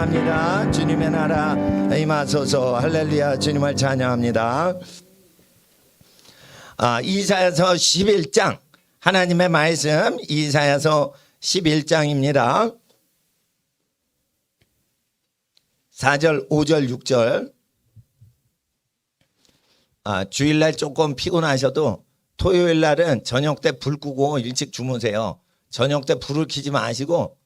찬양합니다. 주님의 나라 임하소서. 할렐루야. 주님을 찬양합니다. 이사야서 11장 하나님의 말씀 이사야서 11장입니다. 4절 5절 6절. 주일날 조금 피곤하셔도 토요일날은 저녁 때 불 끄고 일찍 주무세요. 저녁 때 불을 켜지 마시고,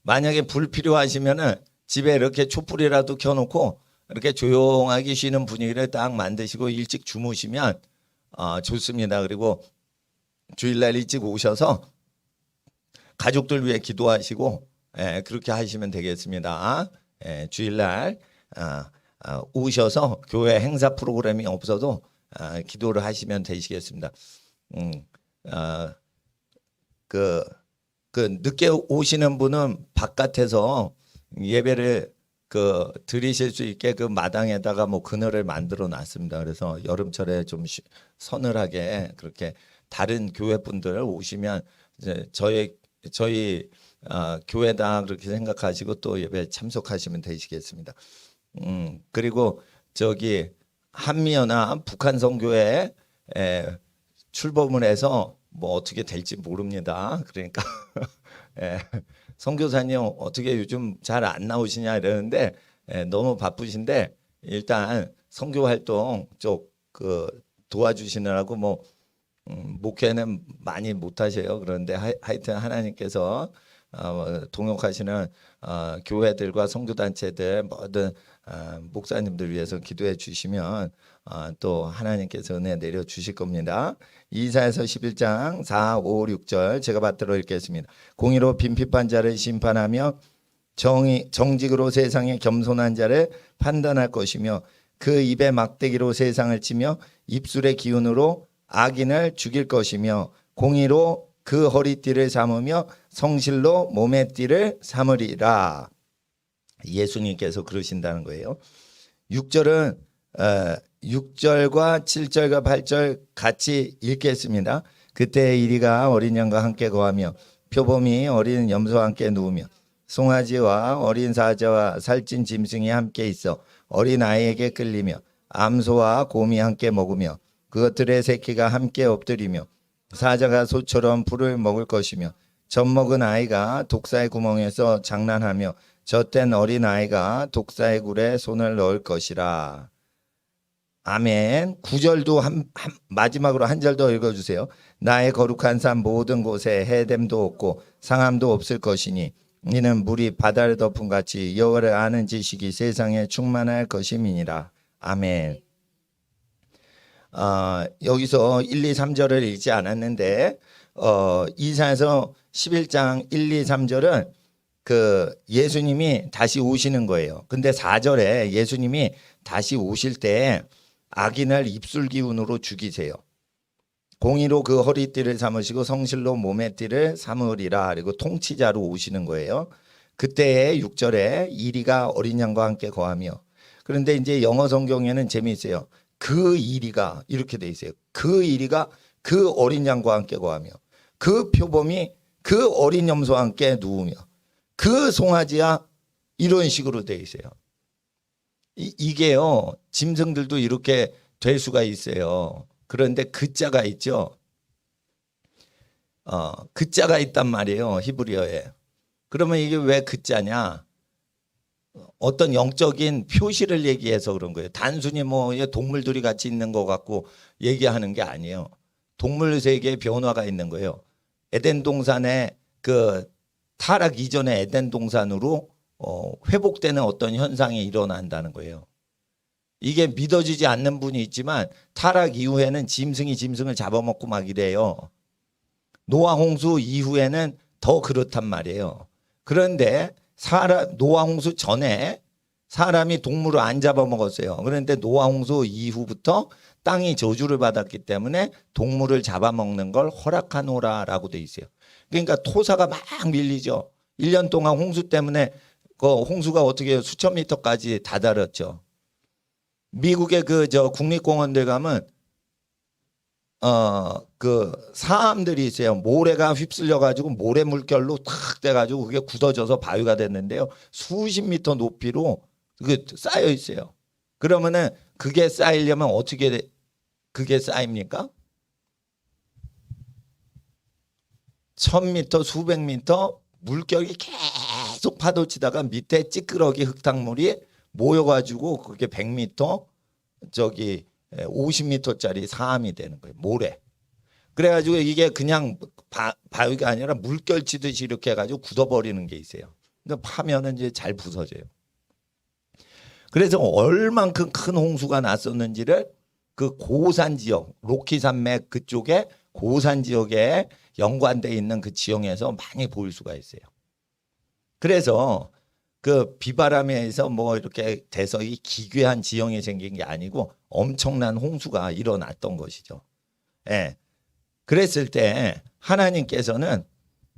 만약에 불 필요하시면은 집에 이렇게 촛불이라도 켜놓고 이렇게 조용하게 쉬는 분위기를 딱 만드시고 일찍 주무시면 좋습니다. 그리고 주일날 일찍 오셔서 가족들 위해 기도하시고 그렇게 하시면 되겠습니다. 주일날 오셔서 교회 행사 프로그램이 없어도 기도를 하시면 되시겠습니다. 그 늦게 오시는 분은 바깥에서 예배를 드리실 수 있게 그 마당에다가 뭐 그늘을 만들어 놨습니다. 그래서 여름철에 좀 서늘하게 그렇게 다른 교회 분들 오시면 이제 저희 교회다 그렇게 생각하시고 또 예배 참석하시면 되시겠습니다. 그리고 저기 한미연합 북한 선교회 출범을 해서 뭐 어떻게 될지 모릅니다. 그러니까 선교사님 어떻게 요즘 잘 안 나오시냐 이러는데 너무 바쁘신데 일단 선교 활동 쪽 도와주시느라고 뭐 목회는 많이 못 하세요. 그런데 하여튼 하나님께서 동역하시는 교회들과 선교단체들 모든 목사님들 위해서 기도해 주시면 또 하나님께서 은혜 내려 주실 겁니다. 이사야서 11장 4, 5, 6절 제가 받들어 읽겠습니다. 공의로 빈핍한 자를 심판하며 정직으로 세상의 겸손한 자를 판단할 것이며 그 입에 막대기로 세상을 치며 입술의 기운으로 악인을 죽일 것이며 공의로 그 허리띠를 삼으며 성실로 몸의 띠를 삼으리라. 예수님께서 그러신다는 거예요. 6절은 6절과 7절과 8절 같이 읽겠습니다. 그때 이리가 어린 양과 함께 거하며 표범이 어린 염소와 함께 누우며 송아지와 어린 사자와 살찐 짐승이 함께 있어 어린 아이에게 끌리며 암소와 곰이 함께 먹으며 그것들의 새끼가 함께 엎드리며 사자가 소처럼 풀을 먹을 것이며 젖먹은 아이가 독사의 구멍에서 장난하며 젖된 어린 아이가 독사의 굴에 손을 넣을 것이라. 아멘. 9절도 마지막으로 한 절 더 읽어주세요. 나의 거룩한 산 모든 곳에 해됨도 없고 상함도 없을 것이니 이는 물이 바다를 덮은 같이 여호와를 아는 지식이 세상에 충만할 것임이니라. 아멘. 여기서 1, 2, 3절을 읽지 않았는데 이사야서 11장 1, 2, 3절은 예수님이 다시 오시는 거예요. 근데 4절에 예수님이 다시 오실 때 악인을 입술 기운으로 죽이세요. 공의로 그 허리띠를 삼으시고 성실로 몸의 띠를 삼으리라. 그리고 통치자로 오시는 거예요. 그때의 6절에 이리가 어린 양과 함께 거하며. 그런데 이제 영어 성경에는 재미있어요. 그 이리가 이렇게 돼 있어요. 그 이리가 그 어린 양과 함께 거하며 그 표범이 그 어린 염소와 함께 누우며 그 송아지야 이런 식으로 돼 있어요. 이게요 짐승들도 이렇게 될 수가 있어요. 그런데 그자가 있죠. 그자가 있단 말이에요. 히브리어에. 그러면 이게 왜 그자냐? 어떤 영적인 표시를 얘기해서 그런 거예요. 단순히 뭐 동물들이 같이 있는 것 같고 얘기하는 게 아니에요. 동물 세계에 변화가 있는 거예요. 에덴 동산에 타락 이전의 에덴 동산으로 회복되는 어떤 현상이 일어난다는 거예요. 이게 믿어지지 않는 분이 있지만 타락 이후에는 짐승이 짐승을 잡아먹고 막 이래요. 노아 홍수 이후에는 더 그렇단 말이에요. 그런데 노아 홍수 전에 사람이 동물을 안 잡아먹었어요. 그런데 노아 홍수 이후부터 땅이 저주를 받았기 때문에 동물을 잡아먹는 걸 허락하노라라고 돼 있어요. 그러니까 토사가 막 밀리죠. 1년 동안 홍수 때문에 홍수가 어떻게 수천 미터까지 다다랐죠. 미국의 국립공원들 가면 그 사암들이 있어요. 모래가 휩쓸려 가지고 모래 물결로 탁 돼 가지고 그게 굳어져서 바위가 됐는데요. 수십 미터 높이로 그 쌓여 있어요. 그러면은 그게 쌓이려면 어떻게 그게 쌓입니까? 1000미터, 수백 미터 물결이 계속 파도치다가 밑에 찌끄러기 흙탕물이 모여가지고 그게 100미터, 저기 50미터짜리 사암이 되는 거예요. 모래. 그래가지고 이게 그냥 바위가 아니라 물결 치듯이 이렇게 해가지고 굳어버리는 게 있어요. 근데 파면은 이제 잘 부서져요. 그래서 얼만큼 큰 홍수가 났었는지를 그 고산 지역, 로키 산맥 그쪽에 고산 지역에 연관돼 있는 그 지형에서 많이 보일 수가 있어요. 그래서 그 비바람에 의해서 뭐 이렇게 돼서 이 기괴한 지형이 생긴 게 아니고 엄청난 홍수가 일어났던 것이죠. 예. 그랬을 때 하나님께서는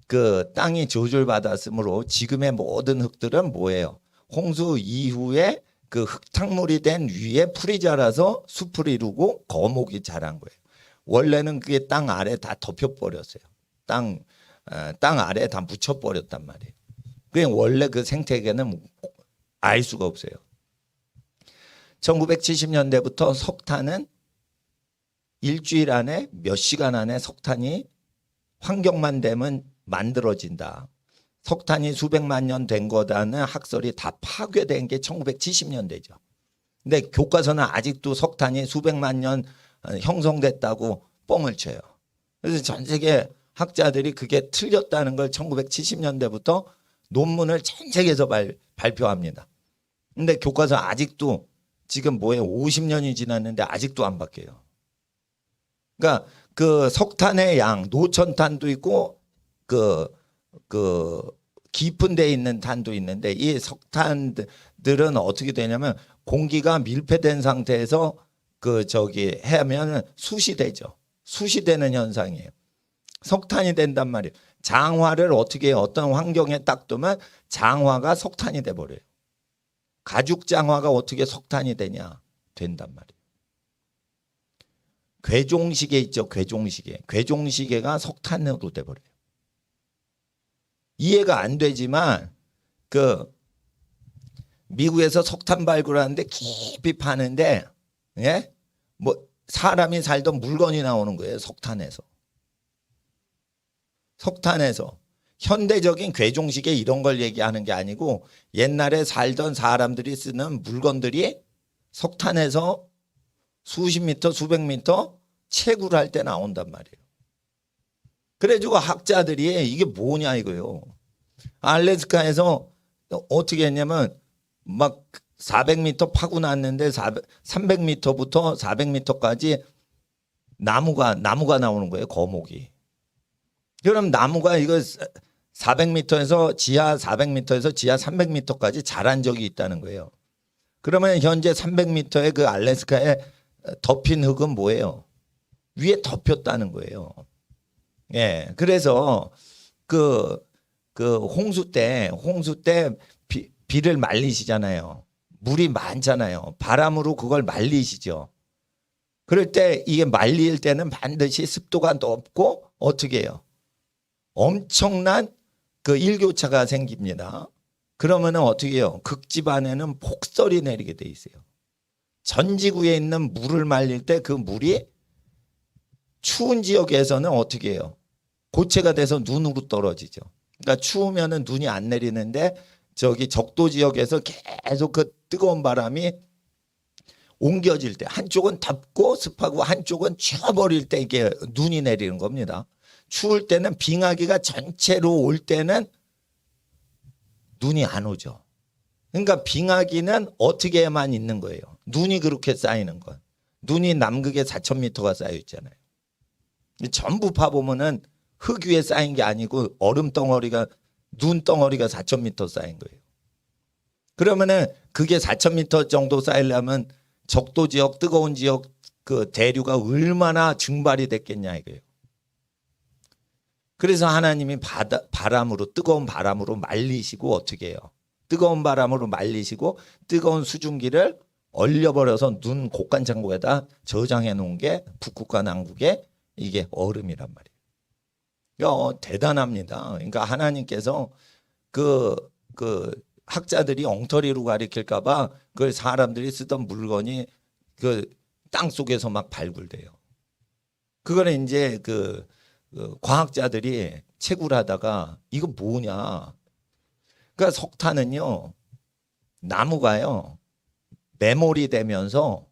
그 땅이 저주받았으므로 지금의 모든 흙들은 뭐예요? 홍수 이후에 그 흙탕물이 된 위에 풀이 자라서 숲을 이루고 거목이 자란 거예요. 원래는 그게 땅 아래 다 덮여버렸어요. 땅 아래에 다 묻혀버렸단 말이에요. 그냥 원래 그 생태계는 알 수가 없어요. 1970년대부터 석탄은 일주일 안에 몇 시간 안에 석탄이 환경만 되면 만들어진다. 석탄이 수백만 년 된 거다는 학설이 다 파괴된 게 1970년대죠. 근데 교과서는 아직도 석탄이 수백만 년 형성됐다고 뻥을 쳐요. 그래서 전 세계 학자들이 그게 틀렸다는 걸 1970년대부터 논문을 전 세계에서 발표합니다. 근데 교과서 아직도 지금 뭐예요? 50년이 지났는데 아직도 안 바뀌어요. 그러니까 그 석탄의 양, 노천탄도 있고 그 깊은 데 있는 탄도 있는데 이 석탄들은 어떻게 되냐면 공기가 밀폐된 상태에서 그 저기 하면 숯이 되죠. 숯이 되는 현상이에요. 석탄이 된단 말이에요. 장화를 어떻게 해요? 어떤 환경에 딱 두면 장화가 석탄이 돼 버려요. 가죽 장화가 어떻게 석탄이 되냐? 된단 말이에요. 괴종시계 있죠. 괴종시계. 괴종시계가 석탄으로 돼 버려요. 이해가 안 되지만 그 미국에서 석탄 발굴하는데 깊이 파는데 예? 뭐 사람이 살던 물건이 나오는 거예요. 석탄에서. 현대적인 괴종시계 이런 걸 얘기하는 게 아니고 옛날에 살던 사람들이 쓰는 물건들이 석탄에서 수십 미터 수백 미터 채굴 할 때 나온단 말이에요. 그래가지고 학자들이 이게 뭐냐 이거요. 알래스카에서 어떻게 했냐면 막 400m 파고 났는데 300m부터 400m까지 나무가 나오는 거예요. 거목이. 그럼 나무가 이거 400m에서 지하 400m에서 지하 300m까지 자란 적이 있다는 거예요. 그러면 현재 300m의 그 알래스카에 덮인 흙은 뭐예요? 위에 덮였다는 거예요. 예. 그래서 그 홍수 때 비를 말리시잖아요. 물이 많잖아요. 바람으로 그걸 말리시죠. 그럴 때 이게 말릴 때는 반드시 습도가 높고 어떻게 해요? 엄청난 그 일교차가 생깁니다. 그러면은 어떻게 해요? 극지반에는 폭설이 내리게 돼 있어요. 전 지구에 있는 물을 말릴 때 그 물이 추운 지역에서는 어떻게 해요? 고체가 돼서 눈으로 떨어지죠. 그러니까 추우면은 눈이 안 내리는데 저기 적도 지역에서 계속 그 뜨거운 바람이 옮겨질 때 한쪽은 덥고 습하고 한쪽은 추워버릴 때 이게 눈이 내리는 겁니다. 추울 때는 빙하기가 전체로 올 때는 눈이 안 오죠. 그러니까 빙하기는 어떻게만 있는 거예요. 눈이 그렇게 쌓이는 건. 눈이 남극에 4,000m가 쌓여 있잖아요. 전부 파보면은 흙 위에 쌓인 게 아니고 얼음 덩어리가 눈 덩어리가 4,000m 쌓인 거예요. 그러면은 그게 4,000m 정도 쌓이려면 적도 지역, 뜨거운 지역 그 대류가 얼마나 증발이 됐겠냐 이거예요. 그래서 하나님이 바람으로 뜨거운 바람으로 말리시고 어떻게 해요? 뜨거운 바람으로 말리시고 뜨거운 수증기를 얼려버려서 눈 곡간창고에다 저장해 놓은 게 북극과 남극의 이게 얼음이란 말이에요. 대단합니다. 그러니까 하나님께서 그 학자들이 엉터리로 가리킬까봐 그 사람들이 쓰던 물건이 그 땅 속에서 막 발굴돼요. 그거는 이제 그 과학자들이 채굴하다가 이거 뭐냐? 그러니까 석탄은요, 나무가요 메모리 되면서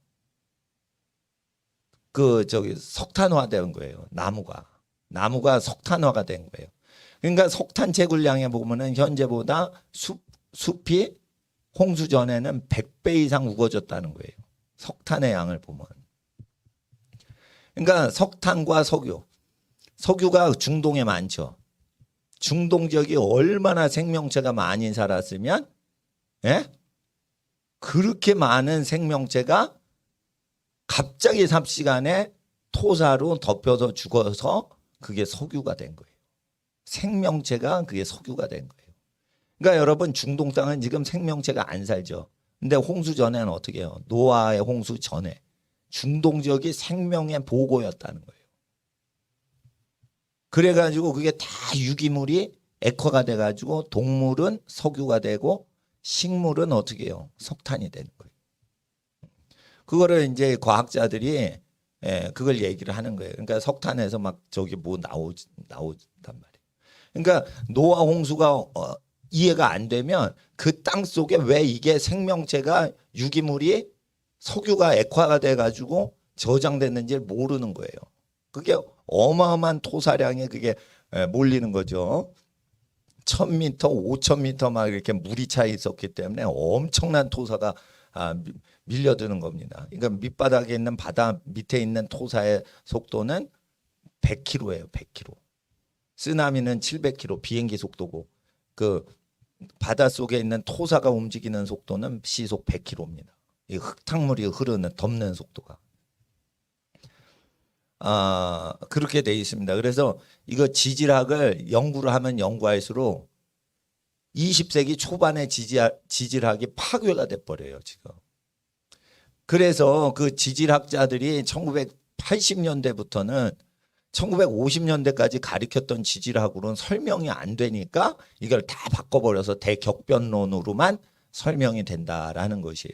석탄화된 거예요. 나무가 석탄화가 된 거예요. 그러니까 석탄 채굴량에 보면은 현재보다 숲이 홍수 전에는 100배 이상 우거졌다는 거예요. 석탄의 양을 보면. 그러니까 석탄과 석유가 중동에 많죠. 중동 지역이 얼마나 생명체가 많이 살았으면, 예? 그렇게 많은 생명체가 갑자기 삽시간에 토사로 덮여서 죽어서 그게 석유가 된 거예요. 생명체가 그게 석유가 된 거예요. 그러니까 여러분 중동 땅은 지금 생명체가 안 살죠. 근데 홍수 전에는 어떻게 해요? 노아의 홍수 전에 중동 지역이 생명의 보고였다는 거예요. 그래가지고 그게 다 유기물이 액화가 돼가지고 동물은 석유가 되고 식물은 어떻게 해요? 석탄이 되는 거예요. 그거를 이제 과학자들이 그걸 얘기를 하는 거예요. 그러니까 석탄에서 막 저기 뭐 나오단 말이에요. 그러니까 노아 홍수가 이해가 안 되면 그 땅 속에 왜 이게 생명체가 유기물이 석유가 액화가 돼가지고 저장됐는지를 모르는 거예요. 그게 어마어마한 토사량에 그게 몰리는 거죠. 1000m, 5000m 막 이렇게 물이 차 있었기 때문에 엄청난 토사가 밀려드는 겁니다. 그러니까 밑바닥에 있는 바다 밑에 있는 토사의 속도는 100km예요. 100km. 쓰나미는 700km 비행기 속도고 그 바닷속에 있는 토사가 움직이는 속도는 시속 100km입니다. 이 흙탕물이 흐르는 덮는 속도가. 그렇게 돼 있습니다. 그래서 이거 지질학을 연구를 하면 연구할수록 20세기 초반에 지질학이 파괴가 돼 버려요, 지금. 그래서 그 지질학자들이 1980년대부터는 1950년대까지 가르쳤던 지질학으로는 설명이 안 되니까 이걸 다 바꿔버려서 대격변론으로만 설명이 된다라는 것이에요.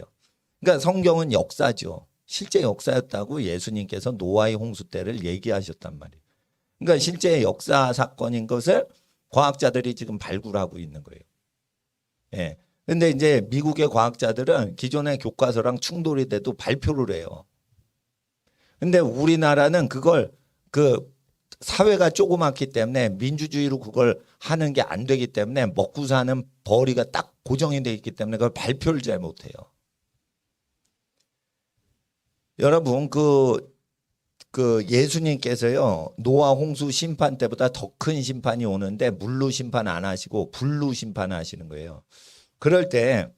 그러니까 성경은 역사죠. 실제 역사였다고 예수님께서 노아의 홍수 때를 얘기하셨단 말이에요. 그러니까 실제 역사 사건인 것을 과학자들이 지금 발굴하고 있는 거예요. 예. 근데 이제 미국의 과학자들은 기존의 교과서랑 충돌이 돼도 발표를 해요. 근데 우리나라는 그걸 사회가 조그맣기 때문에 민주주의로 그걸 하는 게 안 되기 때문에 먹고 사는 벌이가 딱 고정이 돼 있기 때문에 그걸 발표를 잘 못해요. 여러분 예수님께서요 노아 홍수 심판 때보다 더 큰 심판이 오는데 물로 심판 안 하시고 불로 심판하시는 거예요. 그럴 때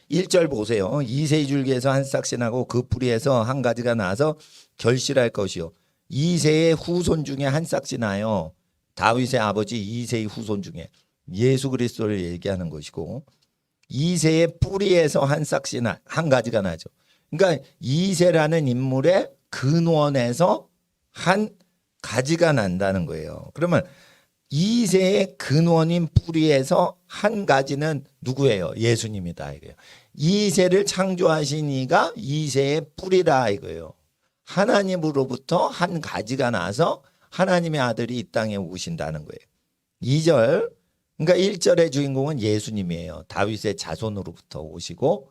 1절 보세요. 이새의 줄기에서 한 싹씩 나고 그 뿌리에서 한 가지가 나서 결실할 것이요. 이새의 후손 중에 한 싹씩 나요. 다윗의 아버지 이새의 후손 중에 예수 그리스도를 얘기하는 것이고 이새의 뿌리에서 한 싹씩 한 가지가 나죠. 그러니까 이새라는 인물의 근원에서 한 가지가 난다는 거예요. 그러면 이새의 근원인 뿌리에서 한 가지는 누구예요? 예수님이다 이거예요. 이새를 창조하신 이가 이새의 뿌리라 이거예요. 하나님으로부터 한 가지가 나서 하나님의 아들이 이 땅에 오신다는 거예요. 2절 그러니까 1절의 주인공은 예수님이에요. 다윗의 자손으로부터 오시고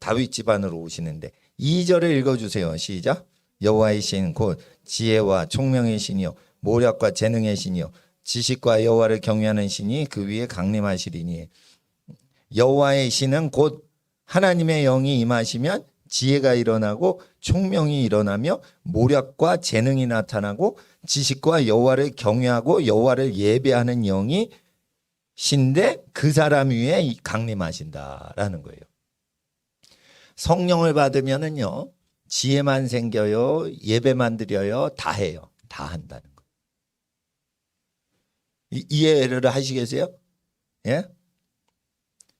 다윗 집안으로 오시는데 2절을 읽어주세요. 시작. 여호와의 신 곧 지혜와 총명의 신이요 모략과 재능의 신이요 지식과 여호와를 경외하는 신이 그 위에 강림하시리니 여호와의 신은 곧 하나님의 영이 임하시면 지혜가 일어나고 총명이 일어나며 모략과 재능이 나타나고 지식과 여호와를 경외하고 여호와를 예배하는 영이 신데 그 사람 위에 강림하신다라는 거예요. 성령을 받으면은요 지혜만 생겨요 예배만 드려요 다 해요 다 한다는 거예요. 이해를 하시겠어요? 예?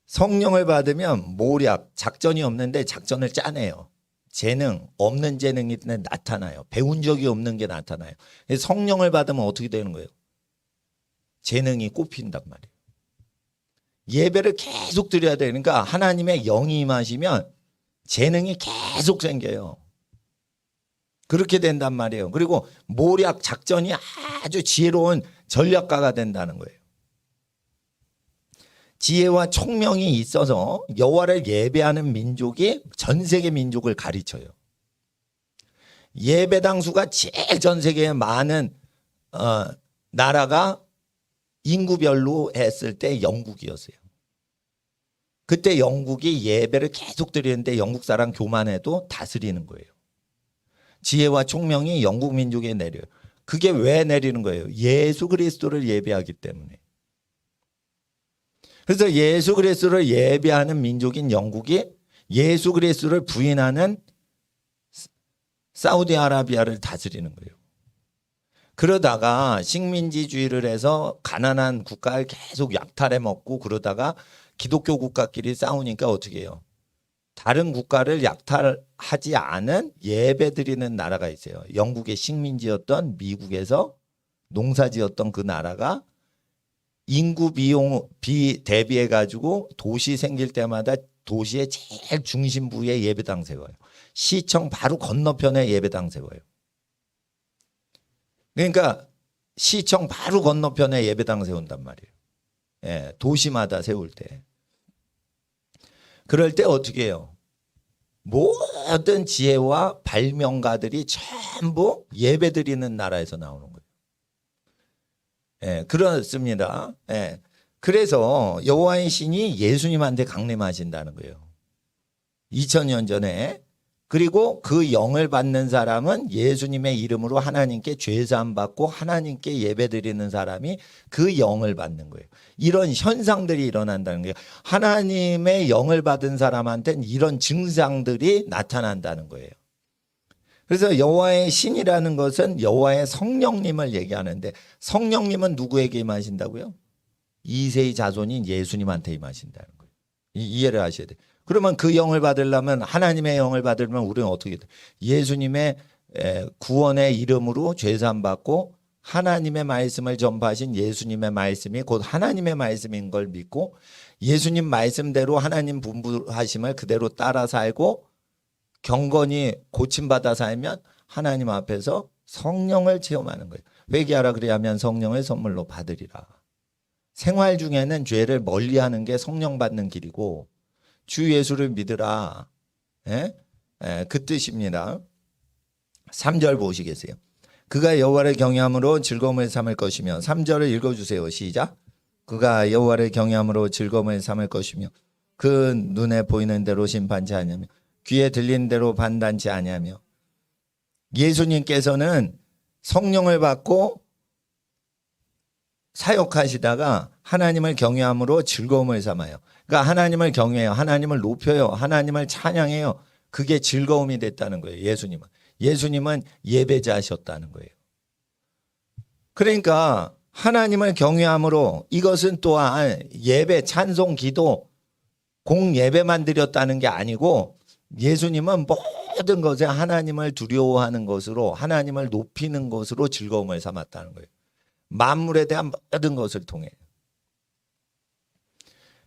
성령을 받으면 모략 작전이 없는데 작전을 짜내요. 재능, 없는 재능이 나타나요. 배운 적이 없는 게 나타나요. 성령을 받으면 어떻게 되는 거예요? 재능이 꼽힌단 말이에요. 예배를 계속 드려야 돼요. 그러니까 하나님의 영이 임하시면 재능이 계속 생겨요. 그렇게 된단 말이에요. 그리고 모략 작전이 아주 지혜로운 전략가가 된다는 거예요. 지혜와 총명이 있어서 여호와를 예배하는 민족이 전 세계 민족을 가르쳐요. 예배당 수가 제일 전 세계에 많은 나라가 인구별로 했을 때 영국이었어요. 그때 영국이 예배를 계속 드리는데 영국 사람 교만해도 다스리는 거예요. 지혜와 총명이 영국 민족에 내려요. 그게 왜 내리는 거예요? 예수 그리스도를 예배하기 때문에. 그래서 예수 그리스도를 예배하는 민족인 영국이 예수 그리스도를 부인하는 사우디아라비아를 다스리는 거예요. 그러다가 식민지주의를 해서 가난한 국가를 계속 약탈해 먹고 그러다가 기독교 국가끼리 싸우니까 어떻게 해요? 다른 국가를 약탈하지 않은 예배 드리는 나라가 있어요. 영국의 식민지였던 미국에서 농사지었던 그 나라가 인구 대비해 가지고 도시 생길 때마다 도시의 제일 중심부에 예배당 세워요. 시청 바로 건너편에 예배당 세워요. 그러니까 시청 바로 건너편에 예배당 세운단 말이에요. 예, 도시마다 세울 때. 그럴 때 어떻게 해요? 모든 지혜와 발명가들이 전부 예배 드리는 나라에서 나오는 거예요. 예, 그렇습니다. 예. 그래서 여호와의 신이 예수님한테 강림하신다는 거예요. 2000년 전에. 그리고 그 영을 받는 사람은 예수님의 이름으로 하나님께 죄사함 받고 하나님께 예배드리는 사람이 그 영을 받는 거예요. 이런 현상들이 일어난다는 거예요. 하나님의 영을 받은 사람한테는 이런 증상들이 나타난다는 거예요. 그래서 여호와의 신이라는 것은 여호와의 성령님을 얘기하는데 성령님은 누구에게 임하신다고요? 이세의 자손인 예수님한테 임하신다는 거예요. 이해를 하셔야 돼요. 그러면 그 영을 받으려면 하나님의 영을 받으려면 우리는 어떻게 돼? 예수님의 구원의 이름으로 죄사함 받고 하나님의 말씀을 전파하신 예수님의 말씀이 곧 하나님의 말씀인 걸 믿고 예수님 말씀대로 하나님 분부하심을 그대로 따라 살고 경건히 고침받아 살면 하나님 앞에서 성령을 체험하는 거예요. 회개하라 그리하면 성령을 선물로 받으리라. 생활 중에는 죄를 멀리하는 게 성령 받는 길이고 주 예수를 믿으라. 예? 예, 그 뜻입니다. 3절 보시겠어요? 그가 여호와를 경외함으로 즐거움을 삼을 것이며 3절을 읽어주세요. 시작. 그가 여호와를 경외함으로 즐거움을 삼을 것이며 그 눈에 보이는 대로 심판치 아니하며 귀에 들리는 대로 판단치 아니하며 예수님께서는 성령을 받고 사역하시다가 하나님을 경외함으로 즐거움을 삼아요. 그러니까 하나님을 경외해요. 하나님을 높여요. 하나님을 찬양해요. 그게 즐거움이 됐다는 거예요. 예수님은. 예수님은 예배자셨다는 거예요. 그러니까 하나님을 경외함으로 이것은 또한 예배, 찬송, 기도, 공예배만 드렸다는 게 아니고 예수님은 모든 것에 하나님을 두려워하는 것으로 하나님을 높이는 것으로 즐거움을 삼았다는 거예요. 만물에 대한 모든 것을 통해.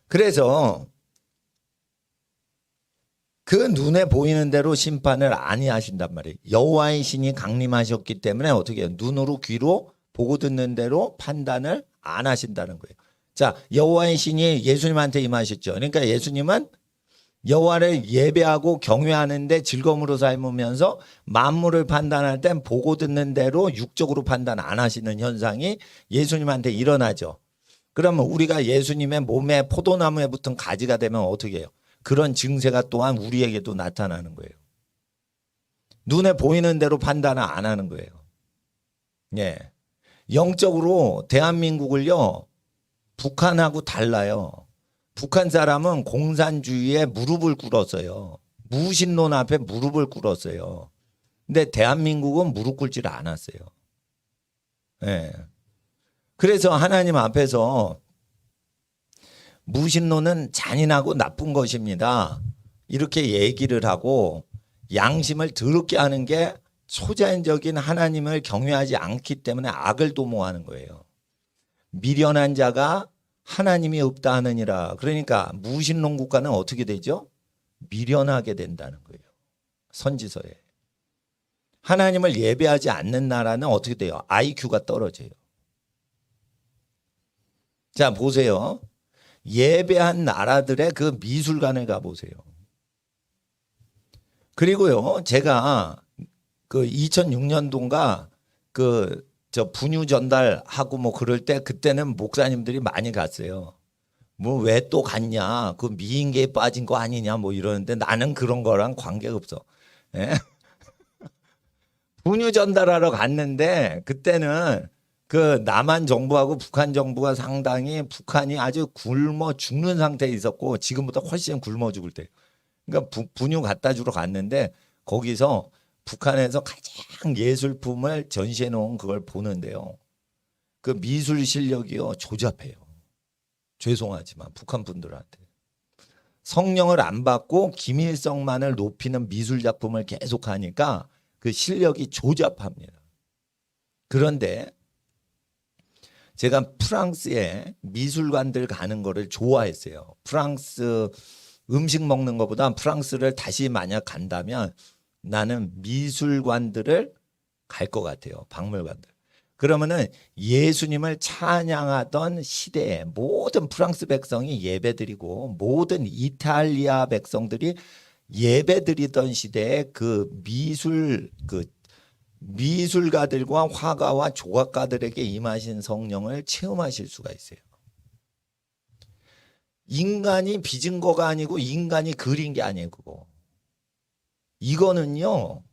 그래서 그 눈에 보이는 대로 심판을 아니하신단 말이에요. 여호와의 신이 강림하셨기 때문에 어떻게 해요? 눈으로 귀로 보고 듣는 대로 판단을 안 하신다는 거예요. 자, 여호와의 신이 예수님한테 임하셨죠. 그러니까 예수님은 여호와를 예배하고 경외하는데 즐거움으로 삶으면서 만물을 판단할 땐 보고 듣는 대로 육적으로 판단 안 하시는 현상이 예수님한테 일어나죠. 그러면 우리가 예수님의 몸에 포도나무에 붙은 가지가 되면 어떻게 해요? 그런 증세가 또한 우리에게도 나타나는 거예요. 눈에 보이는 대로 판단을 안 하는 거예요. 예. 영적으로 대한민국을요, 북한하고 달라요. 북한 사람은 공산주의에 무릎을 꿇었어요. 무신론 앞에 무릎을 꿇었어요. 근데 대한민국은 무릎 꿇지를 않았어요. 예. 그래서 하나님 앞에서 무신론은 잔인하고 나쁜 것입니다. 이렇게 얘기를 하고 양심을 더럽게 하는 게 초자연적인 하나님을 경외하지 않기 때문에 악을 도모하는 거예요. 미련한 자가 하나님이 없다 하느니라. 그러니까 무신론 국가는 어떻게 되죠? 미련하게 된다는 거예요. 선지서에. 하나님을 예배하지 않는 나라는 어떻게 돼요? IQ가 떨어져요. 자, 보세요. 예배한 나라들의 그 미술관을 가보세요. 그리고요, 제가 그 2006년도인가 저 분유 전달하고 뭐 그럴 때 그때는 목사님들이 많이 갔어요. 뭐 왜 또 갔냐? 그 미인계에 빠진 거 아니냐? 뭐 이러는데 나는 그런 거랑 관계가 없어. 예? 분유 전달하러 갔는데 그때는 그 남한 정부하고 북한 정부가 상당히 북한이 아주 굶어 죽는 상태에 있었고 지금보다 훨씬 굶어 죽을 때. 그러니까 분유 갖다 주러 갔는데 거기서 북한에서 가장 예술품을 전시해 놓은 그걸 보는데요. 그 미술 실력이요 조잡해요. 죄송하지만 북한 분들한테. 성령을 안 받고 김일성만을 높이는 미술 작품을 계속 하니까 그 실력이 조잡합니다. 그런데 제가 프랑스에 미술관들 가는 거를 좋아했어요. 프랑스 음식 먹는 것보다 프랑스를 다시 만약 간다면 나는 미술관들을 갈 것 같아요. 박물관들. 그러면은 예수님을 찬양하던 시대에 모든 프랑스 백성이 예배드리고 모든 이탈리아 백성들이 예배드리던 시대에 그 미술가들과 화가와 조각가들에게 임하신 성령을 체험하실 수가 있어요. 인간이 빚은 거가 아니고 인간이 그린 게 아니고 이거는요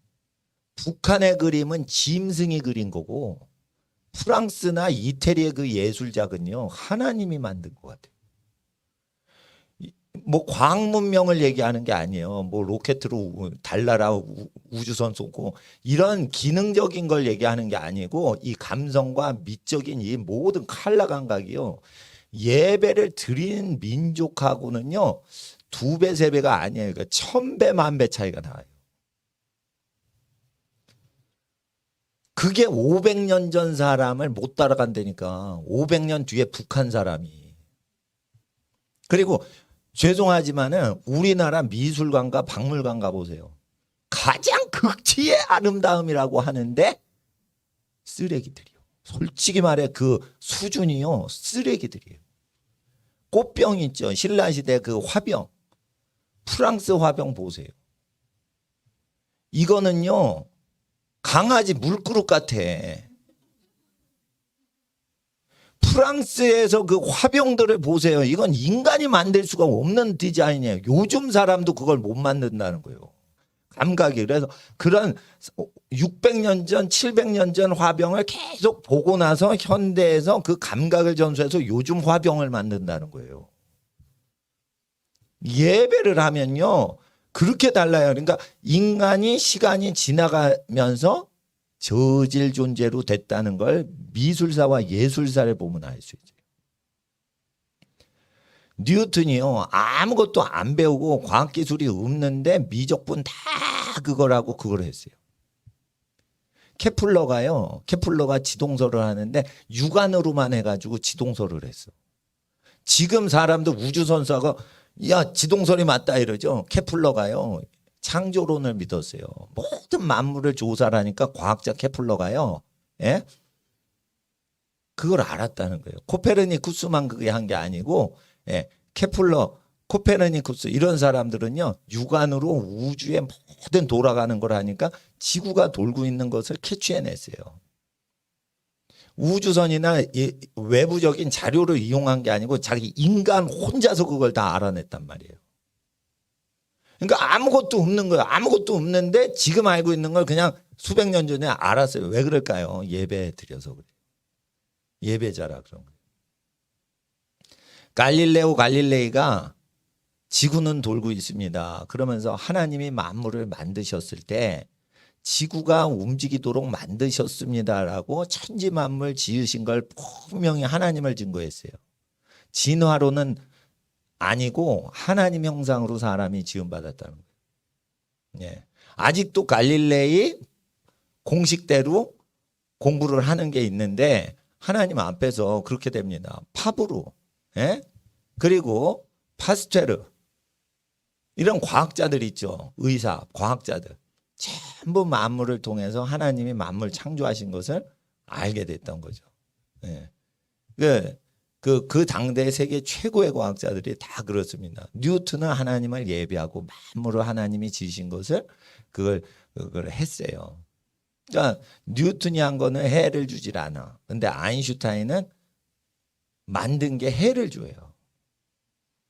북한의 그림은 짐승이 그린 거고 프랑스나 이태리의 그 예술작은요 하나님이 만든 것 같아요. 뭐 과학 문명을 얘기하는 게 아니에요. 뭐 로켓으로 달나라 우주선 쏘고 이런 기능적인 걸 얘기하는 게 아니고 이 감성과 미적인 이 모든 컬러 감각이요. 예배를 드리는 민족하고는요 2배, 3배가 아니에요. 그러니까 1000배, 10,000배 차이가 나요. 그게 500년 전 사람을 못 따라간다니까. 500년 뒤에 북한 사람이. 그리고 죄송하지만은 우리나라 미술관과 박물관 가보세요. 가장 극치의 아름다움이라고 하는데 쓰레기들이요. 솔직히 말해 그 수준이요 쓰레기들이에요. 꽃병 있죠. 신라시대 그 화병. 프랑스 화병 보세요. 이거는요. 강아지 물그릇 같아. 프랑스에서 그 화병들을 보세요. 이건 인간이 만들 수가 없는 디자인이에요. 요즘 사람도 그걸 못 만든다는 거예요. 감각이. 그래서 그런 600년 전, 700년 전 화병을 계속 보고 나서 현대에서 그 감각을 전수해서 요즘 화병을 만든다는 거예요. 예배를 하면요. 그렇게 달라요. 그러니까 인간이 시간이 지나가면서 저질 존재로 됐다는 걸 미술사와 예술사를 보면 알 수 있어요. 뉴턴이요. 아무것도 안 배우고 과학기술이 없는데 미적분 다 그거라고 그걸 했어요. 케플러가 지동설을 하는데 육안으로만 해가지고 지동설을 했어. 지금 사람도 우주선수하고 야 지동설이 맞다 이러죠. 케플러가요. 창조론을 믿었어요. 모든 만물을 조사를 하니까 과학자 케플러가요. 예? 그걸 알았다는 거예요. 코페르니쿠스만 그게 한 게 아니고 예. 케플러, 코페르니쿠스 이런 사람들은요. 육안으로 우주에 모든 돌아가는 걸 하니까 지구가 돌고 있는 것을 캐치해냈어요. 우주선이나 외부적인 자료를 이용한 게 아니고 자기 인간 혼자서 그걸 다 알아냈단 말이에요. 그러니까 아무것도 없는 거예요. 아무것도 없는데 지금 알고 있는 걸 그냥 수백 년 전에 알았어요. 왜 그럴까요? 예배 드려서 그래요. 예배자라 그런 거예요. 갈릴레이가 지구는 돌고 있습니다. 그러면서 하나님이 만물을 만드셨을 때 지구가 움직이도록 만드셨습니다라고 천지 만물 지으신 걸 분명히 하나님을 증거했어요. 진화론은 아니고 하나님 형상으로 사람이 지음받았다는 거예요. 예. 아직도 갈릴레이 공식대로 공부를 하는 게 있는데 하나님 앞에서 그렇게 됩니다. 파브로, 예? 그리고 파스테르 이런 과학자들 있죠. 의사, 과학자들 전부 만물을 통해서 하나님이 만물 창조하신 것을 알게 됐던 거죠. 예. 그 당대 세계 최고의 과학자들이 다 그렇습니다. 뉴턴은 하나님을 예배하고 만물을 하나님이 지으신 것을 그걸 했어요. 그러니까 뉴턴이 한 거는 해를 주질 않아. 근데 아인슈타인은 만든 게 해를 줘요.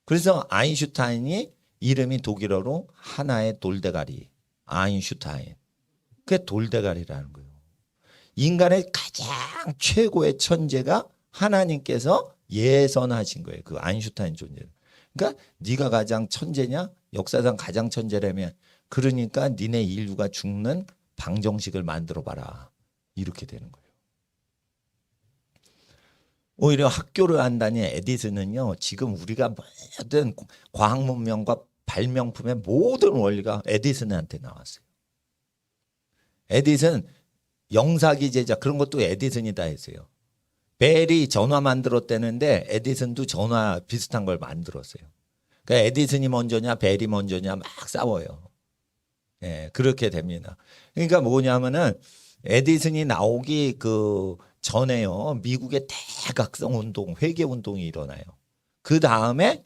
그래서 아인슈타인이 이름이 독일어로 하나의 돌대가리, 아인슈타인. 그게 돌대가리라는 거예요. 인간의 가장 최고의 천재가 하나님께서 예선하신 거예요. 그 아인슈타인 존재를. 그러니까 네가 가장 천재냐? 역사상 가장 천재라면 그러니까 니네 인류가 죽는 방정식을 만들어 봐라. 이렇게 되는 거예요. 오히려 학교를 한다니 에디슨은요. 지금 우리가 모든 과학 문명과 발명품의 모든 원리가 에디슨한테 나왔어요. 에디슨 영사기 제작 그런 것도 에디슨이 다 했어요. 벨이 전화 만들었다는데 에디슨도 전화 비슷한 걸 만들었어요. 그러니까 에디슨이 먼저냐 벨이 먼저냐 막 싸워요. 예, 그렇게 됩니다. 그러니까 뭐냐면은 에디슨이 나오기 그 전에요. 미국의 대각성 운동, 회계 운동이 일어나요. 그 다음에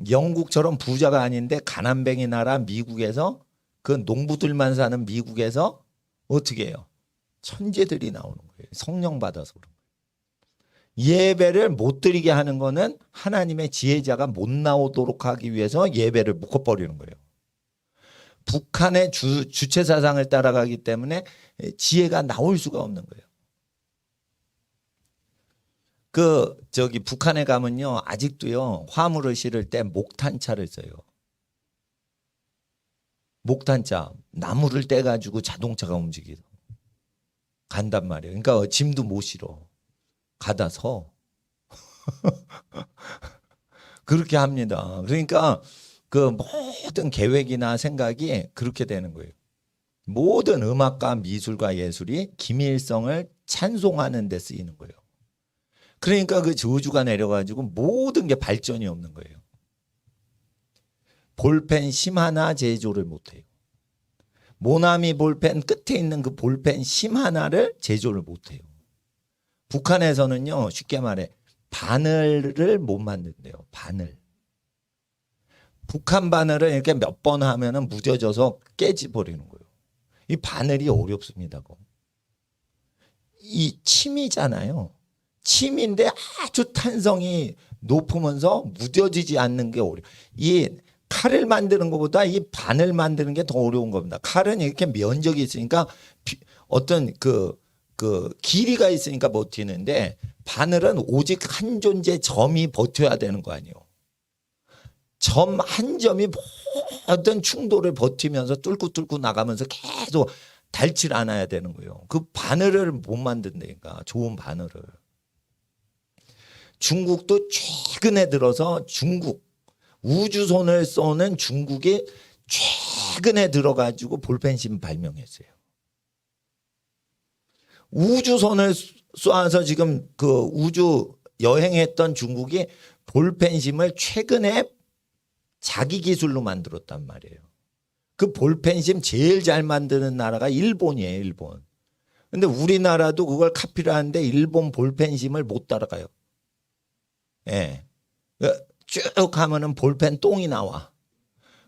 영국처럼 부자가 아닌데 가난뱅이 나라 미국에서 그 농부들만 사는 미국에서 어떻게 해요? 천재들이 나오는 거예요. 성령 받아서 그런 거예요. 예배를 못 드리게 하는 거는 하나님의 지혜자가 못 나오도록 하기 위해서 예배를 묶어버리는 거예요. 북한의 주체 사상을 따라가기 때문에 지혜가 나올 수가 없는 거예요. 북한에 가면요, 아직도요, 화물을 실을 때 목탄차를 써요. 목탄차, 나무를 떼가지고 자동차가 움직이고 간단 말이에요. 그러니까 짐도 못 실어. 가다 서. 그렇게 합니다. 그러니까 그 모든 계획이나 생각이 그렇게 되는 거예요. 모든 음악과 미술과 예술이 김일성을 찬송하는 데 쓰이는 거예요. 그러니까 그 저주가 내려가지고 모든 게 발전이 없는 거예요. 볼펜 심 하나 제조를 못해요. 모나미 볼펜 끝에 있는 그 볼펜 심 하나를 제조를 못해요. 북한에서는요, 쉽게 말해 바늘을 못 만든대요. 바늘. 북한 바늘을 이렇게 몇 번 하면은 무뎌져서 깨져버리는 거예요. 이 바늘이 어렵습니다. 이 침이잖아요. 침인데 아주 탄성이 높으면서 무뎌지지 않는 게 어려워요. 이 칼을 만드는 것보다 이 바늘 만드는 게 더 어려운 겁니다. 칼은 이렇게 면적이 있으니까 어떤 그 길이가 있으니까 버티는데 바늘은 오직 한 존재 점이 버텨야 되는 거 아니에요. 점 한 점이 모든 충돌을 버티면서 뚫고 나가면서 계속 닳질 않아야 되는 거예요. 그 바늘을 못 만든다니까, 좋은 바늘을. 중국도 최근에 들어서 우주선을 쏘는 중국이 최근에 들어가지고 볼펜심 발명했어요. 우주선을 쏘아서 지금 그 우주 여행했던 중국이 볼펜심을 최근에 자기 기술로 만들었단 말이에요. 그 볼펜심 제일 잘 만드는 나라가 일본이에요, 일본. 근데 우리나라도 그걸 카피를 하는데 일본 볼펜심을 못 따라가요. 예. 쭉 하면은 볼펜 똥이 나와.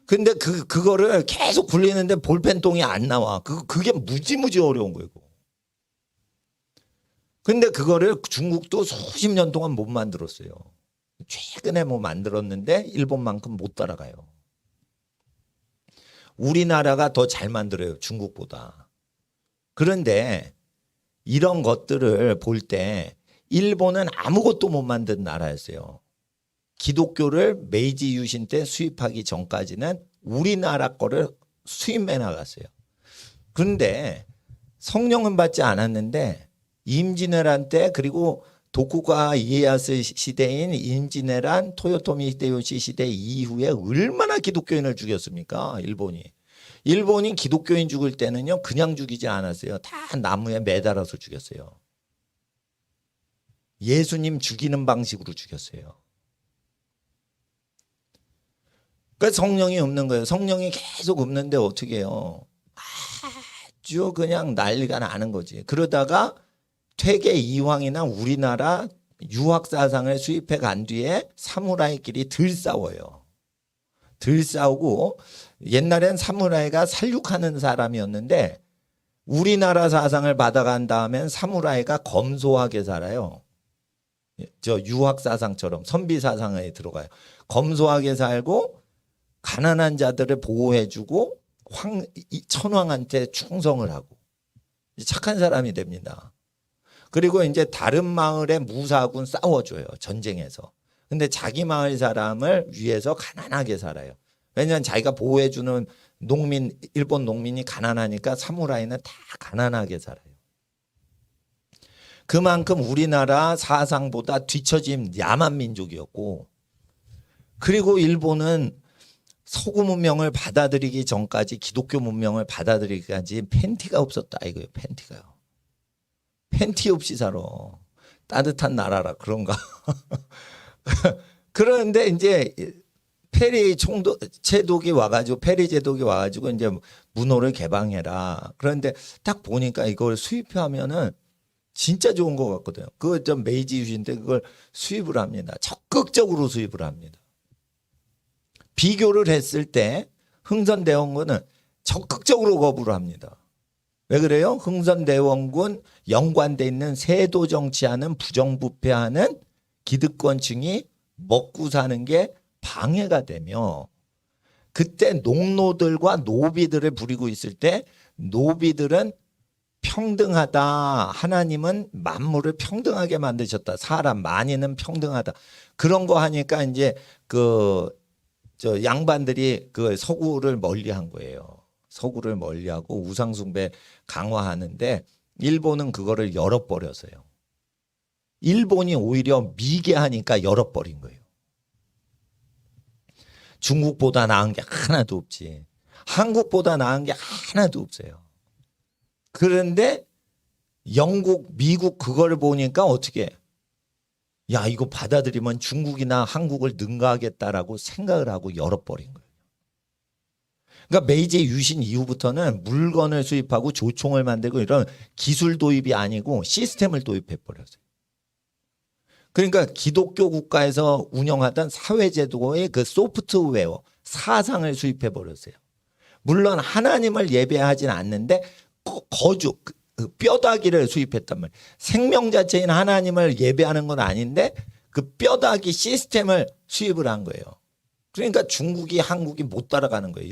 근데 그거를 계속 굴리는데 볼펜 똥이 안 나와. 그게 무지무지 어려운 거예요. 근데 그거를 중국도 수십 년 동안 못 만들었어요. 최근에 뭐 만들었는데 일본만큼 못 따라가요. 우리나라가 더 잘 만들어요, 중국보다. 그런데 이런 것들을 볼 때 일본은 아무것도 못 만든 나라였어요. 기독교를 메이지 유신 때 수입하기 전까지는 우리나라 거를 수입해 나갔어요. 그런데 성령은 받지 않았는데 임진왜란 때, 그리고 도쿠가와 이에야스 시대인 임진왜란, 토요토미 히데요시 시대 이후에 얼마나 기독교인을 죽였습니까? 일본이. 일본이 기독교인 죽을 때는요, 그냥 죽이지 않았어요. 다 나무에 매달아서 죽였어요. 예수님 죽이는 방식으로 죽였어요. 그러니까 성령이 없는 거예요. 성령이 계속 없는데 어떻게 해요? 아주 그냥 난리가 나는 거지. 그러다가 퇴계 이황이나 우리나라 유학사상을 수입해 간 뒤에 사무라이끼리 들 싸워요. 들 싸우고, 옛날엔 사무라이가 살육하는 사람이었는데 우리나라 사상을 받아간 다음엔 사무라이가 검소하게 살아요. 저 유학사상처럼 선비사상에 들어가요. 검소하게 살고 가난한 자들을 보호해주고 천황한테 충성을 하고 착한 사람이 됩니다. 그리고 이제 다른 마을의 무사군 싸워줘요. 전쟁에서. 근데 자기 마을 사람을 위해서 가난하게 살아요. 왜냐하면 자기가 보호해주는 농민, 일본 농민이 가난하니까 사무라이는 다 가난하게 살아요. 그만큼 우리나라 사상보다 뒤처진 야만 민족이었고, 그리고 일본은 서구 문명을 받아들이기 전까지, 기독교 문명을 받아들이기까지 팬티가 없었다 이거예요. 팬티가요. 팬티 없이 살아. 따뜻한 나라라 그런가. 그런데 이제 제독이 와가지고 이제 문호를 개방해라. 그런데 딱 보니까 이걸 수입하면은 진짜 좋은 것 같거든요. 그거 좀 메이지 유신인데 그걸 수입을 합니다. 적극적으로 수입을 합니다. 비교를 했을 때 흥선대원군은 적극적으로 거부를 합니다. 왜 그래요? 흥선대원군 연관돼 있는 세도 정치하는 부정부패하는 기득권층이 먹고 사는 게 방해가 되며, 그때 농노들과 노비들을 부리고 있을 때 노비들은 평등하다. 하나님은 만물을 평등하게 만드셨다. 사람 만인은 평등하다. 그런 거 하니까 이제 저 양반들이 그 서구를 멀리한 거예요. 서구를 멀리하고 우상숭배 강화하는데 일본은 그거를 열어버렸어요. 일본이 오히려 미개하니까 열어버린 거예요. 중국보다 나은 게 하나도 없지. 한국보다 나은 게 하나도 없어요. 그런데 영국, 미국 그걸 보니까 어떻게 해? 야, 이거 받아들이면 중국이나 한국을 능가하겠다라고 생각을 하고 열어버린 거예요. 그러니까 메이지 유신 이후부터는 물건을 수입하고 조총을 만들고 이런 기술 도입이 아니고 시스템을 도입해버렸어요. 그러니까 기독교 국가에서 운영하던 사회제도의 그 소프트웨어, 사상을 수입해버렸어요. 물론 하나님을 예배하진 않는데 거주, 그 뼈다귀를 수입했단 말이에요. 생명 자체인 하나님을 예배하는 건 아닌데 그 뼈다귀 시스템을 수입을 한 거예요. 그러니까 중국이 한국이 못 따라가는 거예요.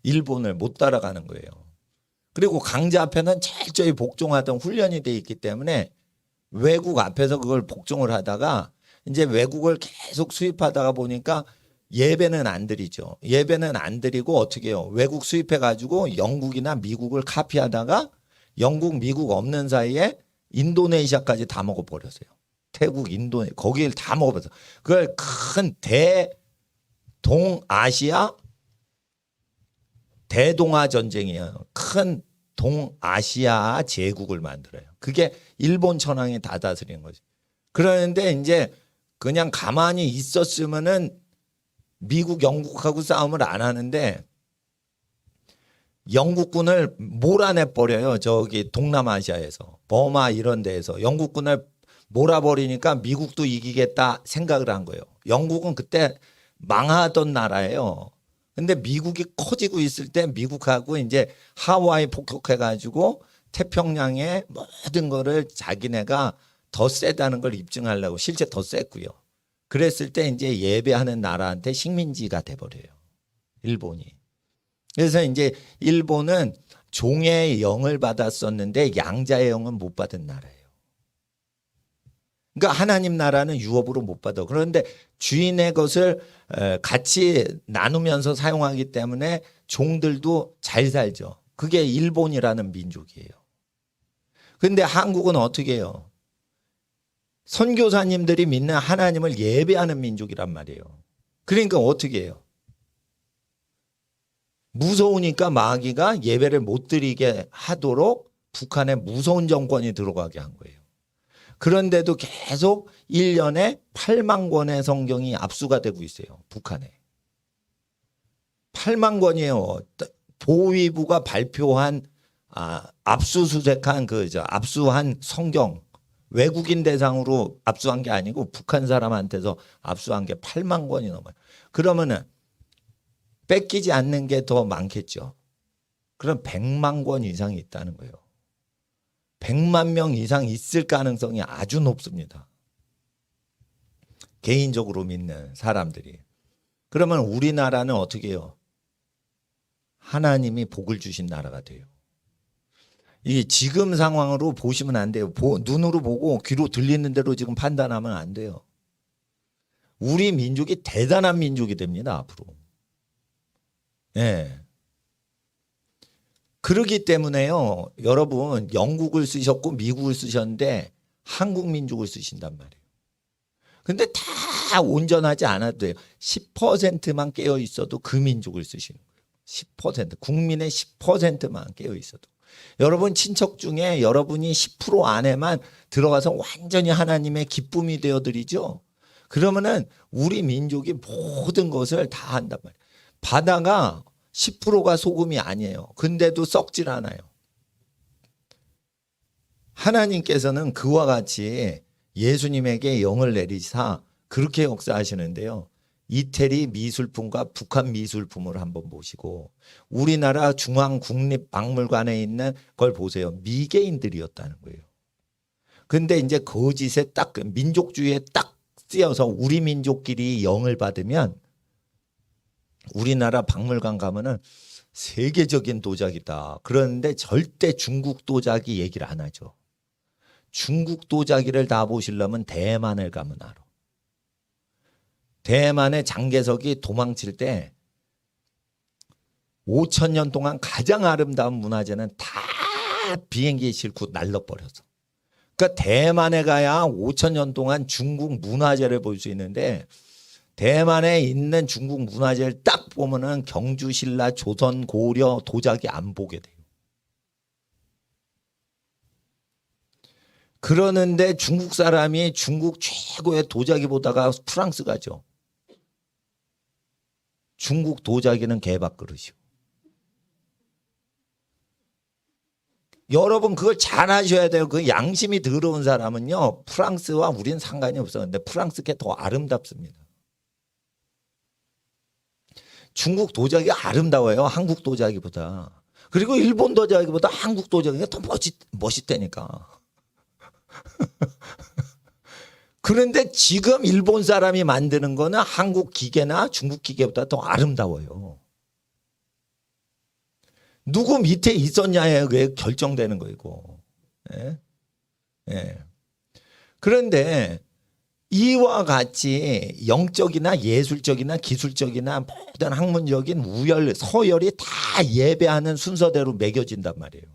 일본을 못 따라가는 거예요. 그리고 강자 앞에는 철저히 복종하던 훈련이 돼 있기 때문에 외국 앞에서 그걸 복종을 하다가 이제 외국을 계속 수입하다가 보니까 예배는 안 드리죠. 예배는 안 드리고 어떻게 해요? 외국 수입해 가지고 영국이나 미국을 카피하다가 영국, 미국 없는 사이에 인도네시아까지 다 먹어버렸어요. 태국, 인도네시아 거기를 다 먹어버렸어요. 그걸 큰 동아시아 대동아 전쟁이에요. 큰 동아시아 제국을 만들어요. 그게 일본 천황이 다 다스리는 거죠. 그러는데 이제 그냥 가만히 있었으면은 미국, 영국하고 싸움을 안 하는데 영국군을 몰아내 버려요. 저기 동남아시아에서 버마 이런 데에서 영국군을 몰아버리니까 미국도 이기겠다 생각을 한 거예요. 영국은 그때 망하던 나라예요. 근데 미국이 커지고 있을 때 미국하고 이제 하와이 폭격해가지고 태평양의 모든 거를 자기네가 더 세다는 걸 입증하려고 실제 더 셌고요. 그랬을 때 이제 예배하는 나라한테 식민지가 돼버려요. 일본이. 그래서 이제 일본은 종의 영을 받았었는데 양자의 영은 못 받은 나라예요. 그러니까 하나님 나라는 유업으로 못 받아. 그런데 주인의 것을 같이 나누면서 사용하기 때문에 종들도 잘 살죠. 그게 일본이라는 민족이에요. 그런데 한국은 어떻게 해요? 선교사님들이 믿는 하나님을 예배하는 민족이란 말이에요. 그러니까 어떻게 해요? 무서우니까 마귀가 예배를 못 드리게 하도록 북한에 무서운 정권이 들어가게 한 거예요. 그런데도 계속 1년에 8만 권의 성경이 압수가 되고 있어요. 북한에. 8만 권이에요. 보위부가 발표한 압수수색한 압수한 성경, 외국인 대상으로 압수한 게 아니고 북한 사람한테서 압수한 게 8만 권이 넘어요. 그러면은 뺏기지 않는 게 더 많겠죠. 그럼 100만 권 이상이 있다는 거예요. 100만 명 이상 있을 가능성이 아주 높습니다. 개인적으로 믿는 사람들이. 그러면 우리나라는 어떻게 해요? 하나님이 복을 주신 나라가 돼요. 이게 지금 상황으로 보시면 안 돼요. 눈으로 보고 귀로 들리는 대로 지금 판단하면 안 돼요. 우리 민족이 대단한 민족이 됩니다, 앞으로. 예. 그러기 때문에요, 여러분, 영국을 쓰셨고 미국을 쓰셨는데 한국 민족을 쓰신단 말이에요. 근데 다 온전하지 않아도 돼요. 10%만 깨어 있어도 그 민족을 쓰시는 거예요. 10%, 국민의 10%만 깨어 있어도. 여러분 친척 중에 여러분이 10% 안에만 들어가서 완전히 하나님의 기쁨이 되어드리죠. 그러면은 우리 민족이 모든 것을 다 한단 말이에요. 바다가 10%가 소금이 아니에요. 근데도 썩질 않아요. 하나님께서는 그와 같이 예수님에게 영을 내리사 그렇게 역사하시는데요. 이태리 미술품과 북한 미술품을 한번 보시고 우리나라 중앙국립박물관에 있는 걸 보세요. 미개인들이었다는 거예요. 근데 이제 거짓에 딱 민족주의에 딱 쓰여서 우리 민족끼리 영을 받으면 우리나라 박물관 가면은 세계적인 도자기다. 그런데 절대 중국 도자기 얘기를 안 하죠. 중국 도자기를 다 보시려면 대만을 가면 알아. 대만의 장개석이 도망칠 때 5,000년 동안 가장 아름다운 문화재는 다 비행기에 싣고 날려버려서. 그러니까 대만에 가야 5,000년 동안 중국 문화재를 볼 수 있는데 대만에 있는 중국 문화재를 딱 보면은 경주, 신라, 조선, 고려, 도자기 안 보게 돼요. 그러는데 중국 사람이 중국 최고의 도자기 보다가 프랑스 가죠. 중국 도자기는 개밥그릇이요. 여러분 그걸 잘 하셔야 돼요. 그 양심이 더러운 사람은요. 프랑스와 우리는 상관이 없어. 근데 프랑스 게 더 아름답습니다. 중국 도자기가 아름다워요. 한국 도자기보다. 그리고 일본 도자기보다 한국 도자기가 더 멋있다니까. 그런데 지금 일본 사람이 만드는 거는 한국 기계나 중국 기계보다 더 아름다워요. 누구 밑에 있었냐에 그게 결정되는 거고. 예? 예. 그런데 이와 같이 영적이나 예술적이나 기술적이나 모든 학문적인 우열, 서열이 다 예배하는 순서대로 매겨진단 말이에요.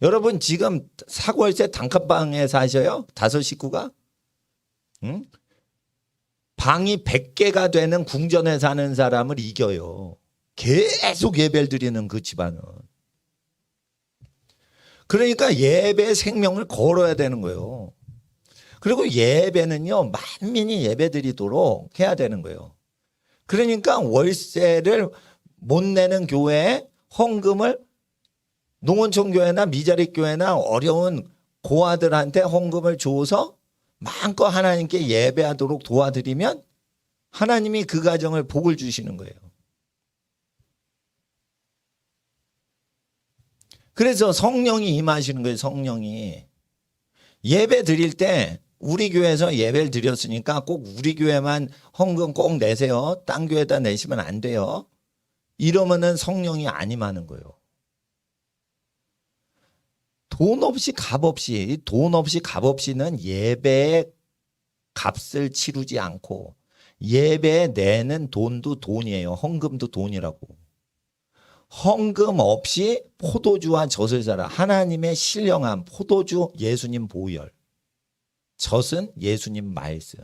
여러분 지금 사골세 단칸방에 사셔요? 5 식구가? 응? 방이 100개가 되는 궁전에 사는 사람을 이겨요. 계속 예배를 드리는 그 집안은. 그러니까 예배 생명을 걸어야 되는 거예요. 그리고 예배는요, 만민이 예배 드리도록 해야 되는 거예요. 그러니까 월세를 못 내는 교회에 헌금을 농원촌 교회나 미자립 교회나 어려운 고아들한테 헌금을 줘서 마음껏 하나님께 예배하도록 도와드리면 하나님이 그 가정을 복을 주시는 거예요. 그래서 성령이 임하시는 거예요. 성령이. 예배 드릴 때 우리 교회에서 예배를 드렸으니까 꼭 우리 교회만 헌금 꼭 내세요. 딴 교회에다 내시면 안 돼요. 이러면은 성령이 안 임하는 거예요. 돈 없이 값 없이, 돈 없이 값 없이는 예배의 값을 치르지 않고 예배에 내는 돈도 돈이에요. 헌금도 돈이라고. 헌금 없이 포도주와 젖을 사라. 하나님의 신령함, 포도주 예수님 보혈, 젖은 예수님 말씀.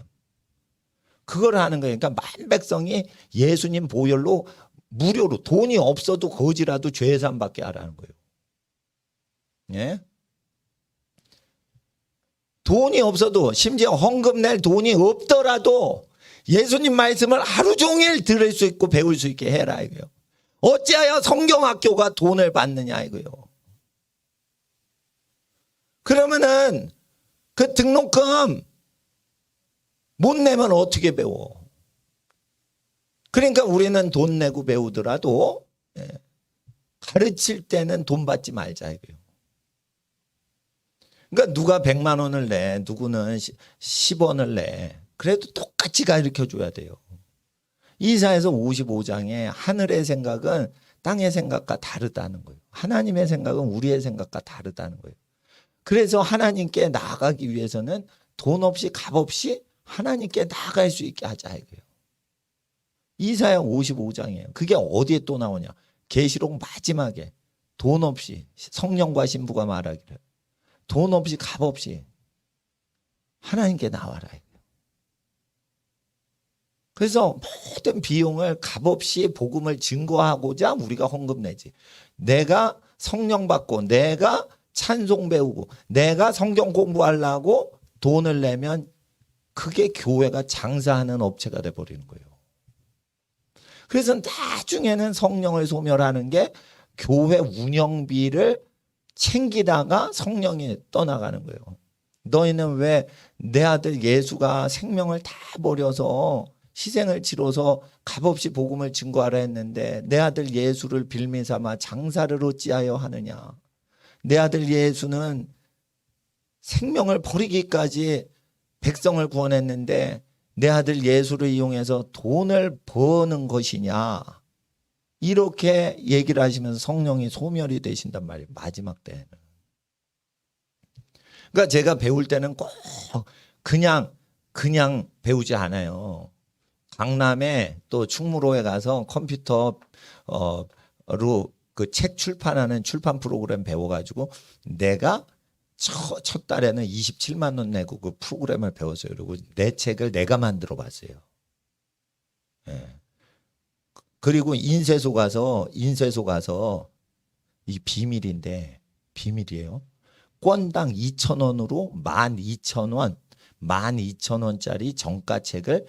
그걸 하는 거예요. 그러니까 만 백성이 예수님 보혈로 무료로 돈이 없어도 거지라도 죄산 받게 하라는 거예요. 예? 돈이 없어도 심지어 헌금 낼 돈이 없더라도 예수님 말씀을 하루 종일 들을 수 있고 배울 수 있게 해라 이거요. 어찌하여 성경학교가 돈을 받느냐 이거요. 그러면은 그 등록금 못 내면 어떻게 배워? 그러니까 우리는 돈 내고 배우더라도 가르칠 때는 돈 받지 말자 이거요. 그러니까 누가 100만 원을 내, 누구는 10원을 내. 그래도 똑같이 가르쳐 줘야 돼요. 이사야서 55장에 하늘의 생각은 땅의 생각과 다르다는 거예요. 하나님의 생각은 우리의 생각과 다르다는 거예요. 그래서 하나님께 나아가기 위해서는 돈 없이 값 없이 하나님께 나아갈 수 있게 하자 이거예요. 이사야 55장이에요. 그게 어디에 또 나오냐? 계시록 마지막에 돈 없이 성령과 신부가 말하기를 돈 없이 값 없이 하나님께 나와라. 그래서 모든 비용을 값 없이 복음을 증거하고자 우리가 헌금 내지. 내가 성령 받고 내가 찬송 배우고 내가 성경 공부하려고 돈을 내면 그게 교회가 장사하는 업체가 돼버리는 거예요. 그래서 나중에는 성령을 소멸하는 게 교회 운영비를 챙기다가 성령이 떠나가는 거예요. 너희는 왜 내 아들 예수가 생명을 다 버려서 희생을 치러서 값없이 복음을 증거하라 했는데 내 아들 예수를 빌미 삼아 장사를 어찌하여 하느냐. 내 아들 예수는 생명을 버리기까지 백성을 구원했는데 내 아들 예수를 이용해서 돈을 버는 것이냐. 이렇게 얘기를 하시면서 성령이 소멸이 되신단 말이에요. 마지막 때는. 그러니까 제가 배울 때는 꼭 그냥 배우지 않아요. 강남에 또 충무로에 가서 컴퓨터로 그 책 출판하는 출판 프로그램 배워가지고 내가 첫 달에는 27만 원 내고 그 프로그램을 배웠어요. 그리고 내 책을 내가 만들어 봤어요. 예. 그리고 인쇄소 가서 이 비밀이에요. 건당 2,000원으로 12,000원, 12,000원짜리 정가책을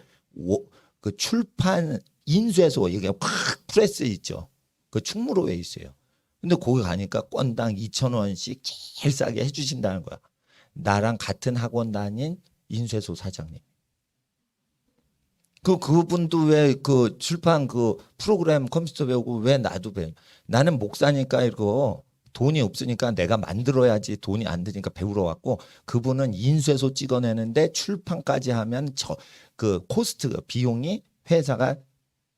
그 출판 인쇄소 이게 팍 프레스 있죠. 그 충무로에 있어요. 근데 거기 가니까 건당 2,000원씩 제일 싸게 해주신다는 거야. 나랑 같은 학원 다닌 인쇄소 사장님. 그분도 왜 그 출판 그 프로그램 컴퓨터 배우고 왜 나도 배워? 나는 목사니까 이거 돈이 없으니까 내가 만들어야지 돈이 안 되니까 배우러 왔고 그분은 인쇄소 찍어내는데 출판까지 하면 그 코스트 비용이 회사가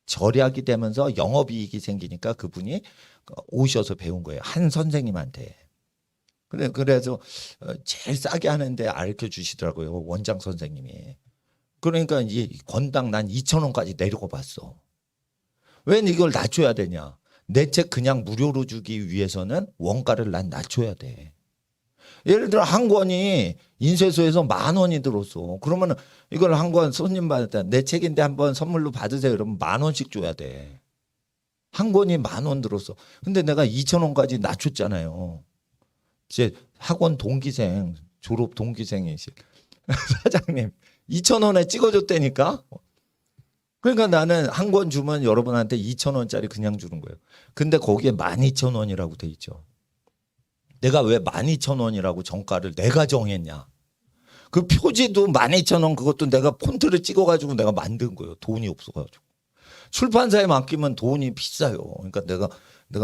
절약이 되면서 영업이익이 생기니까 그분이 오셔서 배운 거예요. 한 선생님한테. 그래서 제일 싸게 하는데 알려 주시더라고요. 원장 선생님이. 그러니까 이 건당 난 2,000원까지 내려고 봤어. 왜 이걸 낮춰야 되냐? 내 책 그냥 무료로 주기 위해서는 원가를 난 낮춰야 돼. 예를 들어 한 권이 인쇄소에서 10,000원이 들었어. 그러면 이걸 한 권 손님 받을 때 내 책인데 한번 선물로 받으세요. 그러면 10,000원씩 줘야 돼. 한 권이 10,000원 들었어. 근데 내가 2,000원까지 낮췄잖아요. 제 학원 동기생, 졸업 동기생이시 사장님 2,000원에 찍어줬다니까. 그러니까 나는 한 권 주면 여러분한테 2,000원짜리 그냥 주는 거예요. 근데 거기에 12,000원이라고 돼 있죠. 내가 왜 12,000원이라고 정가를 내가 정했냐. 그 표지도 12,000원 그것도 내가 폰트를 찍어가지고 내가 만든 거예요. 돈이 없어가지고. 출판사에 맡기면 돈이 비싸요. 그러니까 내가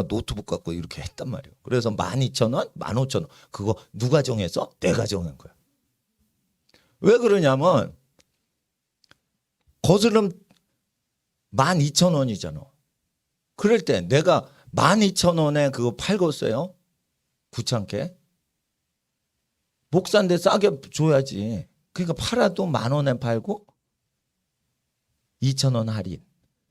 노트북 갖고 이렇게 했단 말이에요. 그래서 12,000원, 15,000원 그거 누가 정했어? 내가 정한 거야. 왜 그러냐면 거스름 12,000원이잖아. 그럴 때 내가 12,000원에 그거 팔겠어요? 귀찮게. 목사인데 싸게 줘야지. 그러니까 팔아도 10,000원에 팔고 2,000원 할인.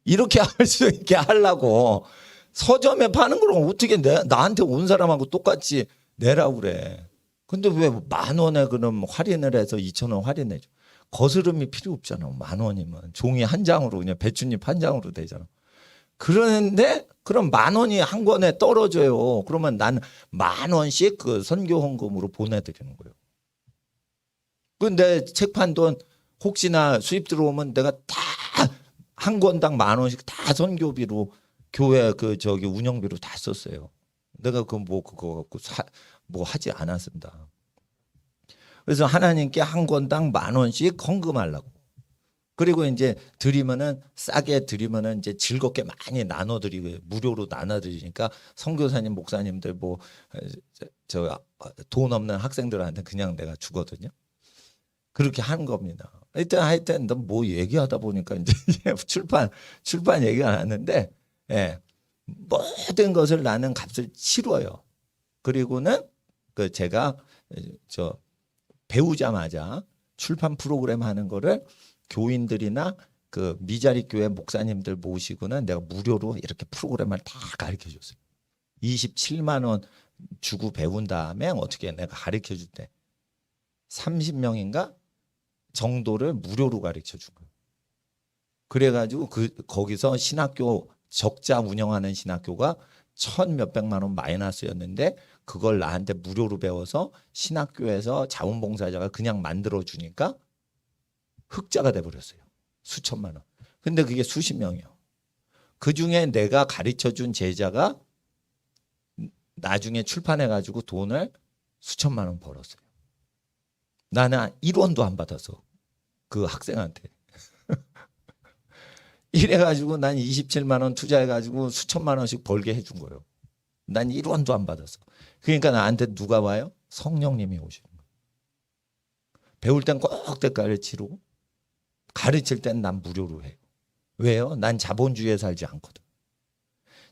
이렇게 할 수 있게 하려고 서점에 파는 거랑 어떻게 나한테 온 사람하고 똑같이 내라고 그래. 근데 왜 10,000원에 그럼 할인을 해서 2,000원 할인해줘. 거스름이 필요 없잖아. 10,000원이면 종이 한 장으로 그냥 배춧잎 한 장으로 되잖아. 그러는데 그럼 10,000원이 한 권에 떨어져요. 그러면 난 10,000원씩 그 선교 헌금으로 보내드리는 거예요. 근데 책판 돈 혹시나 수입 들어오면 내가 다 한 권당 10,000원씩 다 선교비로 교회 그 저기 운영비로 다 썼어요. 내가 그 뭐 그거 갖고 뭐 하지 않았습니다. 그래서 하나님께 한 권당 10,000원씩 헌금하려고. 그리고 이제 드리면은 싸게 드리면은 이제 즐겁게 많이 나눠드리고 무료로 나눠드리니까 선교사님 목사님들 뭐 저 돈 없는 학생들한테 그냥 내가 주거든요. 그렇게 하는 겁니다. 하여튼 뭐 얘기하다 보니까 이제 출판 얘기가 나왔는데, 예, 모든 것을 나는 값을 치러요. 그리고는 그 제가 저 배우자마자 출판 프로그램 하는 거를 교인들이나 그 미자리 교회 목사님들 모시고는 내가 무료로 이렇게 프로그램을 다 가르쳐 줬어요. 27만 원 주고 배운 다음에 어떻게 내가 가르쳐 줄 때 30명인가 정도를 무료로 가르쳐 준 거예요. 그래가지고 거기서 신학교 적자 운영하는 신학교가 1,000 몇백만 원 마이너스였는데 그걸 나한테 무료로 배워서 신학교에서 자원봉사자가 그냥 만들어 주니까 흑자가 돼버렸어요. 수천만 원. 근데 그게 수십 명이요. 그중에 내가 가르쳐준 제자가 나중에 출판해가지고 돈을 수천만 원 벌었어요. 나는 1원도 안 받아서 그 학생한테. 이래가지고 난 27만 원 투자해가지고 수천만 원씩 벌게 해준 거예요. 난 1원도 안 받았어. 그러니까 나한테 누가 와요? 성령님이 오시는 거예요. 배울 땐 꼭 대가를 치르고 가르칠 땐 난 무료로 해요. 왜요? 난 자본주의에 살지 않거든.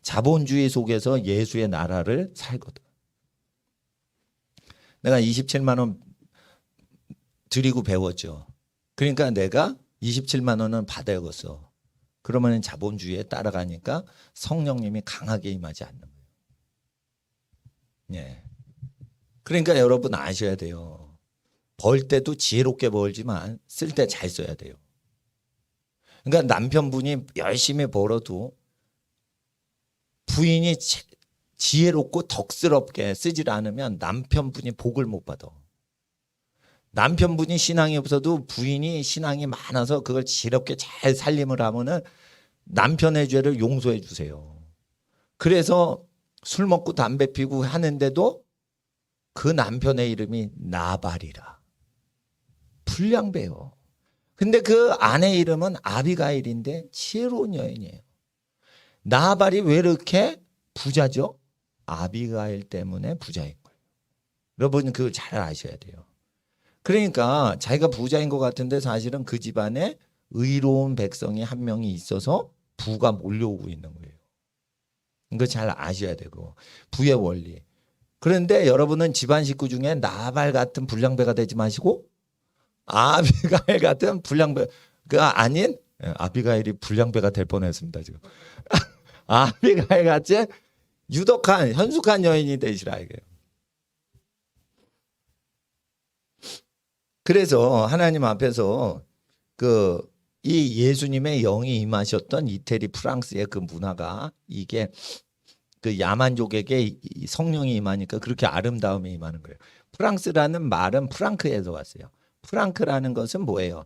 자본주의 속에서 예수의 나라를 살거든. 내가 27만 원 드리고 배웠죠. 그러니까 내가 27만 원은 받아야겠어. 그러면 자본주의에 따라가니까 성령님이 강하게 임하지 않는 거예요. 예. 그러니까 여러분 아셔야 돼요. 벌 때도 지혜롭게 벌지만 쓸 때 잘 써야 돼요. 그러니까 남편분이 열심히 벌어도 부인이 지혜롭고 덕스럽게 쓰질 않으면 남편분이 복을 못 받아. 남편분이 신앙이 없어도 부인이 신앙이 많아서 그걸 지혜롭게 잘 살림을 하면은 남편의 죄를 용서해 주세요. 그래서 술 먹고 담배 피고 하는데도 그 남편의 이름이 나발이라. 불량배요. 근데 그 아내 이름은 아비가일인데 지혜로운 여인이에요. 나발이 왜 이렇게 부자죠? 아비가일 때문에 부자인 거예요. 여러분 그걸 잘 아셔야 돼요. 그러니까 자기가 부자인 것 같은데 사실은 그 집안에 의로운 백성이 한 명이 있어서 부가 몰려오고 있는 거예요. 이거 잘 아셔야 되고 부의 원리. 그런데 여러분은 집안 식구 중에 나발 같은 불량배가 되지 마시고 아비가일 같은 불량배가 아닌 아비가일이 불량배가 될 뻔했습니다 지금. 아비가일 같이 유독한 현숙한 여인이 되시라 이게요. 그래서 하나님 앞에서 이 예수님의 영이 임하셨던 이태리 프랑스의 그 문화가 이게 그 야만족에게 성령이 임하니까 그렇게 아름다움이 임하는 거예요. 프랑스라는 말은 프랑크에서 왔어요. 프랑크라는 것은 뭐예요?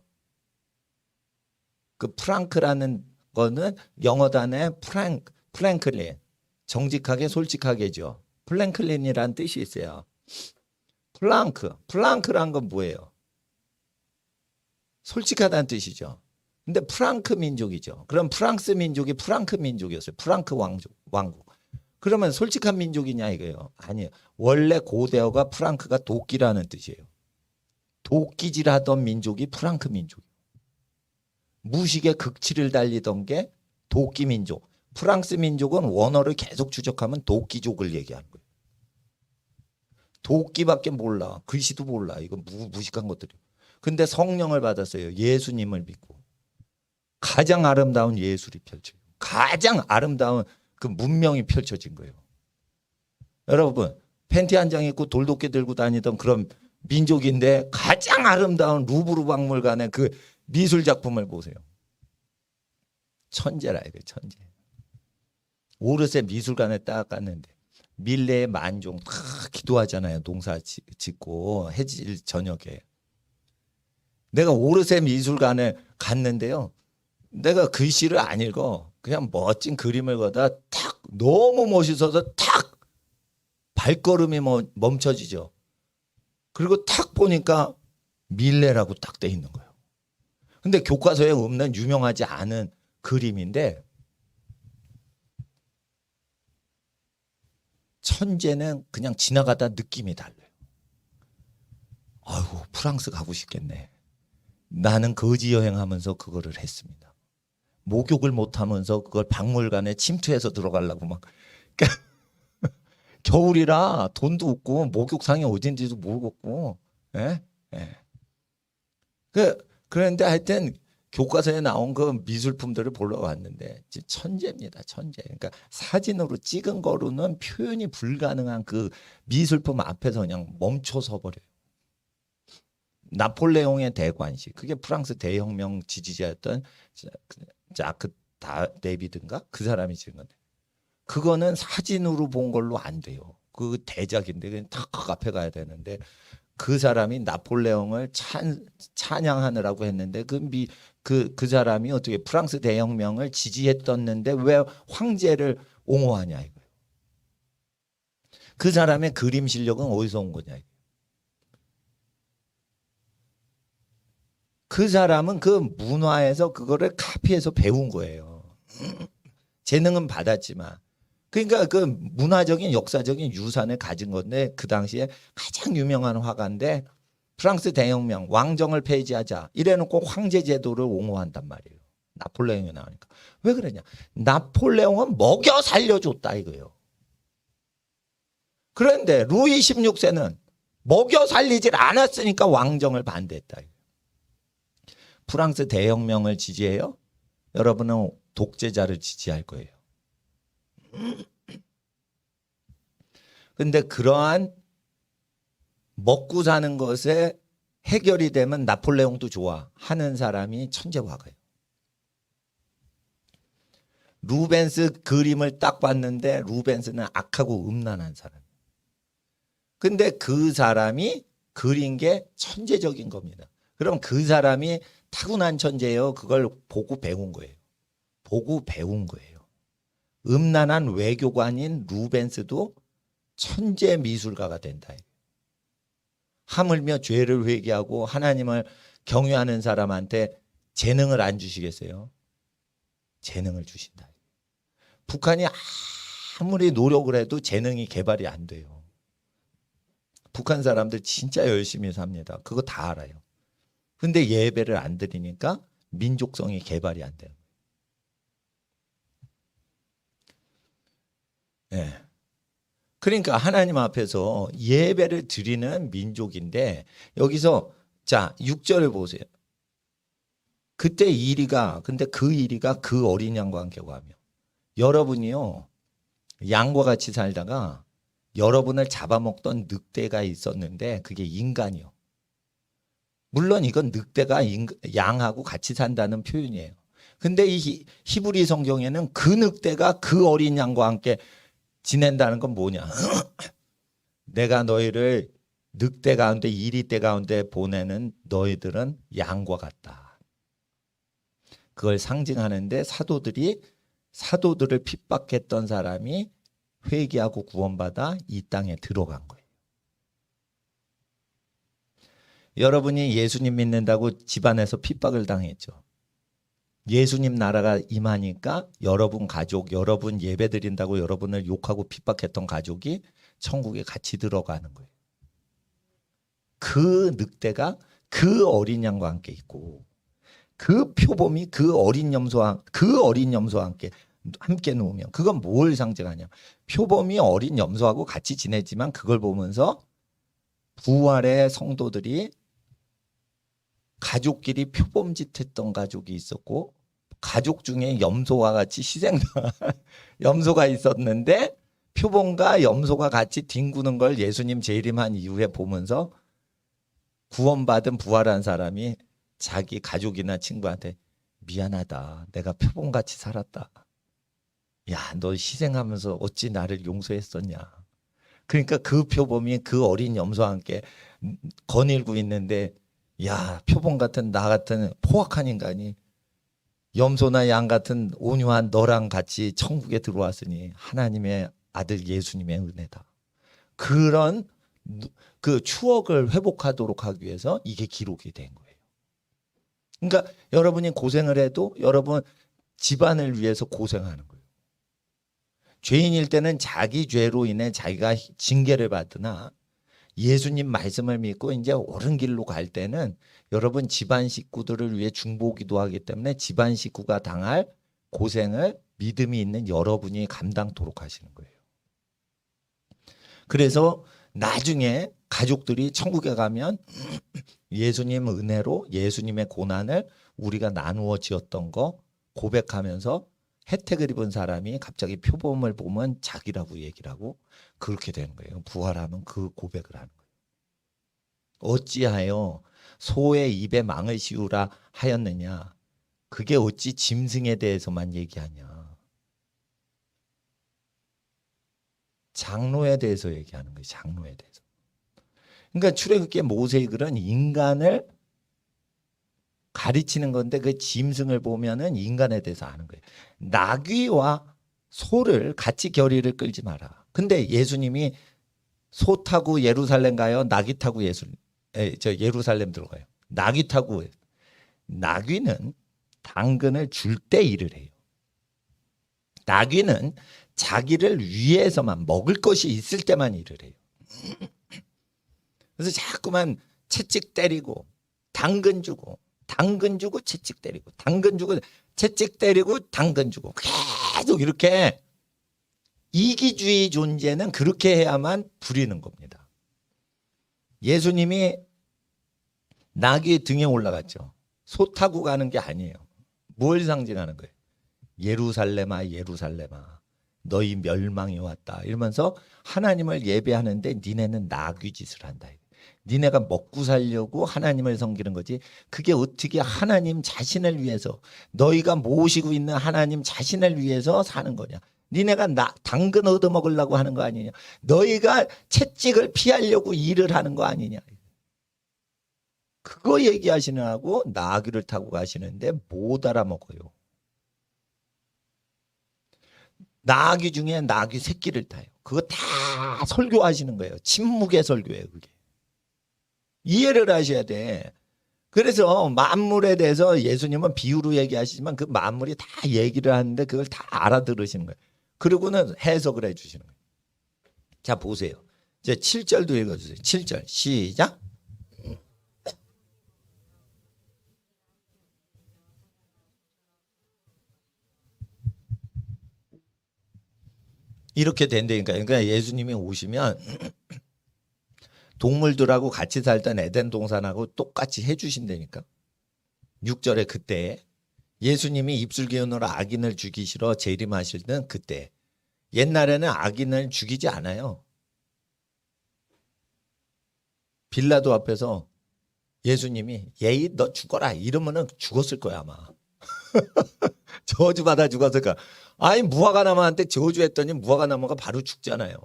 그 프랑크라는 거는 영어 단어에 플랭클린, 정직하게 솔직하게죠. 플랭클린이라는 뜻이 있어요. 플랑크란 건 뭐예요? 솔직하다는 뜻이죠. 근데 프랑크 민족이죠. 그럼 프랑스 민족이 프랑크 민족이었어요. 프랑크 왕국. 그러면 솔직한 민족이냐 이거예요. 아니에요. 원래 고대어가 프랑크가 도끼라는 뜻이에요. 도끼질하던 민족이 프랑크 민족이에요. 무식의 극치를 달리던 게 도끼 민족. 프랑스 민족은 원어를 계속 추적하면 도끼족을 얘기하는 거예요. 도끼밖에 몰라. 글씨도 몰라. 이거 무식한 것들이에요. 근데 성령을 받았어요. 예수님을 믿고. 가장 아름다운 예술이 펼쳐요. 가장 아름다운 그 문명이 펼쳐진 거예요. 여러분 팬티 한 장 입고 돌도끼 들고 다니던 그런 민족인데 가장 아름다운 루브르 박물관의 그 미술 작품을 보세요. 천재라 이거예요. 천재. 오르세 미술관에 딱 갔는데 밀레의 만종 다 기도하잖아요. 농사 짓고 해질 저녁에. 내가 오르세 미술관에 갔는데요. 내가 글씨를 안 읽어. 그냥 멋진 그림을 거다 탁 너무 멋있어서 탁 발걸음이 멈춰지죠. 그리고 탁 보니까 밀레라고 딱 돼 있는 거예요. 근데 교과서에 없는 유명하지 않은 그림인데 천재는 그냥 지나가다 느낌이 달라요. 아이고 프랑스 가고 싶겠네. 나는 거지 여행하면서 그거를 했습니다. 목욕을 못하면서 그걸 박물관에 침투해서 들어가려고 막 겨울이라 돈도 없고 목욕탕이 어딘지도 모르겠고 예? 예. 그런데 하여튼 교과서에 나온 그 미술품들을 보러 왔는데 천재입니다. 천재. 그러니까 사진으로 찍은 거로는 표현이 불가능한 그 미술품 앞에서 그냥 멈춰서 버려요. 나폴레옹의 대관식. 그게 프랑스 대혁명 지지자였던 자크 데비드인가? 그 사람이 찍은 건데. 그거는 사진으로 본 걸로 안 돼요. 그 대작인데 그냥 탁 앞에 가야 되는데 그 사람이 나폴레옹을 찬양하느라고 했는데 그 사람이 어떻게 프랑스 대혁명을 지지했었는데 왜 황제를 옹호하냐 이거예요. 그 사람의 그림 실력은 어디서 온 거냐 이거예요. 그 사람은 그 문화에서 그거를 카피해서 배운 거예요. 재능은 받았지만. 그러니까 그 문화적인 역사적인 유산을 가진 건데 그 당시에 가장 유명한 화가인데 프랑스 대혁명 왕정을 폐지하자 이래놓고 황제 제도를 옹호한단 말이에요. 나폴레옹이 나오니까. 왜 그러냐. 나폴레옹은 먹여 살려줬다 이거예요. 그런데 루이 16세는 먹여 살리질 않았으니까 왕정을 반대했다. 프랑스 대혁명을 지지해요? 여러분은 독재자를 지지할 거예요. 근데 그러한 먹고 사는 것에 해결이 되면 나폴레옹도 좋아 하는 사람이 천재화가예요. 루벤스 그림을 딱 봤는데 루벤스는 악하고 음란한 사람. 근데 그 사람이 그린 게 천재적인 겁니다. 그럼 그 사람이 타고난 천재예요. 그걸 보고 배운 거예요. 보고 배운 거예요. 음란한 외교관인 루벤스도 천재 미술가가 된다. 하물며 죄를 회개하고 하나님을 경외하는 사람한테 재능을 안 주시겠어요? 재능을 주신다. 북한이 아무리 노력을 해도 재능이 개발이 안 돼요. 북한 사람들 진짜 열심히 삽니다. 그거 다 알아요. 근데 예배를 안 드리니까 민족성이 개발이 안 돼요. 네. 그러니까 하나님 앞에서 예배를 드리는 민족인데 여기서 자 6절을 보세요. 그때 근데 그 이리가 그 어린 양과 함께 가며 여러분이요 양과 같이 살다가 여러분을 잡아먹던 늑대가 있었는데 그게 인간이요. 물론 이건 늑대가 양하고 같이 산다는 표현이에요. 근데 이 히브리 성경에는 그 늑대가 그 어린 양과 함께 지낸다는 건 뭐냐? 내가 너희를 늑대 가운데 이리떼 가운데 보내는 너희들은 양과 같다. 그걸 상징하는데 사도들을 핍박했던 사람이 회개하고 구원받아 이 땅에 들어간 거예요. 여러분이 예수님 믿는다고 집안에서 핍박을 당했죠. 예수님 나라가 임하니까 여러분 가족, 여러분 예배 드린다고 여러분을 욕하고 핍박했던 가족이 천국에 같이 들어가는 거예요. 그 늑대가 그 어린 양과 함께 있고 그 표범이 그 어린 염소와 함께 놓으면 그건 뭘 상징하냐? 표범이 어린 염소하고 같이 지내지만 그걸 보면서 부활의 성도들이 가족끼리 표범짓했던 가족이 있었고 가족 중에 염소와 같이 희생당한 염소가 있었는데 표범과 염소가 같이 뒹구는 걸 예수님 재림한 이후에 보면서 구원받은 부활한 사람이 자기 가족이나 친구한테 미안하다. 내가 표범같이 살았다. 야, 너 희생하면서 어찌 나를 용서했었냐. 그러니까 그 표범이 그 어린 염소와 함께 거닐고 있는데, 야, 표범 같은 나 같은 포악한 인간이 염소나 양 같은 온유한 너랑 같이 천국에 들어왔으니 하나님의 아들 예수님의 은혜다. 그런 그 추억을 회복하도록 하기 위해서 이게 기록이 된 거예요. 그러니까 여러분이 고생을 해도 여러분 집안을 위해서 고생하는 거예요. 죄인일 때는 자기 죄로 인해 자기가 징계를 받으나 예수님 말씀을 믿고 이제 옳은 길로 갈 때는 여러분 집안 식구들을 위해 중보기도 하기 때문에 집안 식구가 당할 고생을 믿음이 있는 여러분이 감당토록 하시는 거예요. 그래서 나중에 가족들이 천국에 가면 예수님 은혜로 예수님의 고난을 우리가 나누어 지었던 거 고백하면서 혜택을 입은 사람이 갑자기 표범을 보면 자기라고 얘기를 하고 그렇게 되는 거예요. 부활하면 그 고백을 하는 거예요. 어찌하여 소의 입에 망을 씌우라 하였느냐. 그게 어찌 짐승에 대해서만 얘기하냐. 장로에 대해서 얘기하는 거예요. 장로에 대해서. 그러니까 출애굽기 모세의 글은 인간을 가르치는 건데 그 짐승을 보면은 인간에 대해서 아는 거예요. 나귀와 소를 같이 결의를 끌지 마라. 근데 예수님이 소 타고 예루살렘 가요? 나귀 타고 예루살렘 들어가요? 나귀 타고. 나귀는 당근을 줄 때 일을 해요. 나귀는 자기를 위해서만 먹을 것이 있을 때만 일을 해요. 그래서 자꾸만 채찍 때리고 당근 주고 채찍 때리고 당근 주고 채찍 때리고 당근 주고 계속 이렇게 이기주의 존재는 그렇게 해야만 부리는 겁니다. 예수님이 나귀 등에 올라갔죠. 소 타고 가는 게 아니에요. 뭘 상징하는 거예요? 예루살렘아 예루살렘아 너희 멸망이 왔다 이러면서 하나님을 예배하는데 니네는 나귀 짓을 한다. 니네가 먹고 살려고 하나님을 섬기는 거지. 그게 어떻게 하나님 자신을 위해서 너희가 모시고 있는 하나님 자신을 위해서 사는 거냐. 니네가 당근 얻어먹으려고 하는 거 아니냐. 너희가 채찍을 피하려고 일을 하는 거 아니냐. 그거 얘기하시느라고 나귀를 타고 가시는데 못 알아먹어요. 나귀 중에 나귀 새끼를 타요. 그거 다 설교하시는 거예요. 침묵의 설교예요. 그게. 이해를 하셔야 돼. 그래서 만물에 대해서 예수님은 비유로 얘기하시지만 그 만물이 다 얘기를 하는데 그걸 다 알아들으시는 거예요. 그리고는 해석을 해주시는 거예요. 자 보세요. 이제 7절도 읽어주세요. 7절 시작. 이렇게 된다니까요. 그러니까 예수님이 오시면 동물들하고 같이 살던 에덴 동산하고 똑같이 해주신다니까. 6절에 그때 예수님이 입술 기운으로 악인을 죽이시러 재림하시던 그때. 옛날에는 악인을 죽이지 않아요. 빌라도 앞에서 예수님이 예이 너 죽어라 이러면은 죽었을 거야 아마. 저주받아 죽었을 거야. 아니 무화과나무한테 저주했더니 무화과나무가 바로 죽잖아요.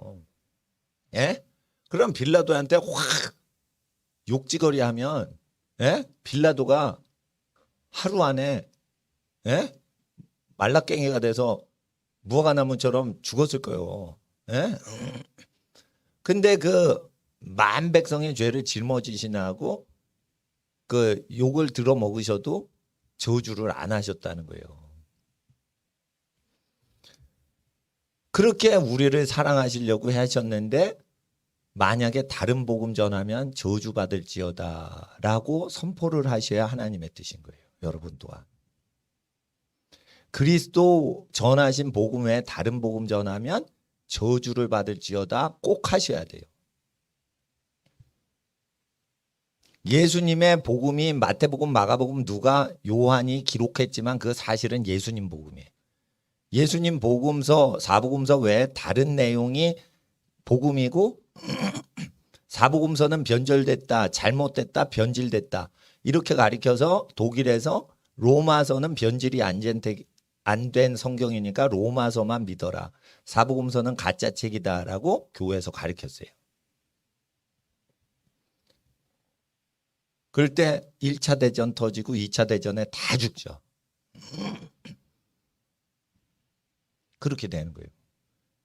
예? 그럼 빌라도한테 확 욕지거리 하면 예? 빌라도가 하루 안에 예? 말라깽이가 돼서 무화과나무처럼 죽었을 거예요. 예? 근데 그 만 백성의 죄를 짊어지시나고 그 욕을 들어 먹으셔도 저주를 안 하셨다는 거예요. 그렇게 우리를 사랑하시려고 하셨는데 만약에 다른 복음 전하면 저주받을지어다 라고 선포를 하셔야 하나님의 뜻인 거예요. 여러분 또한. 그리스도 전하신 복음 외에 다른 복음 전하면 저주를 받을지어다 꼭 하셔야 돼요. 예수님의 복음이 마태복음, 마가복음, 누가, 요한이 기록했지만 그 사실은 예수님 복음이에요. 예수님 복음서, 사복음서 외에 다른 내용이 복음이고 사복음서는 변절됐다, 잘못됐다, 변질됐다 이렇게 가리켜서 독일에서 로마서는 변질이 안 된 안 된 성경이니까 로마서만 믿어라. 사복음서는 가짜 책이다라고 교회에서 가르쳤어요. 그럴 때 1차 대전 터지고 2차 대전에 다 죽죠. 그렇게 되는 거예요.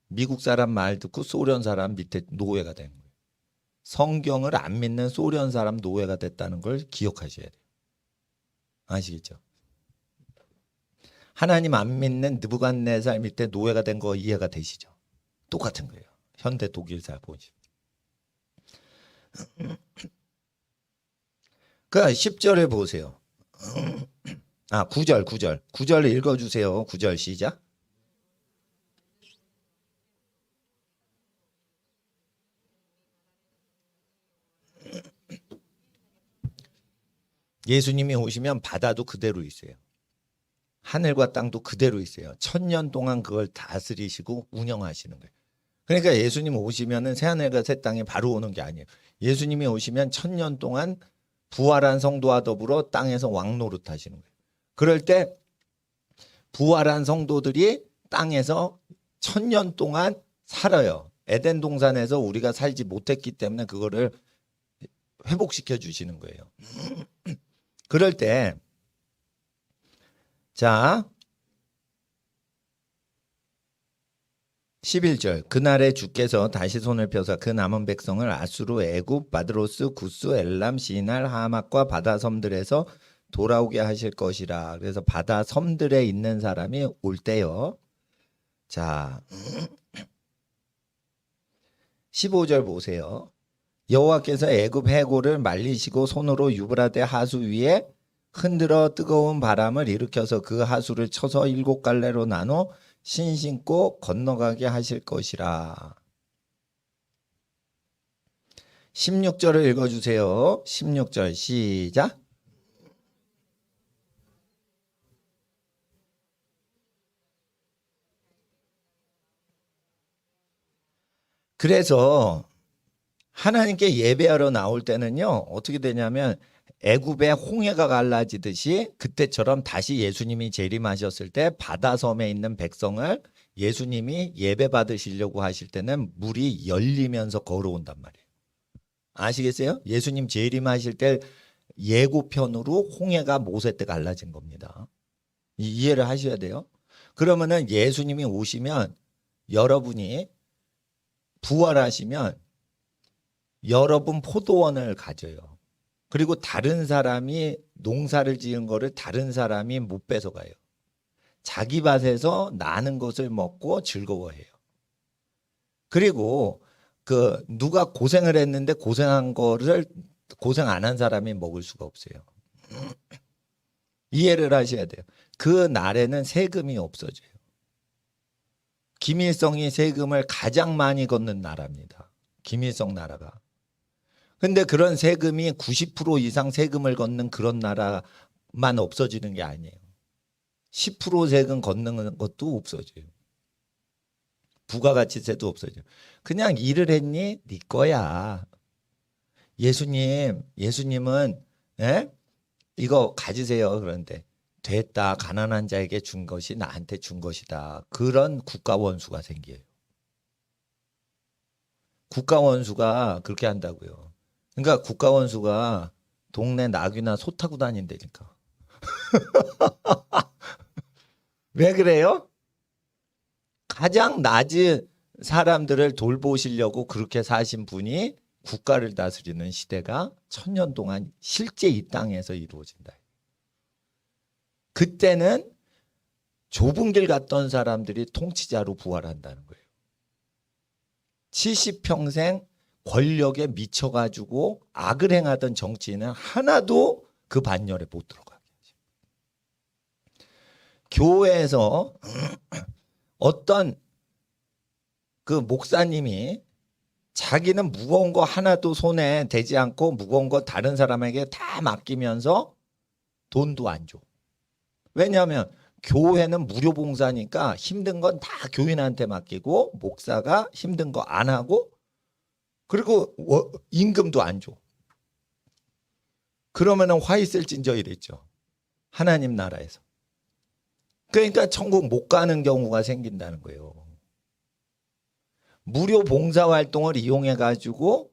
미국 사람 말 듣고 소련 사람 밑에 노예가 되는 거예요. 성경을 안 믿는 소련 사람 노예가 됐다는 걸 기억하셔야 돼요. 아시겠죠? 하나님 안 믿는 느부갓네살 밑에 노예가 된 거 이해가 되시죠? 똑같은 거예요. 현대 독일사 보시면. 그 10절에 보세요. 9절 읽어주세요. 9절 시작. 예수님이 오시면 바다도 그대로 있어요. 하늘과 땅도 그대로 있어요. 1000년 동안 그걸 다스리시고 운영하시는 거예요. 그러니까 예수님 오시면은 새하늘과 새 땅이 바로 오는 게 아니에요. 예수님이 오시면 1000년 동안 부활한 성도와 더불어 땅에서 왕노릇 하시는 거예요. 그럴 때 부활한 성도들이 땅에서 1000년 동안 살아요. 에덴 동산에서 우리가 살지 못했기 때문에 그거를 회복시켜 주시는 거예요. 그럴 때 자 11절 그날에 주께서 다시 손을 펴사 그 남은 백성을 아수르, 애굽, 바드로스, 구스, 엘람, 시날, 하맛과 바다 섬들에서 돌아오게 하실 것이라. 그래서 바다 섬들에 있는 사람이 올 때요. 자 15절 보세요. 여호와께서 애굽 해골을 말리시고 손으로 유브라데 하수 위에 흔들어 뜨거운 바람을 일으켜서 그 하수를 쳐서 7갈래로 나눠 신 신고 건너가게 하실 것이라. 16절을 읽어주세요. 16절 시작. 그래서 하나님께 예배하러 나올 때는요. 어떻게 되냐면 애굽에 홍해가 갈라지듯이 그때처럼 다시 예수님이 재림하셨을 때 바다섬에 있는 백성을 예수님이 예배 받으시려고 하실 때는 물이 열리면서 걸어온단 말이에요. 아시겠어요? 예수님 재림하실 때 예고편으로 홍해가 모세 때 갈라진 겁니다. 이해를 하셔야 돼요. 그러면은 예수님이 오시면 여러분이 부활하시면 여러분 포도원을 가져요. 그리고 다른 사람이 농사를 지은 거를 다른 사람이 못 뺏어가요. 자기 밭에서 나는 것을 먹고 즐거워해요. 그리고 그 누가 고생을 했는데 고생한 거를 고생 안 한 사람이 먹을 수가 없어요. 이해를 하셔야 돼요. 그 날에는 세금이 없어져요. 김일성이 세금을 가장 많이 걷는 나라입니다. 김일성 나라가. 근데 그런 세금이 90% 이상 세금을 걷는 그런 나라만 없어지는 게 아니에요. 10% 세금 걷는 것도 없어져요. 부가가치세도 없어져요. 그냥 일을 했니? 네 거야. 예수님은 이거 가지세요. 그런데 됐다. 가난한 자에게 준 것이 나한테 준 것이다. 그런 국가원수가 생겨요. 국가원수가 그렇게 한다고요. 그러니까 국가원수가 동네 나귀나 소 타고 다닌다니까. 왜 그래요? 가장 낮은 사람들을 돌보시려고 그렇게 사신 분이 국가를 다스리는 시대가 1000년 동안 실제 이 땅에서 이루어진다. 그때는 좁은 길 갔던 사람들이 통치자로 부활한다는 거예요. 70평생 권력에 미쳐가지고 악을 행하던 정치인은 하나도 그 반열에 못 들어가게 하죠. 교회에서 어떤 그 목사님이 자기는 무거운 거 하나도 손에 대지 않고 무거운 거 다른 사람에게 다 맡기면서 돈도 안 줘. 왜냐하면 교회는 무료 봉사니까 힘든 건 다 교인한테 맡기고 목사가 힘든 거 안 하고 그리고 임금도 안 줘. 그러면은 화 있을진저 이랬죠. 하나님 나라에서. 그러니까 천국 못 가는 경우가 생긴다는 거예요. 무료 봉사활동을 이용해 가지고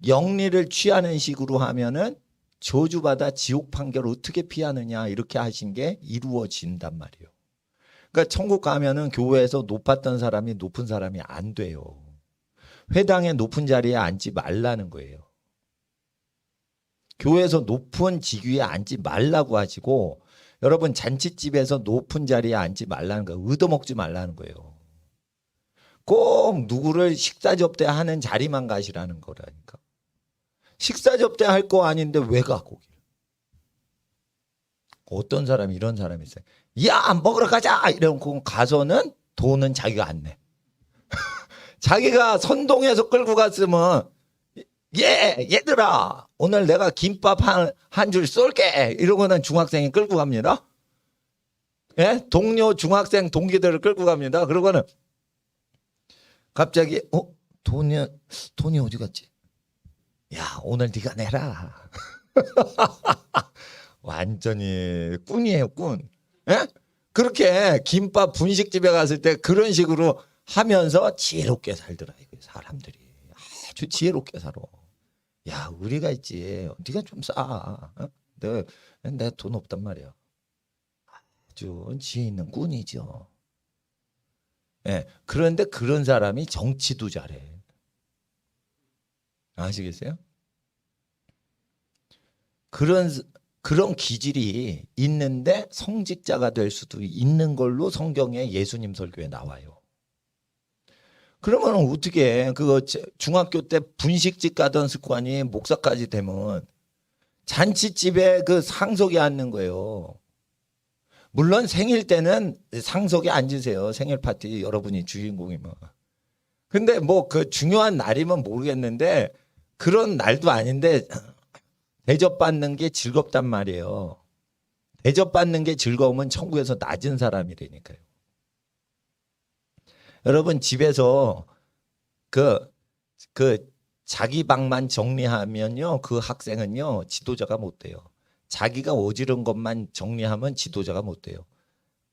영리를 취하는 식으로 하면은 저주받아 지옥 판결 어떻게 피하느냐 이렇게 하신 게 이루어진단 말이에요. 그러니까 천국 가면은 교회에서 높았던 사람이 높은 사람이 안 돼요. 회당의 높은 자리에 앉지 말라는 거예요. 교회에서 높은 직위에 앉지 말라고 하시고 여러분 잔치집에서 높은 자리에 앉지 말라는 거예요. 얻어먹지 말라는 거예요. 꼭 누구를 식사 접대하는 자리만 가시라는 거라니까. 식사 접대할 거 아닌데 왜 가 거기를. 어떤 사람이 이런 사람이 있어요. 야 먹으러 가자 이러고 가서는 돈은 자기가 안 내. 자기가 선동해서 끌고 갔으면 얘들아 오늘 내가 김밥 한 줄 쏠게 이러고는 중학생이 끌고 갑니다. 예? 동료 중학생 동기들을 끌고 갑니다. 그러고는 갑자기 돈이 어디 갔지? 야 오늘 네가 내라. 완전히 꾼이에요 꾼. 예? 그렇게 김밥 분식집에 갔을 때 그런 식으로 하면서 지혜롭게 살더라 이거 사람들이 아주 지혜롭게 살아. 야 우리가 있지 네가 좀 싸. 어? 내가 돈 없단 말이야. 아주 지혜 있는 꾼이죠. 예, 그런데 그런 사람이 정치도 잘해. 아시겠어요? 그런 기질이 있는데 성직자가 될 수도 있는 걸로 성경에 예수님 설교에 나와요. 그러면 어떻게 그거 중학교 때 분식집 가던 습관이 목사까지 되면 잔치집에 그 상석에 앉는 거예요. 물론 생일 때는 상석에 앉으세요. 생일 파티 여러분이 주인공이면. 근데 뭐 그 중요한 날이면 모르겠는데 그런 날도 아닌데 대접받는 게 즐겁단 말이에요. 대접받는 게 즐거우면 천국에서 낮은 사람이라니까요. 여러분 집에서 그 자기 방만 정리하면요 그 학생은요 지도자가 못 돼요. 자기가 어지른 것만 정리하면 지도자가 못 돼요.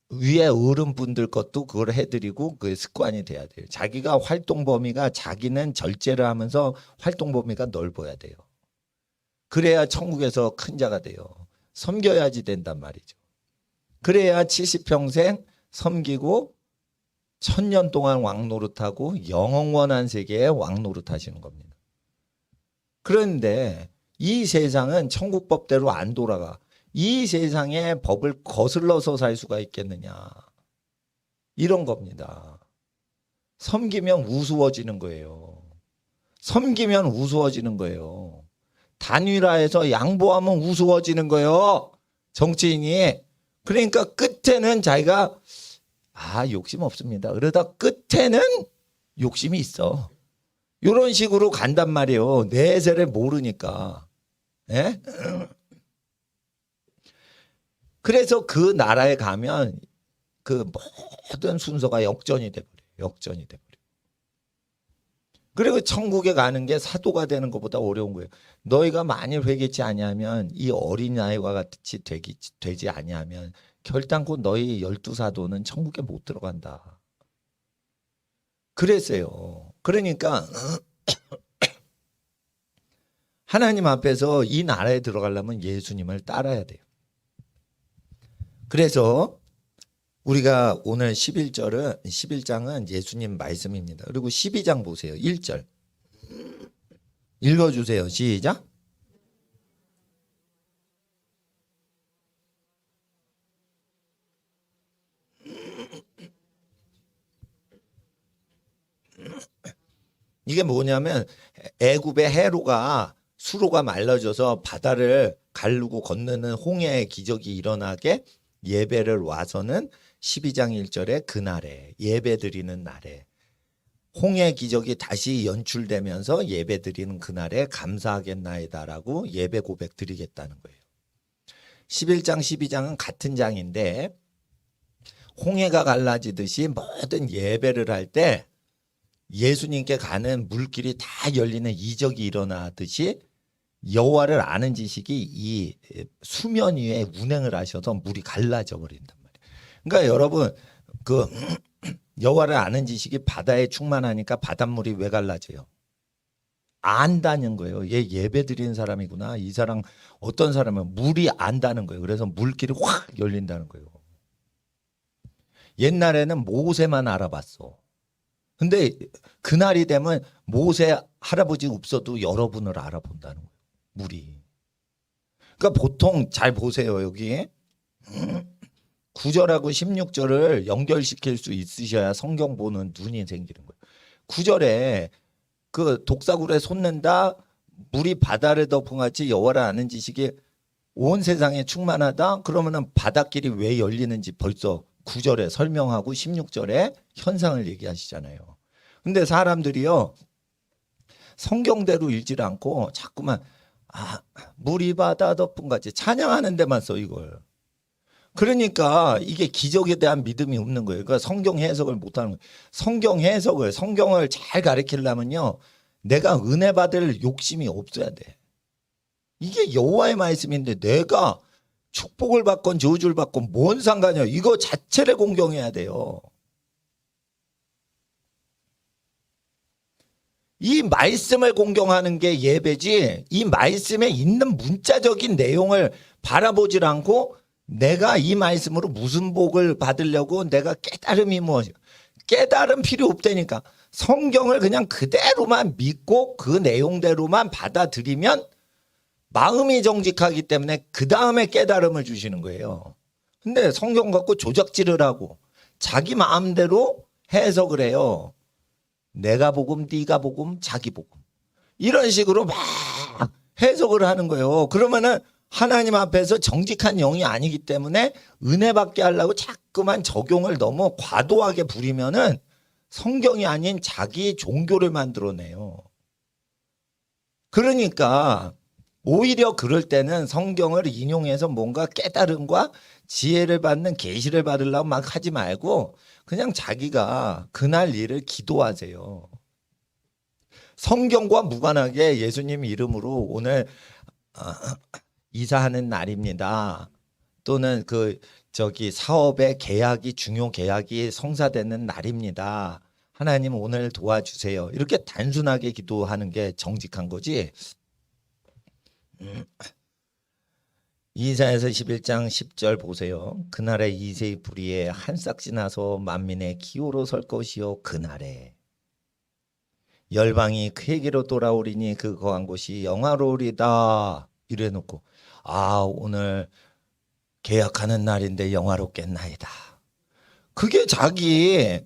위에 어른분들 것도 그걸 해드리고 그 습관이 돼야 돼요. 자기가 활동 범위가 자기는 절제를 하면서 활동 범위가 넓어야 돼요. 그래야 천국에서 큰 자가 돼요. 섬겨야지 된단 말이죠. 그래야 70평생 섬기고 1000년 동안 왕노릇하고 영원한 세계에 왕노릇하시는 겁니다. 그런데 이 세상은 천국 법대로 안 돌아가. 이 세상의 법을 거슬러서 살 수가 있겠느냐. 이런 겁니다. 섬기면 우스워지는 거예요. 섬기면 우스워지는 거예요. 단일화해서 양보하면 우스워지는 거예요. 정치인이. 그러니까 끝에는 자기가 욕심 없습니다. 그러다 끝에는 욕심이 있어. 이런 식으로 간단 말이에요. 내세를 모르니까. 예? 그래서 그 나라에 가면 그 모든 순서가 역전이 돼버려요. 역전이 돼버려요. 그리고 천국에 가는 게 사도가 되는 것보다 어려운 거예요. 너희가 만일 회개치 아니하면 이 어린아이와 같이 되지 아니하면 결단코 너희 12사도는 천국에 못 들어간다. 그랬어요. 그러니까 하나님 앞에서 이 나라에 들어가려면 예수님을 따라야 돼요. 그래서 우리가 오늘 11장은 예수님 말씀입니다. 그리고 12장 보세요. 1절. 읽어주세요. 시작. 이게 뭐냐면 애굽의 헤로가 수로가 말라져서 바다를 가르고 건너는 홍해의 기적이 일어나게 예배를 와서는 12장 1절에 그날에 예배드리는 날에 홍해 기적이 다시 연출되면서 예배드리는 그날에 감사하겠나이다라고 예배 고백 드리겠다는 거예요. 11장 12장은 같은 장인데 홍해가 갈라지듯이 모든 예배를 할 때 예수님께 가는 물길이 다 열리는 이적이 일어나듯이 여호와를 아는 지식이 이 수면 위에 운행을 하셔서 물이 갈라져 버린단 말이에요. 그러니까 여러분 그 여호와를 아는 지식이 바다에 충만하니까 바닷물이 왜 갈라져요? 안다는 거예요. 얘 예배 드리는 사람이구나. 이 사람 어떤 사람은 물이 안다는 거예요. 그래서 물길이 확 열린다는 거예요. 옛날에는 모세만 알아봤어. 근데 그날이 되면 모세 할아버지 없어도 여러분을 알아본다는 거예요. 물이. 그러니까 보통 잘 보세요. 여기 9절하고 16절을 연결시킬 수 있으셔야 성경 보는 눈이 생기는 거예요. 9절에 그 독사굴에 솟는다 물이 바다를 덮은 같이 여호와를 아는 지식이 온 세상에 충만하다. 그러면은 바닷길이 왜 열리는지 벌써 9절에 설명하고 16절에 현상을 얘기하시잖아요. 근데 사람들이요 성경대로 읽질 않고 자꾸만 물이 바다 덮은 같이 찬양하는 데만 써 이걸. 그러니까 이게 기적에 대한 믿음이 없는 거예요. 그러니까 성경 해석을 못하는 거예요. 성경을 잘 가르치려면요 내가 은혜 받을 욕심이 없어야 돼. 이게 여호와의 말씀인데 내가 축복을 받건 저주를 받건 뭔 상관이야. 이거 자체를 공경해야 돼요. 이 말씀을 공경하는 게 예배지 이 말씀에 있는 문자적인 내용을 바라보질 않고 내가 이 말씀으로 무슨 복을 받으려고 내가 깨달음이 무엇이야. 깨달음 필요 없다니까. 성경을 그냥 그대로만 믿고 그 내용대로만 받아들이면 마음이 정직하기 때문에 그 다음에 깨달음을 주시는 거예요. 근데 성경 갖고 조작질을 하고 자기 마음대로 해석을 해요. 내가 복음, 네가 복음, 자기 복음. 이런 식으로 막 해석을 하는 거예요. 그러면은 하나님 앞에서 정직한 영이 아니기 때문에 은혜 받게 하려고 자꾸만 적용을 너무 과도하게 부리면은 성경이 아닌 자기 종교를 만들어내요. 그러니까 오히려 그럴 때는 성경을 인용해서 뭔가 깨달음과 지혜를 받는 계시를 받으려고 막 하지 말고 그냥 자기가 그날 일을 기도하세요. 성경과 무관하게 예수님 이름으로 오늘 이사하는 날입니다. 또는 사업의 계약이 중요 계약이 성사되는 날입니다. 하나님 오늘 도와주세요. 이렇게 단순하게 기도하는 게 정직한 거지. 이사야서 11장 10절 보세요. 그날에 이새의 뿌리에 한 싹지 나서 만민의 기호로 설 것이요 그날에 열방이 그에게로 돌아오리니 그 거한 곳이 영화로우리다. 이래놓고 오늘 계약하는 날인데 영화롭겠나이다. 그게 자기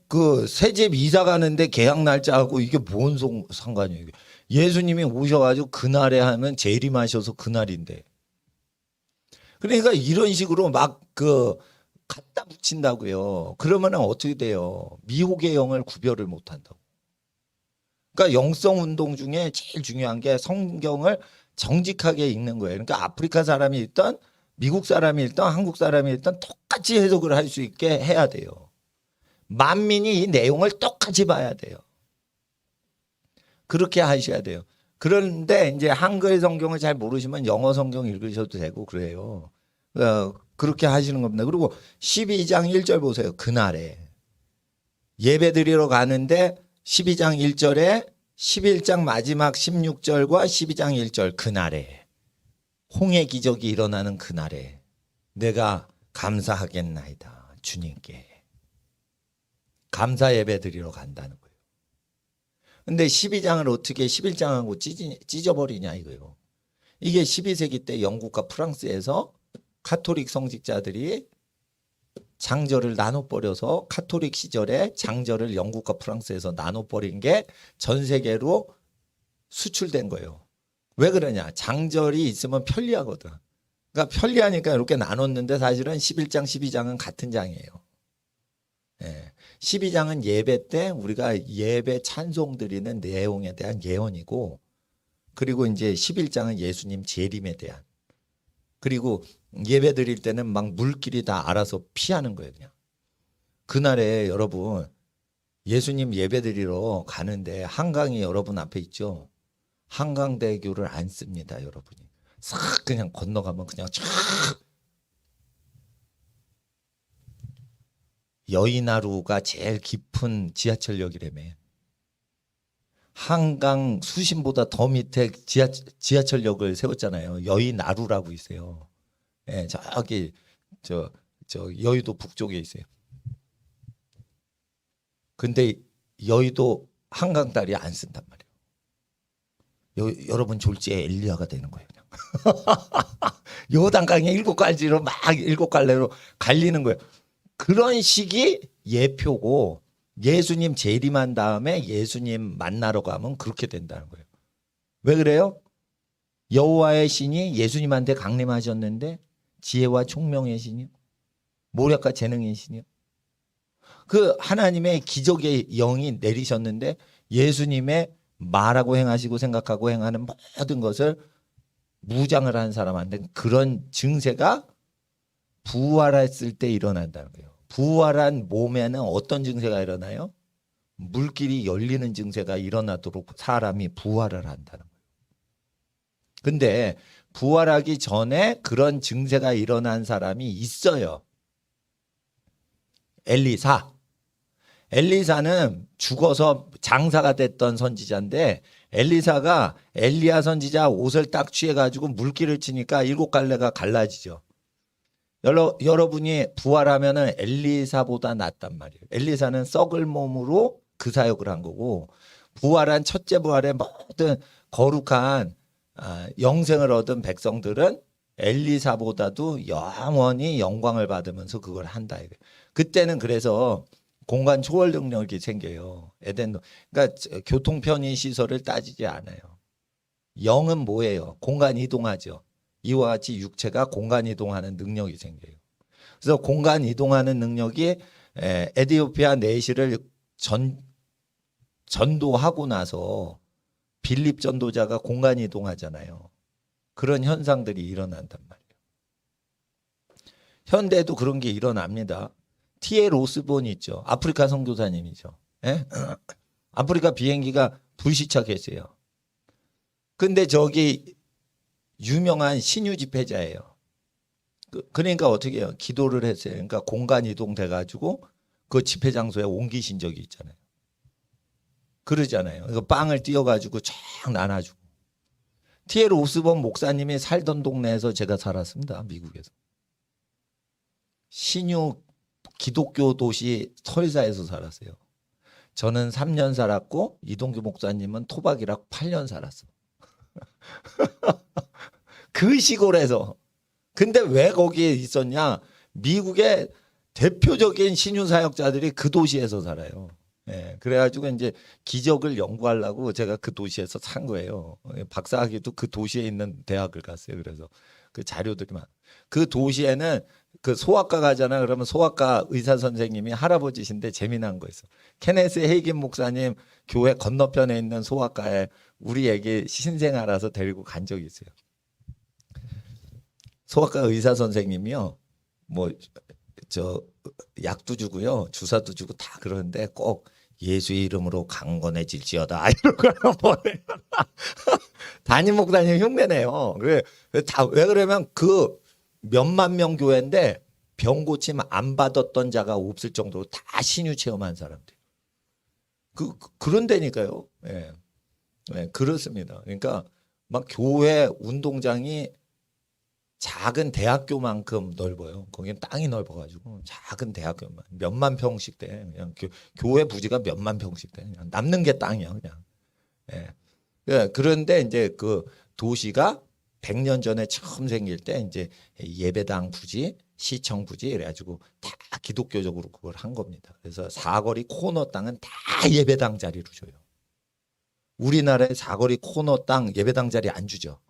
새집 이사 가는데 계약 날짜하고 이게 뭔 상관이에요. 예수님이 오셔가지고 그날에 하면 재림하셔서 그날인데. 그러니까 이런 식으로 막 갖다 붙인다고요. 그러면 어떻게 돼요? 미혹의 영을 구별을 못한다고. 그러니까 영성 운동 중에 제일 중요한 게 성경을 정직하게 읽는 거예요. 그러니까 아프리카 사람이 있던 미국 사람이 있던 한국 사람이 있던 똑같이 해석을 할 수 있게 해야 돼요. 만민이 이 내용을 똑같이 봐야 돼요. 그렇게 하셔야 돼요. 그런데 이제 한글 성경을 잘 모르시면 영어 성경 읽으셔도 되고 그래요. 그렇게 하시는 겁니다. 그리고 12장 1절 보세요. 그날에 예배 드리러 가는데 12장 1절에 11장 마지막 16절과 12장 1절 그날에 홍해 기적이 일어나는 그날에 내가 감사하겠나이다. 주님께 감사 예배 드리러 간다는 거예요. 근데 12장을 어떻게 11장하고 찢어버리냐 이거예요. 이게 12세기 때 영국과 프랑스에서 카톨릭 성직자들이 장절을 나눠버려서 카톨릭 시절에 장절을 영국과 프랑스에서 나눠버린 게 전 세계로 수출된 거예요. 왜 그러냐? 장절이 있으면 편리하거든. 그러니까 편리하니까 이렇게 나눴는데 사실은 11장, 12장은 같은 장이에요. 12장은 예배 때 우리가 예배 찬송 드리는 내용에 대한 예언이고 그리고 이제 11장은 예수님 재림에 대한 그리고 예배 드릴 때는 막 물길이 다 알아서 피하는 거예요. 그냥. 그날에 여러분 예수님 예배 드리러 가는데 한강이 여러분 앞에 있죠. 한강대교를 안 씁니다. 여러분이. 싹 그냥 건너가면 그냥 쫙 여의나루가 제일 깊은 지하철역이라며. 한강 수심보다 더 밑에 지하철역을 세웠잖아요. 여의나루라고 있어요. 예, 저기 저 여의도 북쪽에 있어요. 근데 여의도 한강다리 안 쓴단 말이에요. 여러분 졸지에 엘리야가 되는 거예요. 그냥. 요단강에 7갈지로 막 7갈래로 갈리는 거예요. 그런 식이 예표고 예수님 재림한 다음에 예수님 만나러 가면 그렇게 된다는 거예요. 왜 그래요? 여호와의 신이 예수님한테 강림하셨는데 지혜와 총명의 신이요, 모략과 재능의 신이요. 그 하나님의 기적의 영이 내리셨는데 예수님의 말하고 행하시고 생각하고 행하는 모든 것을 무장을 한 사람한테 그런 증세가 부활했을 때 일어난다는 거예요. 부활한 몸에는 어떤 증세가 일어나요? 물길이 열리는 증세가 일어나도록 사람이 부활을 한다는 거예요. 근데 부활하기 전에 그런 증세가 일어난 사람이 있어요. 엘리사는 죽어서 장사가 됐던 선지자인데 엘리사가 엘리야 선지자 옷을 딱 취해가지고 물기를 치니까 7갈래가 갈라지죠. 여러분이 부활하면은 엘리사보다 낫단 말이에요. 엘리사는 썩을 몸으로 그 사역을 한 거고 부활한 첫째 부활의 모든 거룩한 영생을 얻은 백성들은 엘리사보다도 영원히 영광을 받으면서 그걸 한다. 그때는 그래서 공간 초월 능력이 생겨요. 에덴도. 그러니까 교통 편의 시설을 따지지 않아요. 영은 뭐예요? 공간 이동하죠. 이와 같이 육체가 공간 이동하는 능력이 생겨요. 그래서 공간 이동하는 능력이 에티오피아 내시를 전도하고 나서 빌립 전도자가 공간 이동하잖아요. 그런 현상들이 일어난단 말이에요. 현대에도 그런 게 일어납니다. T.L. 오스본 있죠. 아프리카 선교사님이죠. 예? 아프리카 비행기가 불시착했어요. 근데 저기 유명한 신유 집회자예요. 그러니까 어떻게 해요? 기도를 했어요. 그러니까 공간 이동돼 가지고 그 집회 장소에 옮기신 적이 있잖아요. 그러잖아요. 빵을 띄워 가지고 쫙 나눠주고. T.L. 오스본 목사님이 살던 동네에서 제가 살았습니다. 미국에서. 신유 기독교 도시 설사에서 살았어요. 저는 3년 살았고 이동규 목사님은 토박이라고 8년 살았어. 그 시골에서. 근데 왜 거기에 있었냐? 미국의 대표적인 신유 사역자들이 그 도시에서 살아요. 예, 그래가지고 이제 기적을 연구하려고 제가 그 도시에서 산 거예요. 박사학위도 그 도시에 있는 대학을 갔어요. 그래서 그 자료들이 그 도시에는 그 소아과 가잖아요. 그러면 소아과 의사 선생님이 할아버지신데 재미난 거 있어. 케네스 헤이긴 목사님 교회 건너편에 있는 소아과에 우리 애기 신생 알아서 데리고 간 적이 있어요. 소아과 의사 선생님이요. 뭐 저 약도 주고요. 주사도 주고 다 그러는데 꼭 예수의 이름으로 강건해질지어다 이러고 뭐래요. 담임 목사님 흉내내요. 왜 그러면 그 몇만 명 교회인데 병 고침 안 받았던 자가 없을 정도로 다 신유 체험한 사람들. 그런 데니까요. 예. 예, 그렇습니다. 그러니까 막 교회 운동장이 작은 대학교만큼 넓어요. 거기는 땅이 넓어가지고 작은 대학교만 몇만 평씩 돼. 그냥 교회 부지가 몇만 평씩 돼. 그냥 남는 게 땅이야, 그냥. 예. 예, 그런데 이제 그 도시가 100년 전에 처음 생길 때 이제 예배당 부지, 시청 부지 이래가지고 다 기독교적으로 그걸 한 겁니다. 그래서 사거리 코너 땅은 다 예배당 자리로 줘요. 우리나라의 사거리 코너 땅 예배당 자리 안 주죠.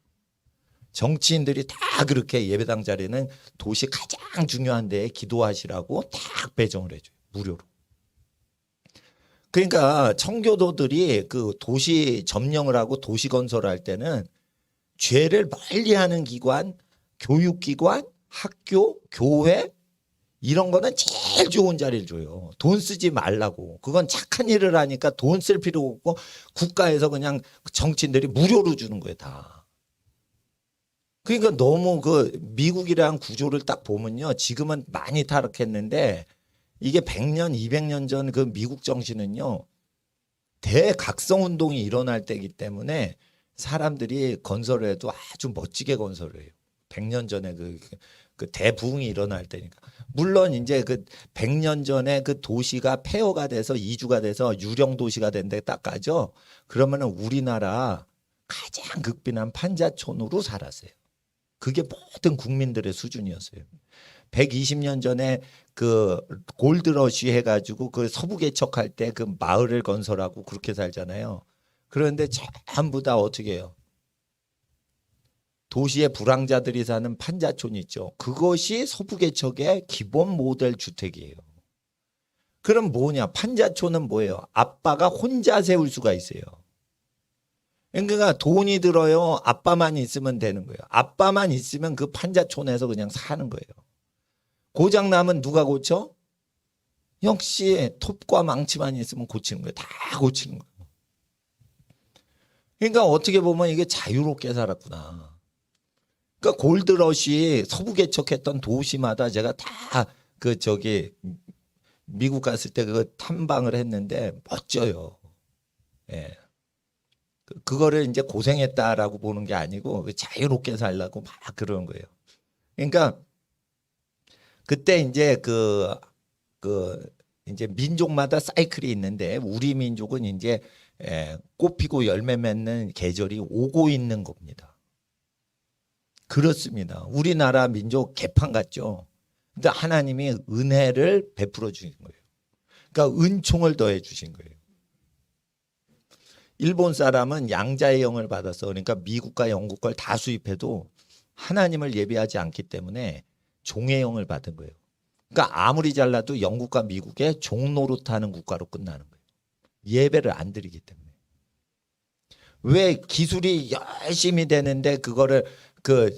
정치인들이 다 그렇게 예배당 자리는 도시 가장 중요한 데에 기도하시라고 딱 배정을 해줘요. 무료로. 그러니까 청교도들이 그 도시 점령을 하고 도시 건설을 할 때는 죄를 멀리하는 기관, 교육기관, 학교, 교회 이런 거는 제일 좋은 자리를 줘요. 돈 쓰지 말라고. 그건 착한 일을 하니까 돈 쓸 필요 없고 국가에서 그냥 정치인들이 무료로 주는 거예요, 다. 그러니까 너무 그 미국이랑 구조를 딱 보면요. 지금은 많이 타락했는데 이게 100년, 200년 전 그 미국 정신은요. 대각성 운동이 일어날 때이기 때문에 사람들이 건설을 해도 아주 멋지게 건설을 해요. 100년 전에 그 대부흥이 일어날 때니까. 물론 이제 그 100년 전에 그 도시가 폐허가 돼서 이주가 돼서 유령 도시가 된 데 딱 가죠. 그러면은 우리나라 가장 극빈한 판자촌으로 살았어요. 그게 모든 국민들의 수준이었어요. 120년 전에 그 골드러시 해가지고 그 서부 개척할 때 그 마을을 건설하고 그렇게 살잖아요. 그런데 전부 다 어떻게 해요? 도시의 불황자들이 사는 판자촌 있죠. 그것이 서부 개척의 기본 모델 주택이에요. 그럼 뭐냐? 판자촌은 뭐예요? 아빠가 혼자 세울 수가 있어요. 그러니까 돈이 들어요. 아빠만 있으면 되는 거예요. 아빠만 있으면 그 판자촌에서 그냥 사는 거예요. 고장 나면 누가 고쳐? 역시 톱과 망치만 있으면 고치는 거예요. 다 고치는 거예요. 그러니까 어떻게 보면 이게 자유롭게 살았구나. 그러니까 골드러시 서부 개척했던 도시마다 제가 다 그 저기 미국 갔을 때 그 탐방을 했는데 멋져요. 예. 그거를 이제 고생했다라고 보는 게 아니고 자유롭게 살라고 막 그러는 거예요. 그러니까 그때 이제 이제 민족마다 사이클이 있는데 우리 민족은 이제 꽃 피고 열매 맺는 계절이 오고 있는 겁니다. 그렇습니다. 우리나라 민족 개판 같죠. 근데 하나님이 은혜를 베풀어 주신 거예요. 그러니까 은총을 더해 주신 거예요. 일본 사람은 양자의 영을 받아서 그러니까 미국과 영국 걸 다 수입해도 하나님을 예배하지 않기 때문에 종의 영을 받은 거예요. 그러니까 아무리 잘나도 영국과 미국의 종 노릇하는 국가로 끝나는 거예요. 예배를 안 드리기 때문에. 왜 기술이 열심히 되는데 그거를 그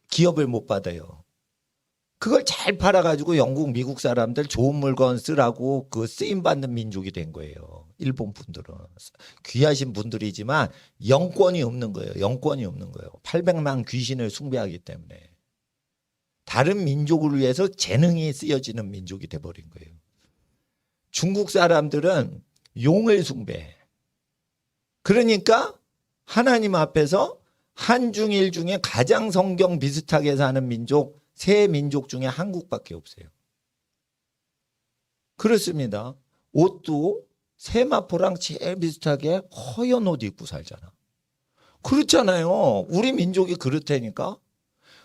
기업을 못 받아요. 그걸 잘 팔아가지고 영국, 미국 사람들 좋은 물건 쓰라고 그 쓰임 받는 민족이 된 거예요. 일본 분들은 귀하신 분들이지만 영권이 없는 거예요. 영권이 없는 거예요. 800만 귀신을 숭배하기 때문에 다른 민족을 위해서 재능이 쓰여지는 민족이 돼버린 거예요. 중국 사람들은 용을 숭배해. 그러니까 하나님 앞에서 한중일 중에 가장 성경 비슷하게 사는 민족 세 민족 중에 한국밖에 없어요. 그렇습니다. 옷도 세마포랑 제일 비슷하게 허연 옷 입고 살잖아. 그렇잖아요. 우리 민족이 그렇다니까.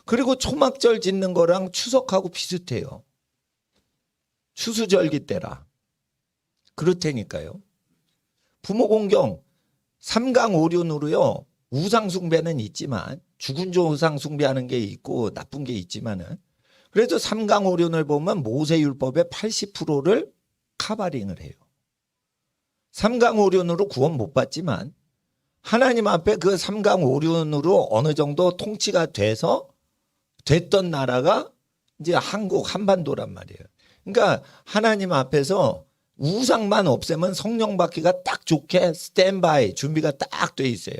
그리고 초막절 짓는 거랑 추석하고 비슷해요. 추수절기 때라. 그렇다니까요. 부모 공경 삼강오륜으로요. 우상 숭배는 있지만 죽은 조상 숭배하는 게 있고 나쁜 게 있지만은 그래도 삼강오륜을 보면 모세율법의 80%를 카바링을 해요. 삼강오륜으로 구원 못 받지만 하나님 앞에 그 삼강오륜으로 어느 정도 통치가 돼서 됐던 나라가 이제 한국 한반도란 말이에요. 그러니까 하나님 앞에서 우상만 없애면 성령 받기가 딱 좋게 스탠바이 준비가 딱 돼 있어요.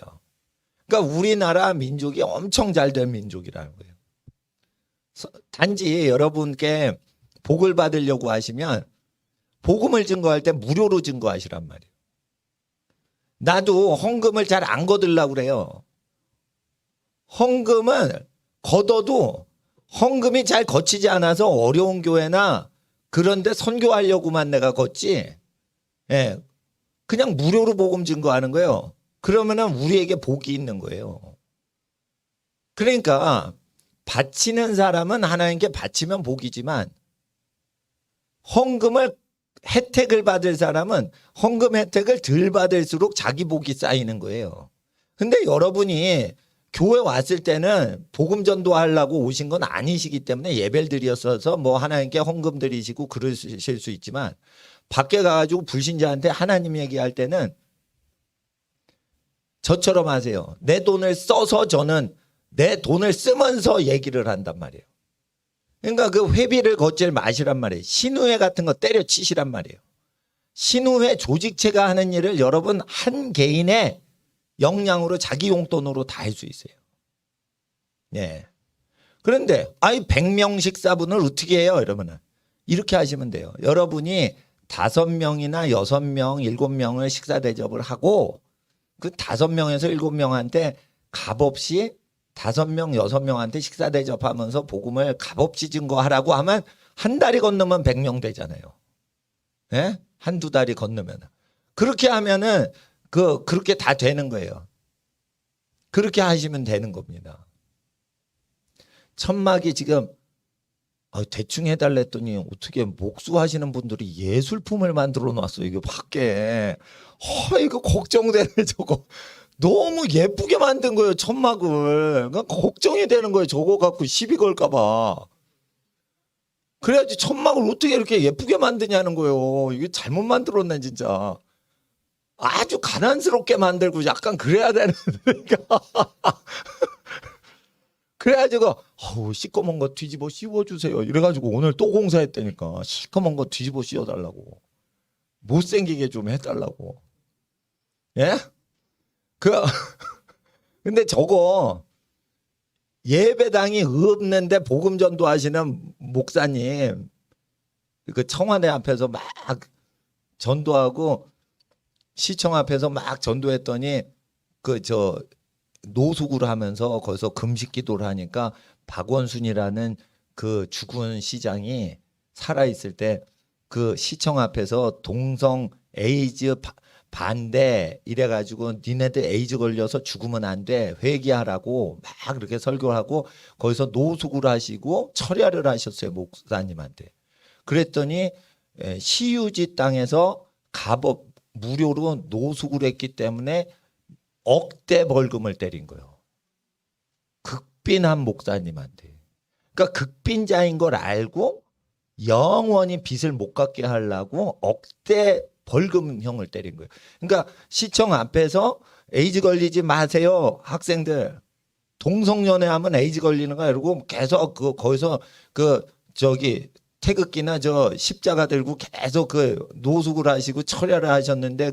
그러니까 우리나라 민족이 엄청 잘 된 민족이라는 거예요. 단지 여러분께 복을 받으려고 하시면 복음을 증거할 때 무료로 증거하시란 말이에요. 나도 헌금을 잘 안 거들려고 그래요. 헌금은 걷어도 헌금이 잘 거치지 않아서 어려운 교회나 그런데 선교하려고만 내가 걷지. 예, 그냥 무료로 복음 증거하는 거예요. 그러면은 우리에게 복이 있는 거예요. 그러니까 바치는 사람은 하나님께 바치면 복이지만 헌금을 혜택을 받을 사람은 헌금 혜택을 덜 받을수록 자기 복이 쌓이는 거예요. 근데 여러분이 교회 왔을 때는 복음 전도하려고 오신 건 아니시기 때문에 예배를 드렸어서 뭐 하나님께 헌금 드리시고 그러실 수 있지만 밖에 가가지고 불신자한테 하나님 얘기할 때는 저처럼 하세요. 내 돈을 써서 저는 내 돈을 쓰면서 얘기를 한단 말이에요. 그러니까 그 회비를 걷질 마시란 말이에요. 신우회 같은 거 때려치시란 말이에요. 신우회 조직체가 하는 일을 여러분 한 개인의 역량으로 자기 용돈으로 다 할 수 있어요. 예. 그런데 100명 식사분을 어떻게 해요? 이러면은 이렇게 하시면 돼요. 여러분이 5명이나 6명, 7명을 식사 대접을 하고 그 5명에서 7명한테 값없이 5명, 6명한테 식사 대접하면서 복음을 값없이 증거하라고 하면 한 달이 건너면 100명 되잖아요. 예? 한두 달이 건너면. 그렇게 하면은 그렇게 다 되는 거예요. 그렇게 하시면 되는 겁니다. 천막이 지금 대충 해달라 했더니 어떻게 목수하시는 분들이 예술품을 만들어 놨어요. 이거 밖에. 이거 걱정되네 저거. 너무 예쁘게 만든 거예요. 천막을. 그러니까 걱정이 되는 거예요. 저거 갖고 시비 걸까 봐. 그래야지 천막을 어떻게 이렇게 예쁘게 만드냐는 거예요. 이게 잘못 만들었네 진짜. 아주 가난스럽게 만들고 약간 그래야 되는 그러니까. 그래가지고 시꺼먼 거 뒤집어 씌워주세요. 이래가지고 오늘 또 공사했다니까. 시꺼먼 거 뒤집어 씌워달라고. 못생기게 좀 해달라고. 예? 근데 저거 예배당이 없는데 복음 전도하시는 목사님 그 청와대 앞에서 막 전도하고 시청 앞에서 막 전도했더니 노숙을 하면서 거기서 금식 기도를 하니까 박원순이라는 그 죽은 시장이 살아있을 때 그 시청 앞에서 동성 에이즈 반대 이래가지고 니네들 에이즈 걸려서 죽으면 안 돼 회개하라고 막 그렇게 설교하고 거기서 노숙을 하시고 철야를 하셨어요 목사님한테. 그랬더니 시유지 땅에서 값없 무료로 노숙을 했기 때문에 억대 벌금을 때린 거예요. 극빈한 목사님한테. 그러니까 극빈자인 걸 알고 영원히 빚을 못 갚게 하려고 억대 벌금형을 때린 거예요. 그러니까 시청 앞에서 에이즈 걸리지 마세요. 학생들. 동성연애하면 에이즈 걸리는 거야. 이러고 계속 거기서 태극기나 십자가 들고 계속 노숙을 하시고 철야를 하셨는데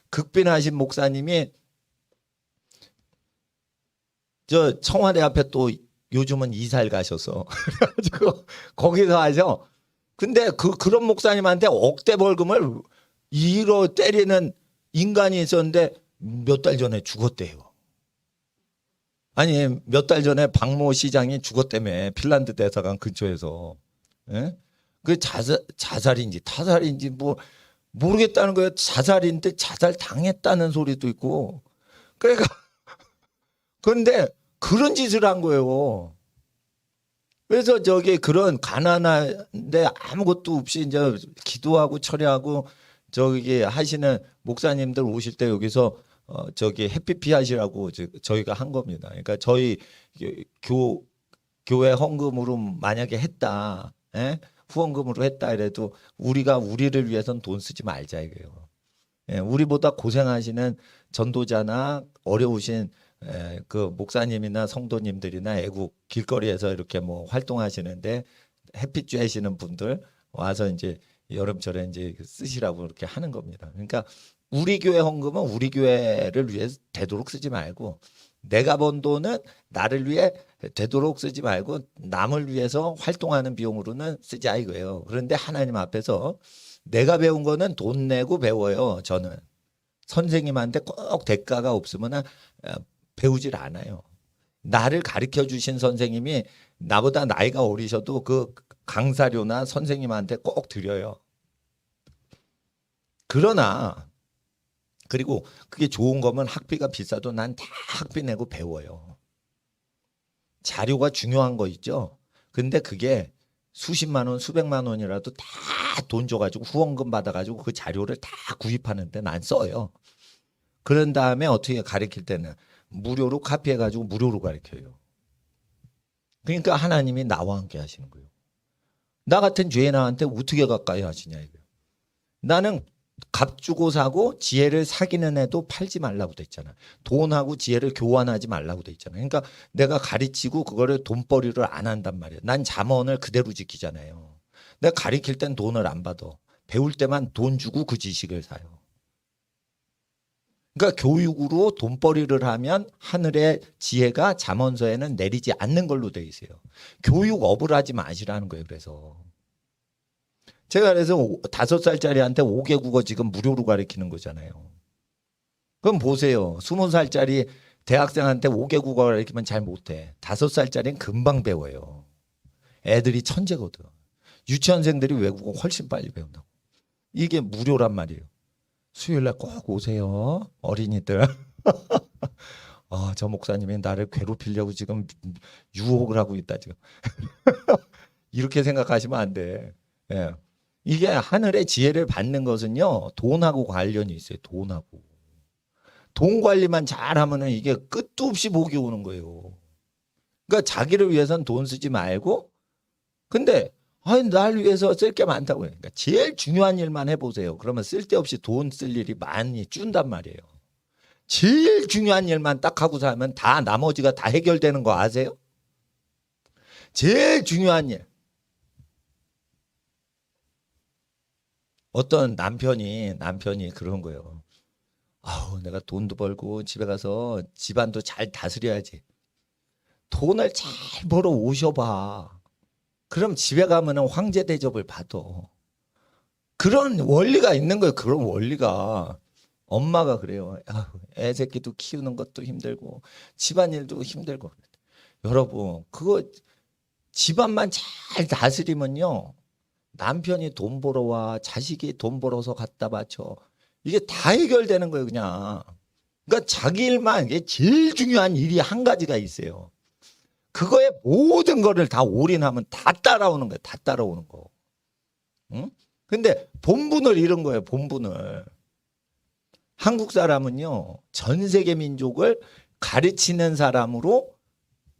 극빈하신 목사님이 청와대 앞에 또 요즘은 이사를 가셔서 그래가지고 거기서 하죠. 근데 그런 목사님한테 억대 벌금을 이로 때리는 인간이 있었는데 몇 달 전에 죽었대요. 아니 몇 달 전에 박모 시장이 죽었다며 핀란드 대사관 근처에서. 예? 그 자살인지 타살인지 뭐 모르겠다는 거예요. 자살인데 자살 당했다는 소리도 있고. 그러니까 그런데 그런 짓을 한 거예요. 그래서 그런 가난한데 아무것도 없이 이제 기도하고 철야하고 하시는 목사님들 오실 때 여기서 해피피 하시라고 저희가 한 겁니다. 그러니까 저희 교회 헌금으로 만약에 했다, 후원금으로 했다 이래도 우리가 우리를 위해서는 돈 쓰지 말자 이거예요. 우리보다 고생하시는 전도자나 어려우신 그 목사님이나 성도님들이나 애국 길거리에서 이렇게 뭐 활동하시는데 햇빛 쬐시는 분들 와서 이제 여름철에 이제 쓰시라고 이렇게 하는 겁니다. 그러니까 우리 교회 헌금은 우리 교회를 위해 되도록 쓰지 말고 내가 번 돈은 나를 위해 되도록 쓰지 말고 남을 위해서 활동하는 비용으로는 쓰자 이거예요. 그런데 하나님 앞에서 내가 배운 거는 돈 내고 배워요. 저는 선생님한테 꼭 대가가 없으면 배우질 않아요. 나를 가르쳐 주신 선생님이 나보다 나이가 어리셔도 그 강사료나 선생님한테 꼭 드려요. 그러나 그리고 그게 좋은 거면 학비가 비싸도 난 다 학비 내고 배워요. 자료가 중요한 거 있죠. 근데 그게 수십만 원, 수백만 원이라도 다 돈 줘가지고 후원금 받아가지고 그 자료를 다 구입하는데 난 써요. 그런 다음에 어떻게 가르칠 때는 무료로 카피해가지고 무료로 가르쳐요. 그러니까 하나님이 나와 함께 하시는 거예요. 나 같은 죄인한테 어떻게 가까이 하시냐 이거예요. 나는 값 주고 사고 지혜를 사기는 해도 팔지 말라고 돼 있잖아. 돈하고 지혜를 교환하지 말라고 돼 있잖아. 그러니까 내가 가르치고 그거를 돈벌이를 안 한단 말이야. 난 잠언을 그대로 지키잖아요. 내가 가르칠 땐 돈을 안 받아. 배울 때만 돈 주고 그 지식을 사요. 그러니까 교육으로 돈벌이를 하면 하늘의 지혜가 잠언서에는 내리지 않는 걸로 돼 있어요. 교육업을 하지 마시라는 거예요. 그래서 제가 그래서 5살짜리한테 5개 국어 지금 무료로 가르치는 거잖아요. 그럼 보세요. 20살짜리 대학생한테 5개 국어 가르치면 잘 못해. 5살짜리는 금방 배워요. 애들이 천재거든. 유치원생들이 외국어 훨씬 빨리 배운다고. 이게 무료란 말이에요. 수요일날 꼭 오세요. 어린이들. 저 목사님이 나를 괴롭히려고 지금 유혹을 하고 있다 지금. 이렇게 생각하시면 안 돼. 예. 이게 하늘의 지혜를 받는 것은요, 돈하고 관련이 있어요. 돈하고. 돈 관리만 잘하면은 이게 끝도 없이 복이 오는 거예요. 그러니까 자기를 위해서는 돈 쓰지 말고, 근데 날 위해서 쓸 게 많다고. 그러니까 제일 중요한 일만 해보세요. 그러면 쓸데없이 돈 쓸 일이 많이 준단 말이에요. 제일 중요한 일만 딱 하고 살면 다 나머지가 다 해결되는 거 아세요? 제일 중요한 일. 어떤 남편이 그런 거예요. 내가 돈도 벌고 집에 가서 집안도 잘 다스려야지. 돈을 잘 벌어 오셔봐. 그럼 집에 가면은 황제 대접을 받아. 그런 원리가 있는 거예요. 그런 원리가. 엄마가 그래요. 애 새끼도 키우는 것도 힘들고 집안일도 힘들고. 여러분, 그거 집안만 잘 다스리면요, 남편이 돈 벌어 와, 자식이 돈 벌어서 갖다 바쳐, 이게 다 해결되는 거예요. 그냥. 그러니까 자기 일만, 이게 제일 중요한 일이 한 가지가 있어요. 그거에 모든 거를 다 올인하면 다 따라오는 거예요. 다 따라오는 거. 응? 근데 본분을 잃은 거예요. 본분을. 한국 사람은요, 전 세계 민족을 가르치는 사람으로,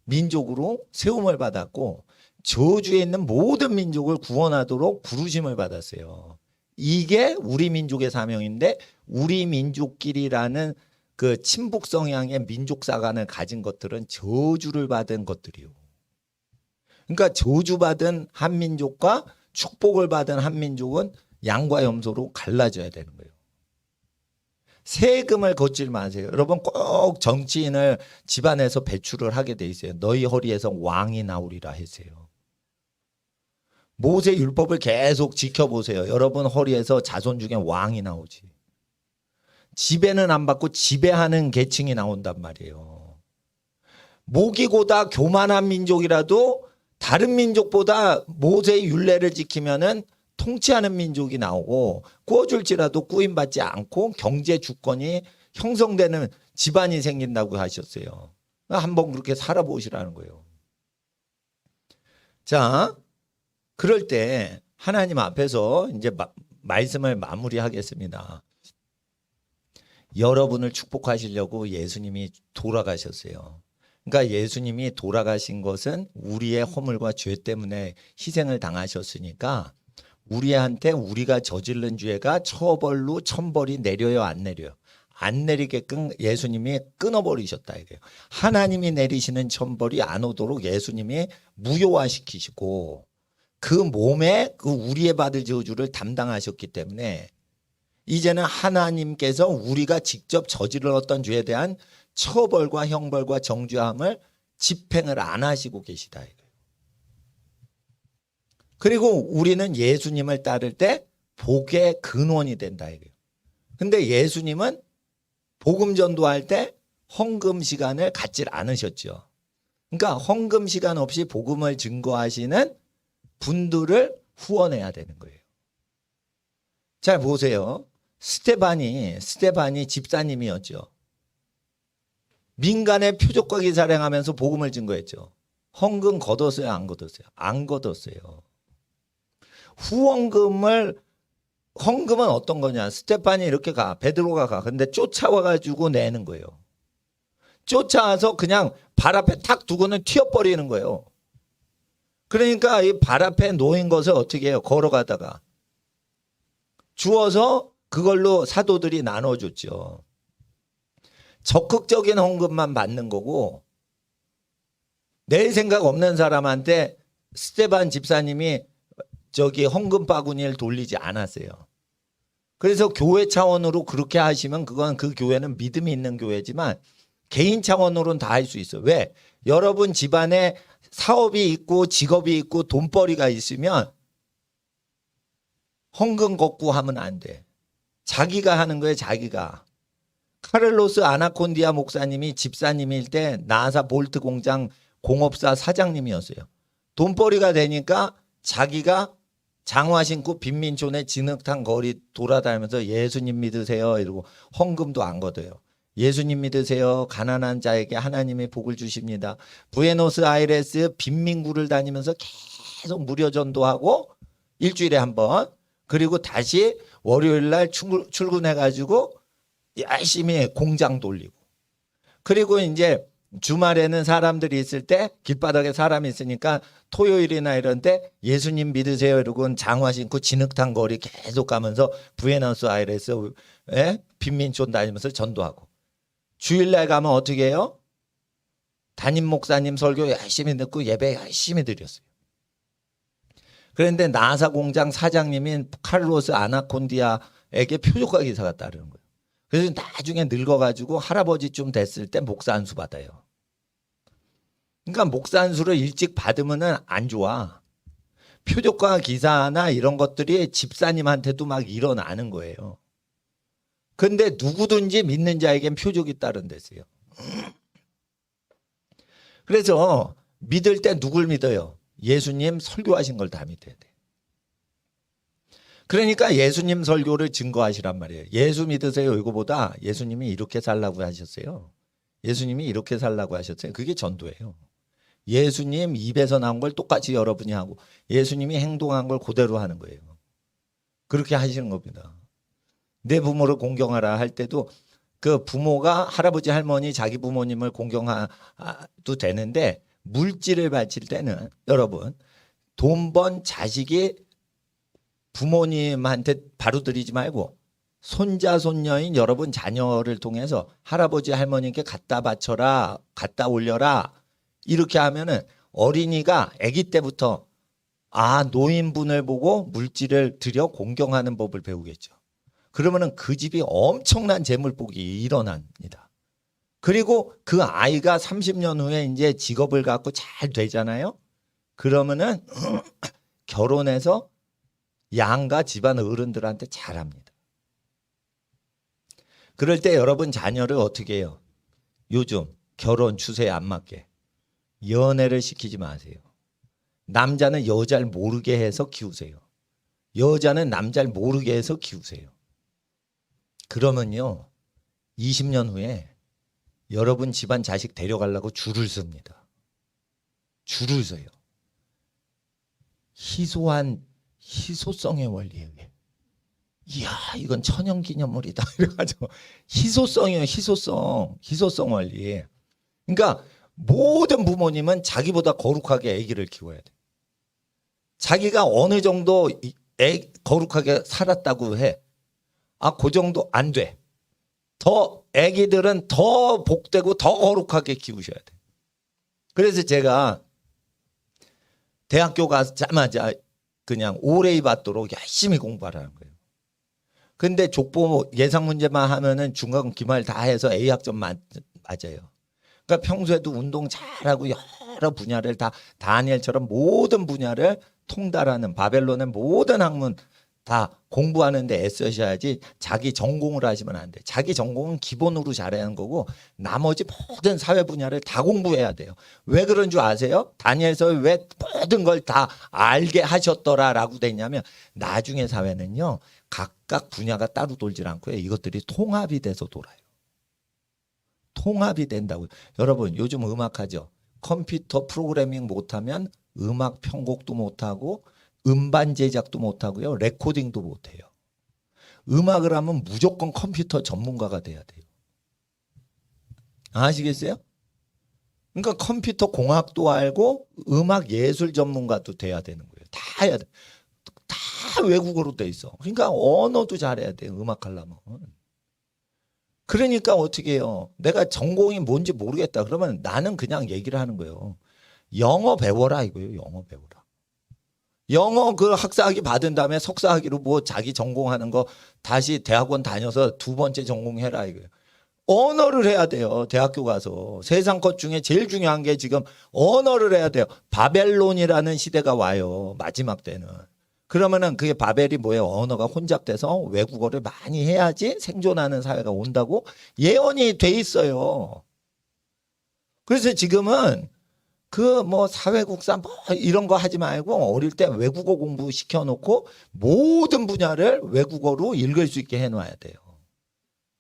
민족으로 세움을 받았고, 저주에 있는 모든 민족을 구원하도록 부르심을 받았어요. 이게 우리 민족의 사명인데, 우리 민족끼리라는 그 친북 성향의 민족사관을 가진 것들은 저주를 받은 것들이요. 그러니까 저주받은 한 민족과 축복을 받은 한 민족은 양과 염소로 갈라져야 되는 거예요. 세금을 걷지 마세요. 여러분, 꼭 정치인을 집안에서 배출을 하게 돼 있어요. 너희 허리에서 왕이 나오리라 했어요. 모세 율법을 계속 지켜보세요. 여러분 허리에서 자손 중에 왕이 나오지. 지배는 안 받고 지배하는 계층이 나온단 말이에요. 모기고다 교만한 민족이라도 다른 민족보다 모세의 율례를 지키면은 통치하는 민족이 나오고, 구워줄지라도 구임받지 않고 경제 주권이 형성되는 집안이 생긴다고 하셨어요. 한번 그렇게 살아보시라는 거예요. 자, 그럴 때 하나님 앞에서 이제 말씀을 마무리하겠습니다. 여러분을 축복하시려고 예수님이 돌아가셨어요. 그러니까 예수님이 돌아가신 것은 우리의 허물과 죄 때문에 희생을 당하셨으니까, 우리한테 우리가 저지른 죄가 처벌로 천벌이 내려요, 안 내려요? 안 내리게끔 예수님이 끊어버리셨다 이거예요. 하나님이 내리시는 천벌이 안 오도록 예수님이 무효화시키시고, 그 몸에 그 우리의 받을 저주를 담당하셨기 때문에 이제는 하나님께서 우리가 직접 저질렀던 죄에 대한 처벌과 형벌과 정죄함을 집행을 안 하시고 계시다 이거예요. 그리고 우리는 예수님을 따를 때 복의 근원이 된다 이거예요. 근데 예수님은 복음 전도할 때 헌금 시간을 갖질 않으셨죠. 그러니까 헌금 시간 없이 복음을 증거하시는 분들을 후원해야 되는 거예요. 잘 보세요. 스테반이 집사님이었죠. 민간의 표적과 기사를 행하면서 복음을 증거했죠. 헌금 걷었어요, 안 걷었어요? 안 걷었어요. 헌금은 어떤 거냐? 스테반이 이렇게 베드로가 가. 근데 쫓아와가지고 내는 거예요. 쫓아와서 그냥 발 앞에 탁 두고는 튀어버리는 거예요. 그러니까 이 발 앞에 놓인 것을 어떻게 해요? 걸어가다가 주어서 그걸로 사도들이 나눠줬죠. 적극적인 헌금만 받는 거고, 낼 생각 없는 사람한테 스테반 집사님이 헌금 바구니를 돌리지 않았어요. 그래서 교회 차원으로 그렇게 하시면 그건 그 교회는 믿음이 있는 교회지만, 개인 차원으로는 다 할 수 있어요. 왜? 여러분 집안에 사업이 있고 직업이 있고 돈벌이가 있으면 헌금 걷고 하면 안 돼. 자기가 하는 거예요. 자기가. 카를로스 아나콘디아 목사님이 집사님일 때 나사 볼트 공장 공업사 사장님이었어요. 돈벌이가 되니까 자기가 장화 신고 빈민촌의 진흙탕 거리 돌아다니면서 예수님 믿으세요 이러고 헌금도 안 걷어요. 예수님 믿으세요. 가난한 자에게 하나님이 복을 주십니다. 부에노스아이레스 빈민구를 다니면서 계속 무료 전도하고 일주일에 한 번, 그리고 다시 월요일 날 출근해 가지고 열심히 공장 돌리고, 그리고 이제 주말에는 사람들이 있을 때 길바닥에 사람이 있으니까 토요일이나 이런 때 예수님 믿으세요 이러고 장화 신고 진흙탕 거리 계속 가면서 부에노스아이레스에 빈민촌 다니면서 전도하고, 주일날 가면 어떻게 해요? 담임 목사님 설교 열심히 듣고 예배 열심히 드렸어요. 그런데 나사 공장 사장님인 카를로스 아나콘디아에게 표적화 기사가 따르는 거예요. 그래서 나중에 늙어가지고 할아버지쯤 됐을 때 목사 안수 받아요. 그러니까 목사 안수를 일찍 받으면은 안 좋아. 표적화 기사나 이런 것들이 집사님한테도 막 일어나는 거예요. 근데 누구든지 믿는 자에겐 표적이 따른댔어요. 그래서 믿을 때 누굴 믿어요? 예수님 설교하신 걸 다 믿어야 돼. 그러니까 예수님 설교를 증거하시란 말이에요. 예수 믿으세요 이거보다 예수님이 이렇게 살라고 하셨어요. 예수님이 이렇게 살라고 하셨어요. 그게 전도예요. 예수님 입에서 나온 걸 똑같이 여러분이 하고 예수님이 행동한 걸 그대로 하는 거예요. 그렇게 하시는 겁니다. 내 부모를 공경하라 할 때도 그 부모가 할아버지 할머니 자기 부모님을 공경해도 되는데, 물질을 바칠 때는 여러분 돈 번 자식이 부모님한테 바로 드리지 말고 손자 손녀인 여러분 자녀를 통해서 할아버지 할머니께 갖다 바쳐라, 갖다 올려라, 이렇게 하면은 어린이가 아기 때부터 노인분을 보고 물질을 드려 공경하는 법을 배우겠죠. 그러면은 그 집이 엄청난 재물복이 일어납니다. 그리고 그 아이가 30년 후에 이제 직업을 갖고 잘 되잖아요. 그러면은 결혼해서 양가 집안 어른들한테 잘합니다. 그럴 때 여러분 자녀를 어떻게 해요? 요즘 결혼 추세에 안 맞게 연애를 시키지 마세요. 남자는 여자를 모르게 해서 키우세요. 여자는 남자를 모르게 해서 키우세요. 그러면요 20년 후에 여러분 집안 자식 데려가려고 줄을 섭니다. 줄을 서요. 희소성의 원리에 의해. 이야 이건 천연기념물이다 이래가지고 희소성이에요. 희소성 원리. 그러니까 모든 부모님은 자기보다 거룩하게 아기를 키워야 돼. 자기가 어느 정도 거룩하게 살았다고 해. 그 정도 안 돼. 더 아기들은 더 복되고 더 거룩하게 키우셔야 돼. 그래서 제가 대학교 가자마자 그냥 오레이 받도록 열심히 공부하라는 거예요. 근데 족보 예상 문제만 하면은 중간 기말 다 해서 A 학점 맞아요. 그러니까 평소에도 운동 잘하고 여러 분야를 다 다니엘처럼 모든 분야를 통달하는, 바벨론의 모든 학문 다 공부하는데 애쓰셔야지 자기 전공을 하시면 안 돼. 자기 전공은 기본으로 잘해야 하는 거고 나머지 모든 사회 분야를 다 공부해야 돼요. 왜 그런 줄 아세요? 다니엘서 왜 모든 걸 다 알게 하셨더라라고 돼 있냐면 나중에 사회는요 각각 분야가 따로 돌질 않고요. 이것들이 통합이 돼서 돌아요. 통합이 된다고요. 여러분 요즘 음악하죠. 컴퓨터 프로그래밍 못하면 음악 편곡도 못하고 음반 제작도 못하고요. 레코딩도 못해요. 음악을 하면 무조건 컴퓨터 전문가가 돼야 돼요. 아시겠어요? 그러니까 컴퓨터 공학도 알고 음악 예술 전문가도 돼야 되는 거예요. 다 해야 돼. 다 외국어로 돼 있어. 그러니까 언어도 잘해야 돼요. 음악 하려면. 그러니까 어떻게 해요? 내가 전공이 뭔지 모르겠다. 그러면 나는 그냥 얘기를 하는 거예요. 영어 배워라 이거예요. 영어 배워라. 영어 그 학사학위 받은 다음에 석사학위로 뭐 자기 전공하는 거 다시 대학원 다녀서 두 번째 전공해라 이거예요. 언어를 해야 돼요. 대학교 가서. 세상 것 중에 제일 중요한 게 지금 언어를 해야 돼요. 바벨론이라는 시대가 와요. 마지막 때는. 그러면은 그게 바벨이 뭐예요? 언어가 혼잡돼서 외국어를 많이 해야지 생존하는 사회가 온다고 예언이 돼 있어요. 그래서 지금은 그 뭐 사회국사 뭐 이런 거 하지 말고 어릴 때 외국어 공부 시켜놓고 모든 분야를 외국어로 읽을 수 있게 해놔야 돼요.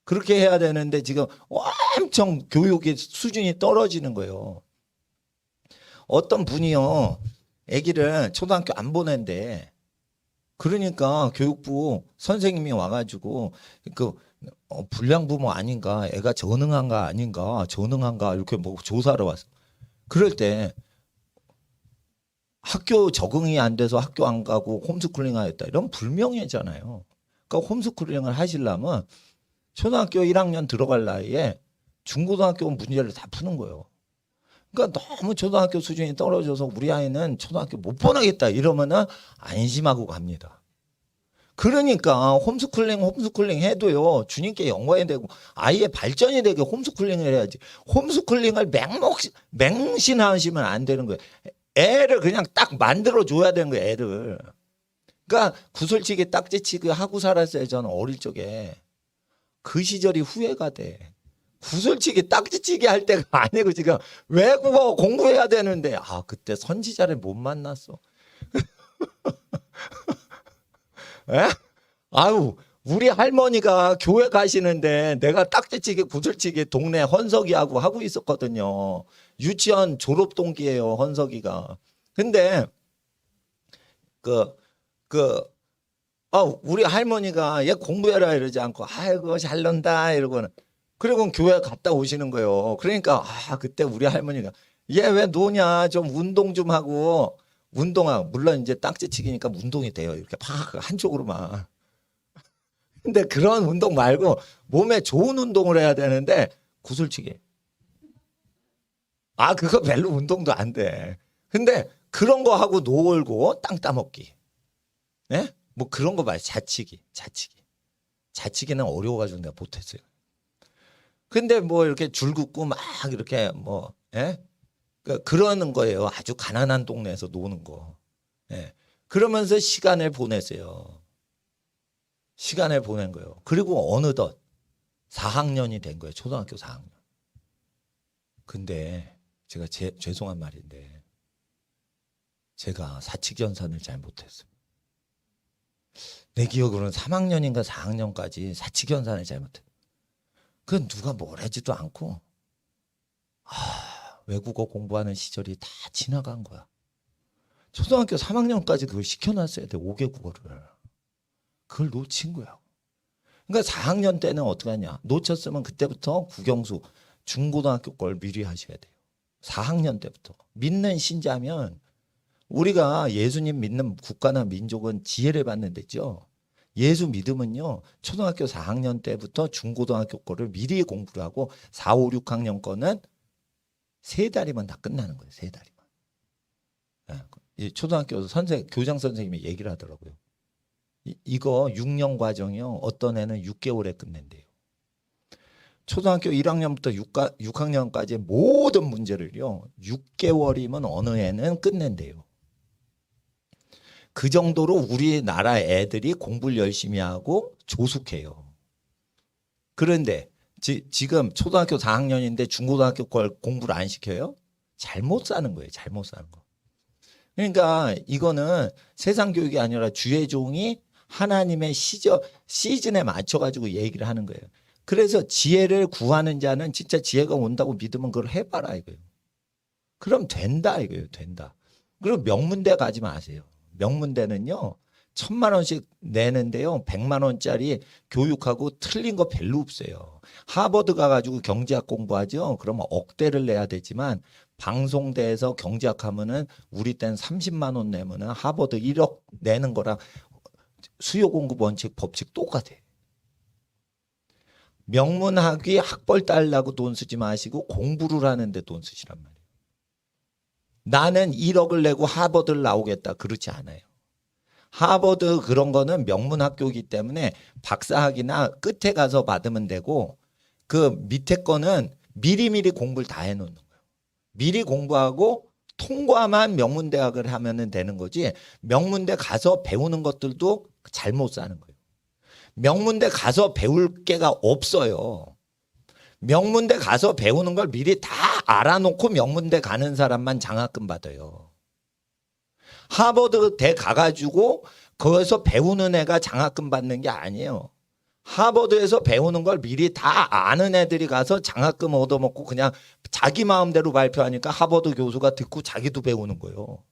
그렇게 해야 되는데 지금 엄청 교육의 수준이 떨어지는 거예요. 어떤 분이요, 아기를 초등학교 안 보낸대. 그러니까 교육부 선생님이 와가지고 그 불량부모 아닌가, 애가 전능한가 아닌가, 전능한가 이렇게 뭐 조사를 왔어. 그럴 때 학교 적응이 안 돼서 학교 안 가고 홈스쿨링 하였다. 이런 불명예잖아요. 그러니까 홈스쿨링을 하시려면 초등학교 1학년 들어갈 나이에 중고등학교 문제를 다 푸는 거예요. 그러니까 너무 초등학교 수준이 떨어져서 우리 아이는 초등학교 못 보내겠다 이러면은 안심하고 갑니다. 그러니까 홈스쿨링 해도요, 주님께 영광이 되고 아이의 발전이 되게 홈스쿨링을 해야지. 홈스쿨링을 맹신하시면 안 되는 거예요. 애를 그냥 딱 만들어 줘야 되는 거예요, 애를. 그러니까 구슬치기 딱지치기 하고 살았어요, 저는 어릴 적에. 그 시절이 후회가 돼. 구슬치기 딱지치기 할 때가 아니고 지금 외국어 공부해야 되는데 그때 선지자를 못 만났어. 에? 아유, 우리 할머니가 교회 가시는데 내가 딱지치기 구슬치기 동네 헌석이하고 하고 있었거든요. 유치원 졸업 동기예요, 헌석이가. 근데 우리 할머니가 얘 공부해라 이러지 않고 아이고 잘난다 이러고는, 그리고 교회 갔다 오시는 거예요. 그러니까 그때 우리 할머니가 얘 왜 노냐, 좀 운동 좀 하고. 운동하고, 물론 이제 딱지치기니까 운동이 돼요, 이렇게 팍 한쪽으로만. 근데 그런 운동 말고 몸에 좋은 운동을 해야 되는데 구슬치기. 그거 별로 운동도 안 돼. 근데 그런 거 하고 놀고 땅 따먹기. 네? 뭐 그런 거 말이야. 자치기는 어려워가지고 내가 못했어요. 근데 뭐 이렇게 줄 긋고 막 이렇게 뭐, 예? 그러는 거예요. 아주 가난한 동네에서 노는 거. 예. 그러면서 시간을 보내세요. 시간을 보낸 거예요. 그리고 어느덧 4학년이 된 거예요. 초등학교 4학년. 근데 제가 죄송한 말인데 제가 사칙연산을 잘 못했어요. 내 기억으로는 3학년인가 4학년까지 사칙연산을 잘 못했어요. 그건 누가 뭘 하지도 않고 외국어 공부하는 시절이 다 지나간 거야. 초등학교 3학년까지 그걸 시켜놨어야 돼, 5개국어를. 그걸 놓친 거야. 그러니까 4학년 때는 어떻게 하냐. 놓쳤으면 그때부터 국영수, 중고등학교 걸 미리 하셔야 돼요. 4학년 때부터. 믿는 신자면, 우리가 예수님 믿는 국가나 민족은 지혜를 받는 데죠. 예수 믿으면요, 초등학교 4학년 때부터 중고등학교 거를 미리 공부를 하고 4, 5, 6학년 거는 3달이면 다 끝나는 거예요. 3달이면. 초등학교 교장 선생님이 얘기를 하더라고요. 이거 6년 과정이요. 어떤 애는 6개월에 끝낸대요. 초등학교 1학년부터 6학년까지 모든 문제를요, 6개월이면 어느 애는 끝낸대요. 그 정도로 우리나라 애들이 공부를 열심히 하고 조숙해요. 그런데 지금 초등학교 4학년인데 중고등학교 걸 공부를 안 시켜요? 잘못 사는 거예요. 잘못 사는 거. 그러니까 이거는 세상 교육이 아니라 주의 종이 하나님의 시즌에 맞춰가지고 얘기를 하는 거예요. 그래서 지혜를 구하는 자는 진짜 지혜가 온다고 믿으면 그걸 해봐라 이거예요. 그럼 된다 이거예요. 된다. 그리고 명문대 가지 마세요. 명문대는요, 1,000만 원씩 내는데요, 100만 원짜리 교육하고 틀린 거 별로 없어요. 하버드 가가지고 경제학 공부하죠. 그러면 억대를 내야 되지만 방송대에서 경제학 하면은 우리 땐 30만 원 내면은 하버드 1억 내는 거랑 수요 공급 원칙 법칙 똑같아요. 명문학위 학벌 따려고 돈 쓰지 마시고 공부를 하는데 돈 쓰시란 말이에요. 나는 1억을 내고 하버드를 나오겠다. 그렇지 않아요. 하버드 그런 거는 명문학교이기 때문에 박사학위나 끝에 가서 받으면 되고, 그 밑에 거는 미리미리 공부를 다 해놓는 거예요. 미리 공부하고 통과만 명문대학을 하면 되는 거지, 명문대 가서 배우는 것들도 잘못 사는 거예요. 명문대 가서 배울 게가 없어요. 명문대 가서 배우는 걸 미리 다 알아놓고 명문대 가는 사람만 장학금 받아요. 하버드대 가가지고 거기서 배우는 애가 장학금 받는 게 아니에요. 하버드에서 배우는 걸 미리 다 아는 애들이 가서 장학금 얻어먹고 그냥 자기 마음대로 발표하니까 하버드 교수가 듣고 자기도 배우는 거예요.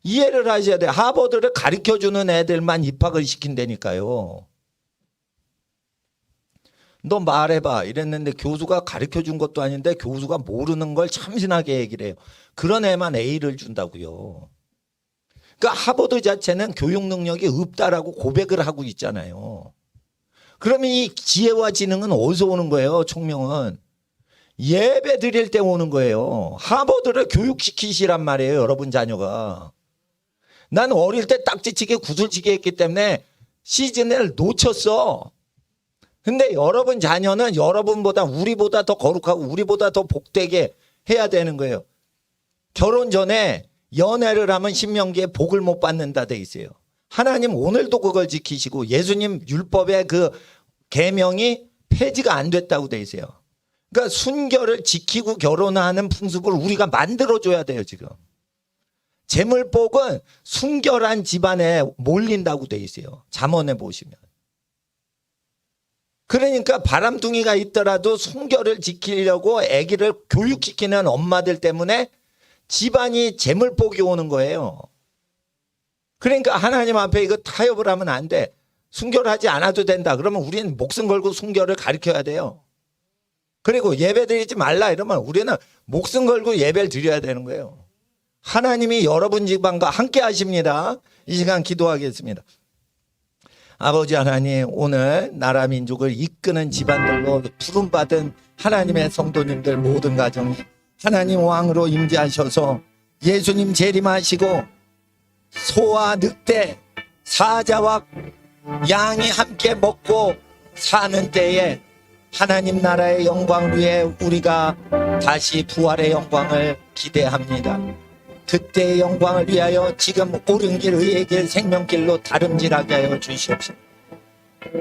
이해를 하셔야 돼요. 하버드를 가르쳐주는 애들만 입학을 시킨다니까요. 너 말해봐 이랬는데 교수가 가르쳐준 것도 아닌데 교수가 모르는 걸 참신하게 얘기를 해요. 그런 애만 A를 준다고요. 그러니까 하버드 자체는 교육 능력이 없다라고 고백을 하고 있잖아요. 그러면 이 지혜와 지능은 어디서 오는 거예요? 총명은 예배 드릴 때 오는 거예요. 하버드를 교육시키시란 말이에요. 여러분 자녀가. 난 어릴 때 딱지치기 구슬치기 했기 때문에 시즌을 놓쳤어. 근데 여러분 자녀는 여러분보다 우리보다 더 거룩하고 우리보다 더 복되게 해야 되는 거예요. 결혼 전에 연애를 하면 신명기에 복을 못 받는다 돼 있어요. 하나님 오늘도 그걸 지키시고 예수님 율법의 그 계명이 폐지가 안 됐다고 돼 있어요. 그러니까 순결을 지키고 결혼하는 풍습을 우리가 만들어줘야 돼요. 지금 재물복은 순결한 집안에 몰린다고 돼 있어요. 잠언에 보시면. 그러니까 바람둥이가 있더라도 순결을 지키려고 아기를 교육시키는 엄마들 때문에 집안이 재물복이 오는 거예요. 그러니까 하나님 앞에 이거 타협을 하면 안 돼. 순결하지 않아도 된다. 그러면 우리는 목숨 걸고 순결을 가르쳐야 돼요. 그리고 예배 드리지 말라 이러면 우리는 목숨 걸고 예배를 드려야 되는 거예요. 하나님이 여러분 집안과 함께 하십니다. 이 시간 기도하겠습니다. 아버지 하나님, 오늘 나라 민족을 이끄는 집안들로 부름받은 하나님의 성도님들 모든 가정이 하나님 왕으로 임재하셔서 예수님 재림하시고 소와 늑대, 사자와 양이 함께 먹고 사는 때에 하나님 나라의 영광 위에 우리가 다시 부활의 영광을 기대합니다. 그때의 영광을 위하여 지금 옳은 길, 의의 길, 생명길로 다름질하게 하여 주시옵소서.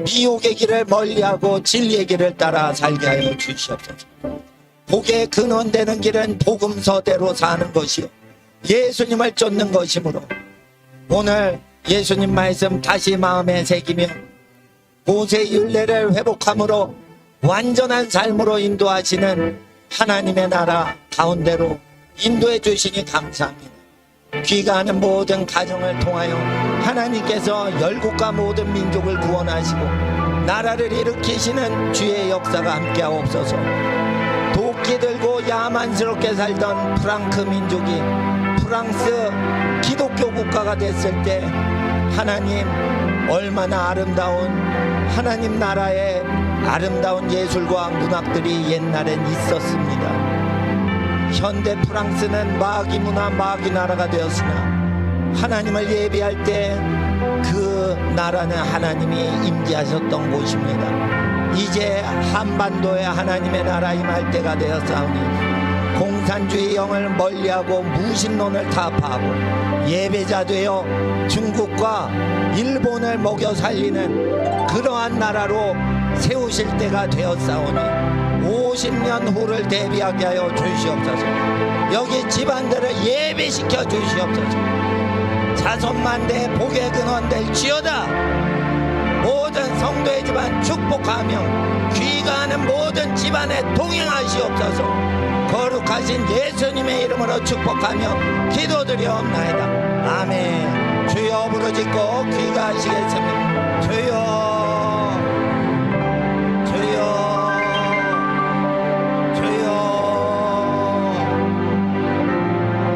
미혹의 길을 멀리하고 진리의 길을 따라 살게 하여 주시옵소서. 복의 근원되는 길은 복음서대로 사는 것이요 예수님을 쫓는 것이므로 오늘 예수님 말씀 다시 마음에 새기며 모세의 율례를 회복함으로 완전한 삶으로 인도하시는 하나님의 나라 가운데로 인도해 주시니 감사합니다. 귀가하는 모든 가정을 통하여 하나님께서 열국과 모든 민족을 구원하시고 나라를 일으키시는 주의 역사가 함께하옵소서. 도끼 들고 야만스럽게 살던 프랑크 민족이 프랑스 기독교 국가가 됐을 때 하나님 얼마나 아름다운 하나님 나라의 아름다운 예술과 문학들이 옛날엔 있었습니다. 현대 프랑스는 마귀 문화, 마귀 나라가 되었으나 하나님을 예배할 때 그 나라는 하나님이 임재하셨던 곳입니다. 이제 한반도에 하나님의 나라 임할 때가 되었사오니 공산주의 영을 멀리하고 무신론을 타파하고 예배자 되어 중국과 일본을 먹여 살리는 그러한 나라로 세우실 때가 되었사오니 50년 후를 대비하게 하여 주시옵소서. 여기 집안들을 예배시켜 주시옵소서. 자손만대 복의 근원 될 지어다. 모든 성도의 집안 축복하며 귀가하는 모든 집안에 동행하시옵소서. 거룩하신 예수님의 이름으로 축복하며 기도드리옵나이다. 아멘. 주여 부르짖고 귀가하시겠습니다.